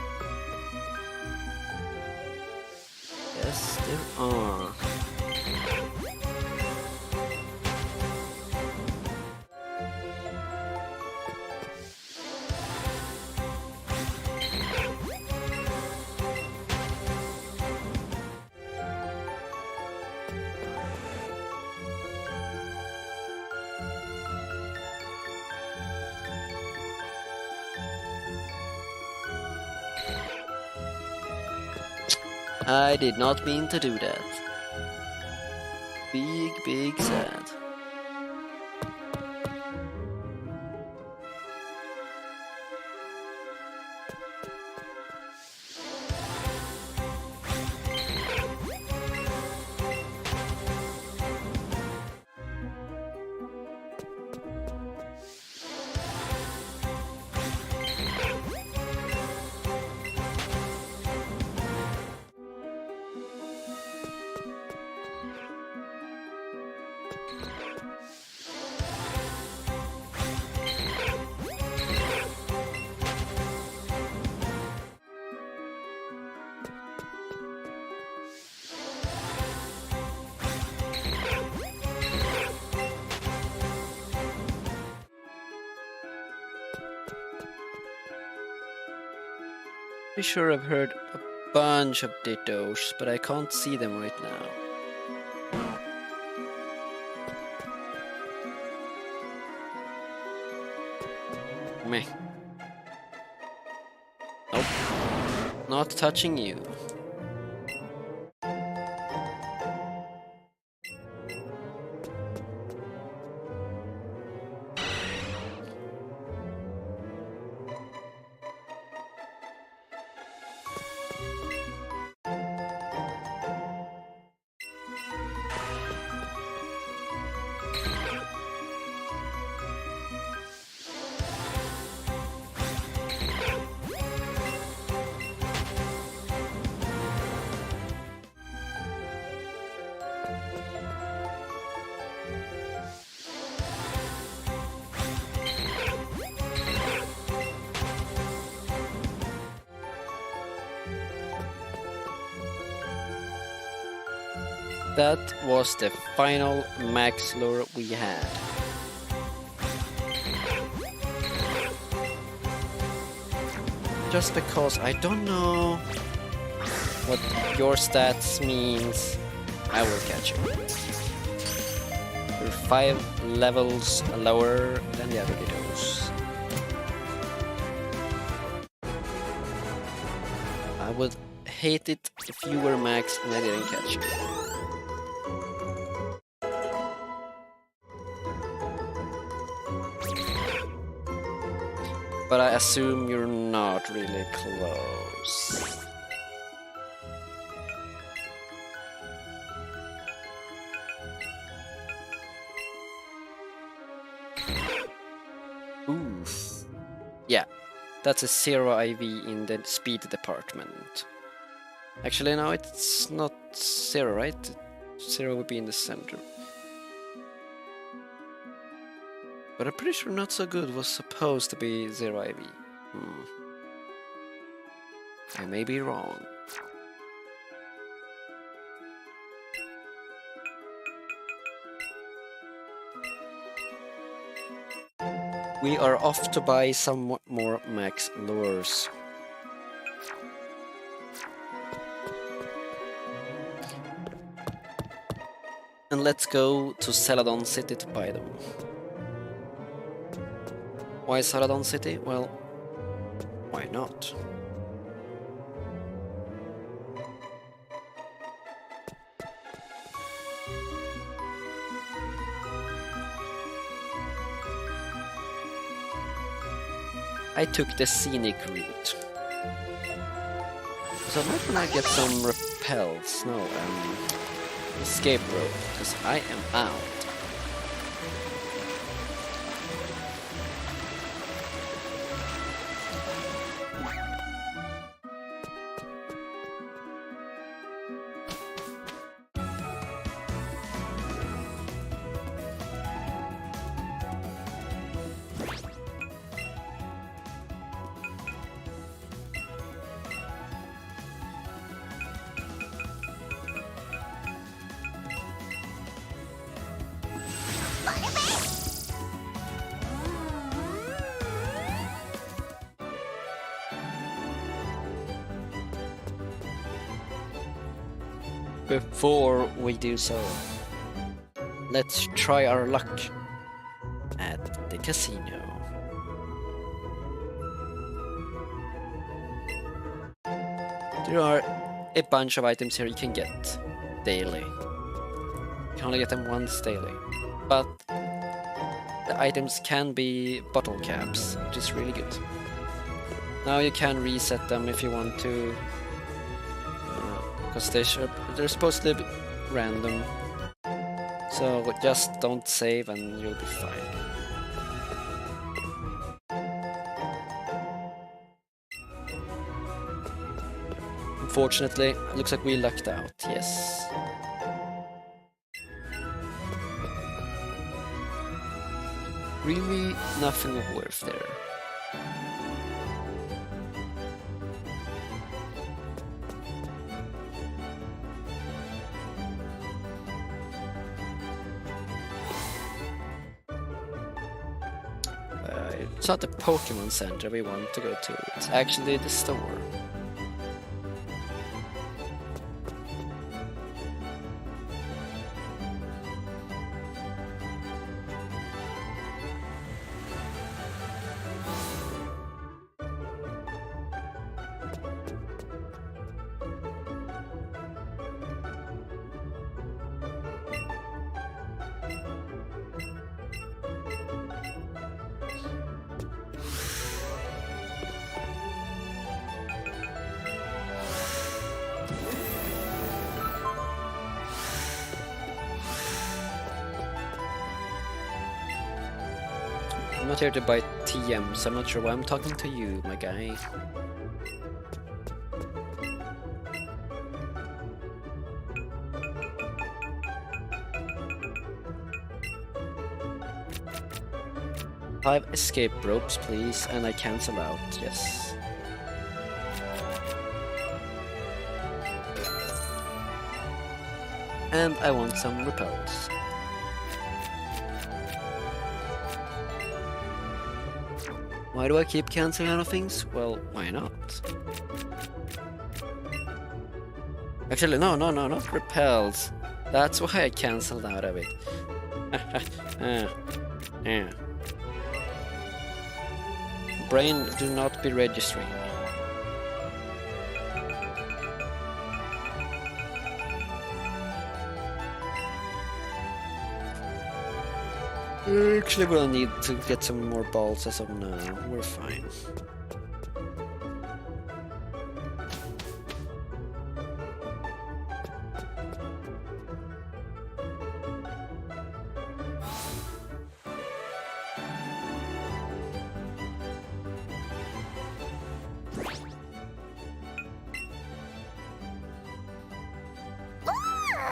Yes, there are. I did not mean to do that. Big sad. Pretty sure I've heard a bunch of Dittos, but I can't see them right now. Meh. Nope. Not touching you. that was the final max lure we had. Just because I don't know what your stats means, I will catch you. You're 5 levels lower than the other Dittos. I would hate it if you were max and I didn't catch you. But I assume you're not really close. Oof. Yeah, that's a 0 IV in the speed department. Actually, no, it's not 0, right? 0 would be in the center. But I'm pretty sure Not So Good was supposed to be 0 IV. I may be wrong. We are off to buy some more max lures. And let's go to Celadon City to buy them. Why Celadon City? Well, why not? I took the scenic route. So I'm not gonna get some repels, no, escape rope, because I am out. Before we do so, let's try our luck at the casino. There are a bunch of items here you can get daily. You can only get them once daily, but the items can be bottle caps, which is really good. Now you can reset them if you want to, because they're supposed to be random. So just don't save and you'll be fine. Unfortunately, it looks like we lucked out, yes. Really nothing of worth there. It's not the Pokémon Center we want to go to, it's actually the store. I'm not here to buy TM, so I'm not sure why I'm talking to you, my guy. Five escape ropes, please, and I cancel out, yes. And I want some repels. Why do I keep canceling out of things? Well, why not? Actually, no, not repels. That's why I cancelled out of it. Yeah. Brain, do not be registering. Actually, we'll need to get some more balls as of now. We're fine.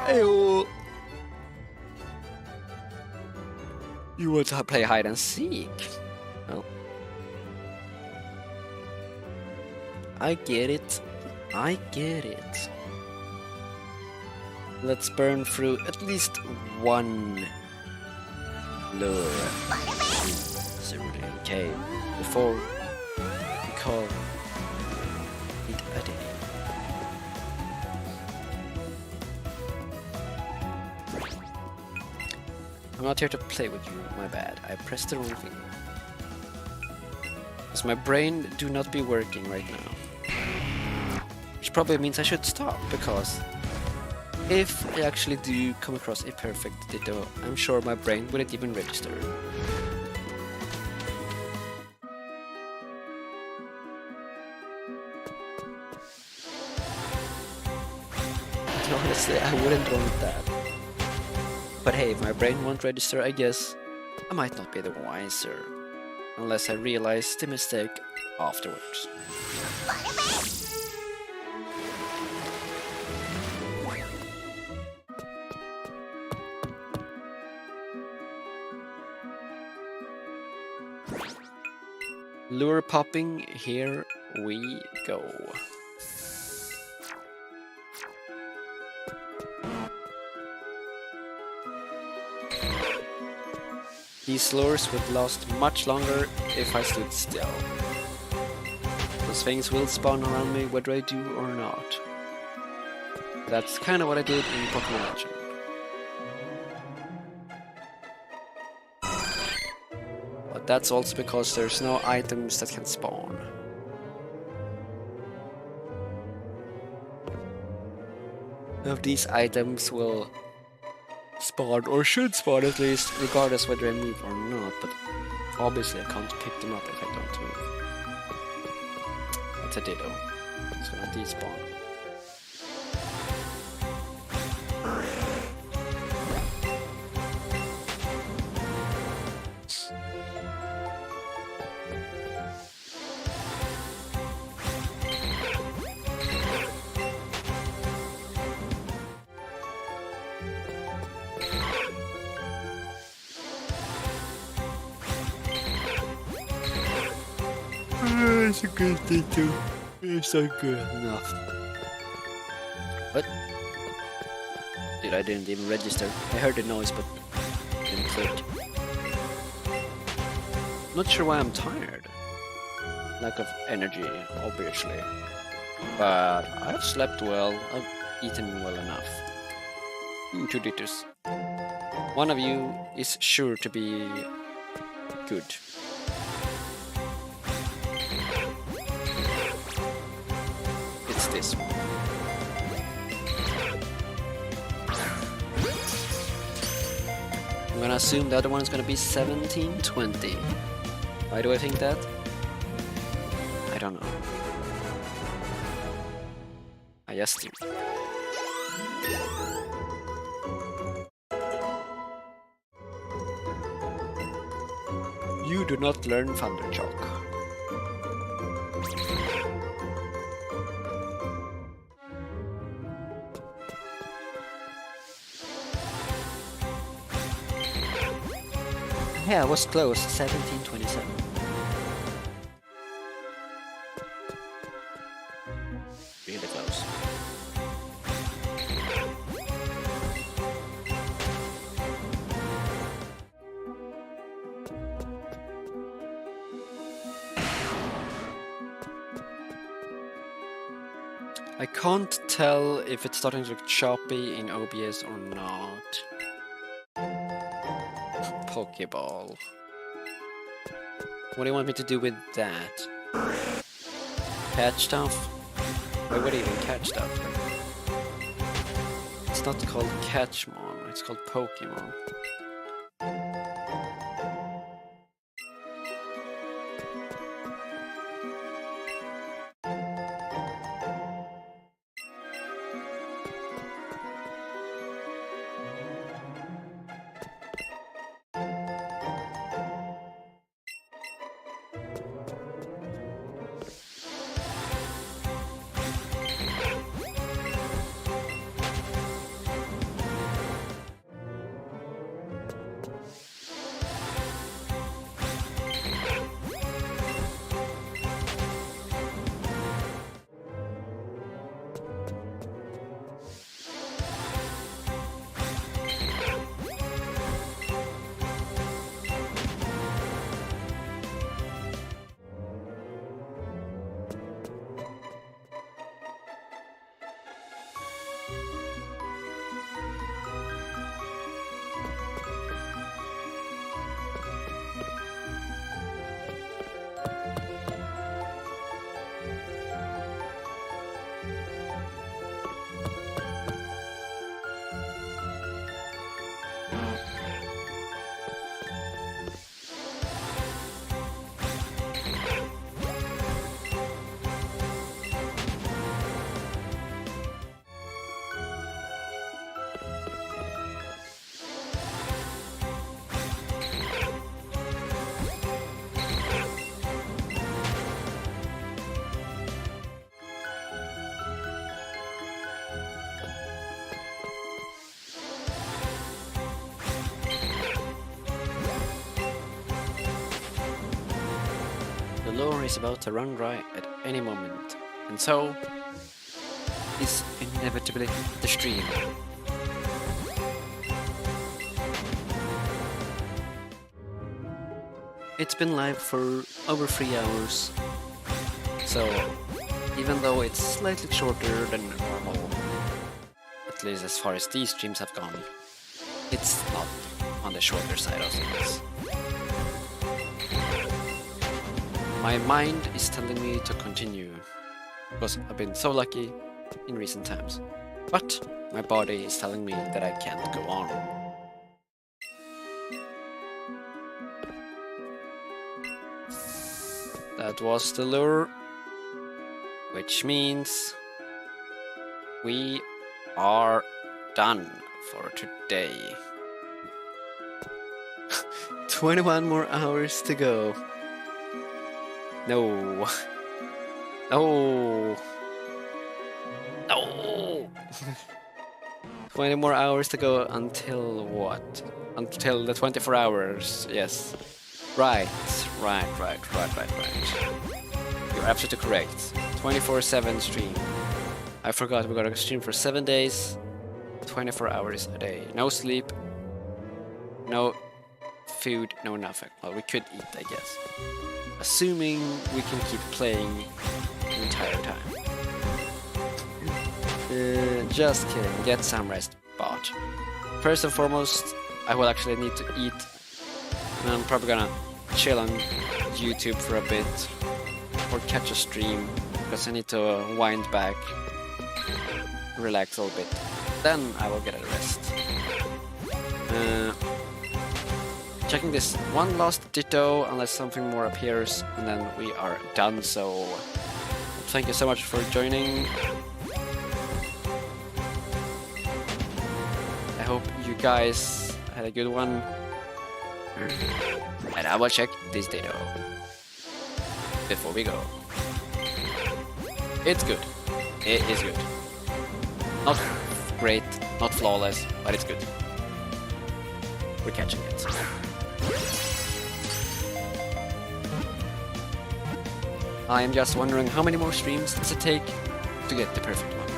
Ayo. You want to play hide and seek? Well, I get it. I get it. Let's burn through at least one lure cerulean cave before we call it a day. I'm not here to play with you, my bad. I pressed the wrong thing. Because my brain do not be working right now. Which probably means I should stop, because if I actually do come across a perfect Ditto, I'm sure my brain wouldn't even register. Honestly, I wouldn't want that. But hey, if my brain won't register, I guess I might not be the wiser. Unless I realize the mistake afterwards. Lure popping, here we go. These lures would last much longer if I stood still. Those things will spawn around me whether I do or not. That's kind of what I did in Pokémon Mansion. But that's also because there's no items that can spawn. None of these items will spawn, or should spawn at least, regardless whether I move or not, but obviously I can't pick them up if I don't move. That's a Ditto. It's gonna despawn. It's a good thing too. It's not good enough. What? Dude, I didn't even register. I heard the noise, but didn't click. Not sure why I'm tired. Lack of energy, obviously. But I've slept well. I've eaten well enough. 2 liters. One of you is sure to be good. This one. I'm gonna assume the other one is gonna be 1720. Why do I think that? I don't know. I just do. You do not learn Thunderchalk. Yeah, I was close. 1727. Really close. I can't tell if it's starting to look choppy in OBS or not. Pokeball. What do you want me to do with that? Catch stuff? Why would I even catch stuff? It's not called Catchmon, it's called Pokemon. The lure is about to run dry at any moment, and so is inevitably the stream. It's been live for over 3 hours, so even though it's slightly shorter than normal, at least as far as these streams have gone, it's not on the shorter side of things. My mind is telling me to continue, because I've been so lucky in recent times. But my body is telling me that I can't go on. That was the lure, which means we are done for today. 21 more hours to go. No. No. No. 20 more hours to go until what? Until the 24 hours, yes. Right. You're absolutely correct. 24/7 stream. I forgot we got to stream for 7 days, 24 hours a day. No sleep, no food, no nothing. Well, we could eat, I guess. Assuming we can keep playing the entire time. Just kidding, get some rest, but first and foremost, I will actually need to eat, and I'm probably gonna chill on YouTube for a bit, or catch a stream, because I need to wind back, relax a little bit, then I will get a rest. Checking this one last Ditto, unless something more appears, and then we are done, so thank you so much for joining. I hope you guys had a good one, and I will check this Ditto before we go. It's good. It is good. Not great, not flawless, but it's good. We're catching it. I am just wondering how many more streams does it take to get the perfect one.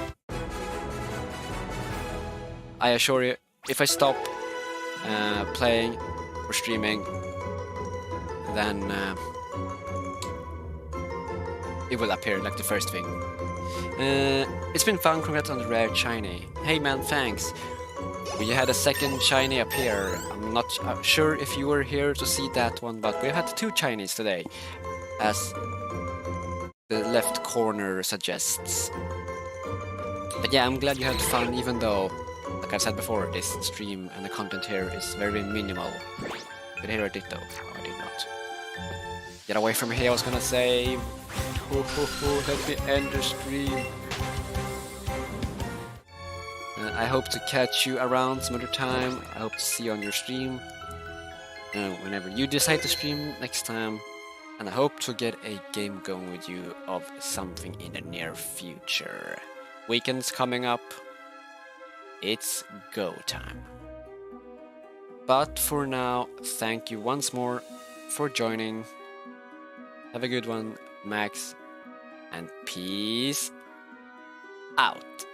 I assure you, if I stop playing or streaming, then it will appear like the first thing. It's been fun, congrats on the rare shiny. Hey man, thanks. We had a second shiny appear. I'm not sure if you were here to see that one, but we had 2 shinies today, as the left corner suggests. But yeah, I'm glad you had fun, even though, like I've said before, this stream and the content here is very minimal. Did I hear a Ditto? No, I did not. Get away from here, I was gonna say. Let me end the stream. I hope to catch you around some other time. I hope to see you on your stream whenever you decide to stream next time. And I hope to get a game going with you of something in the near future. Weekend's coming up. It's go time. But for now, thank you once more for joining. Have a good one, Max, and peace out.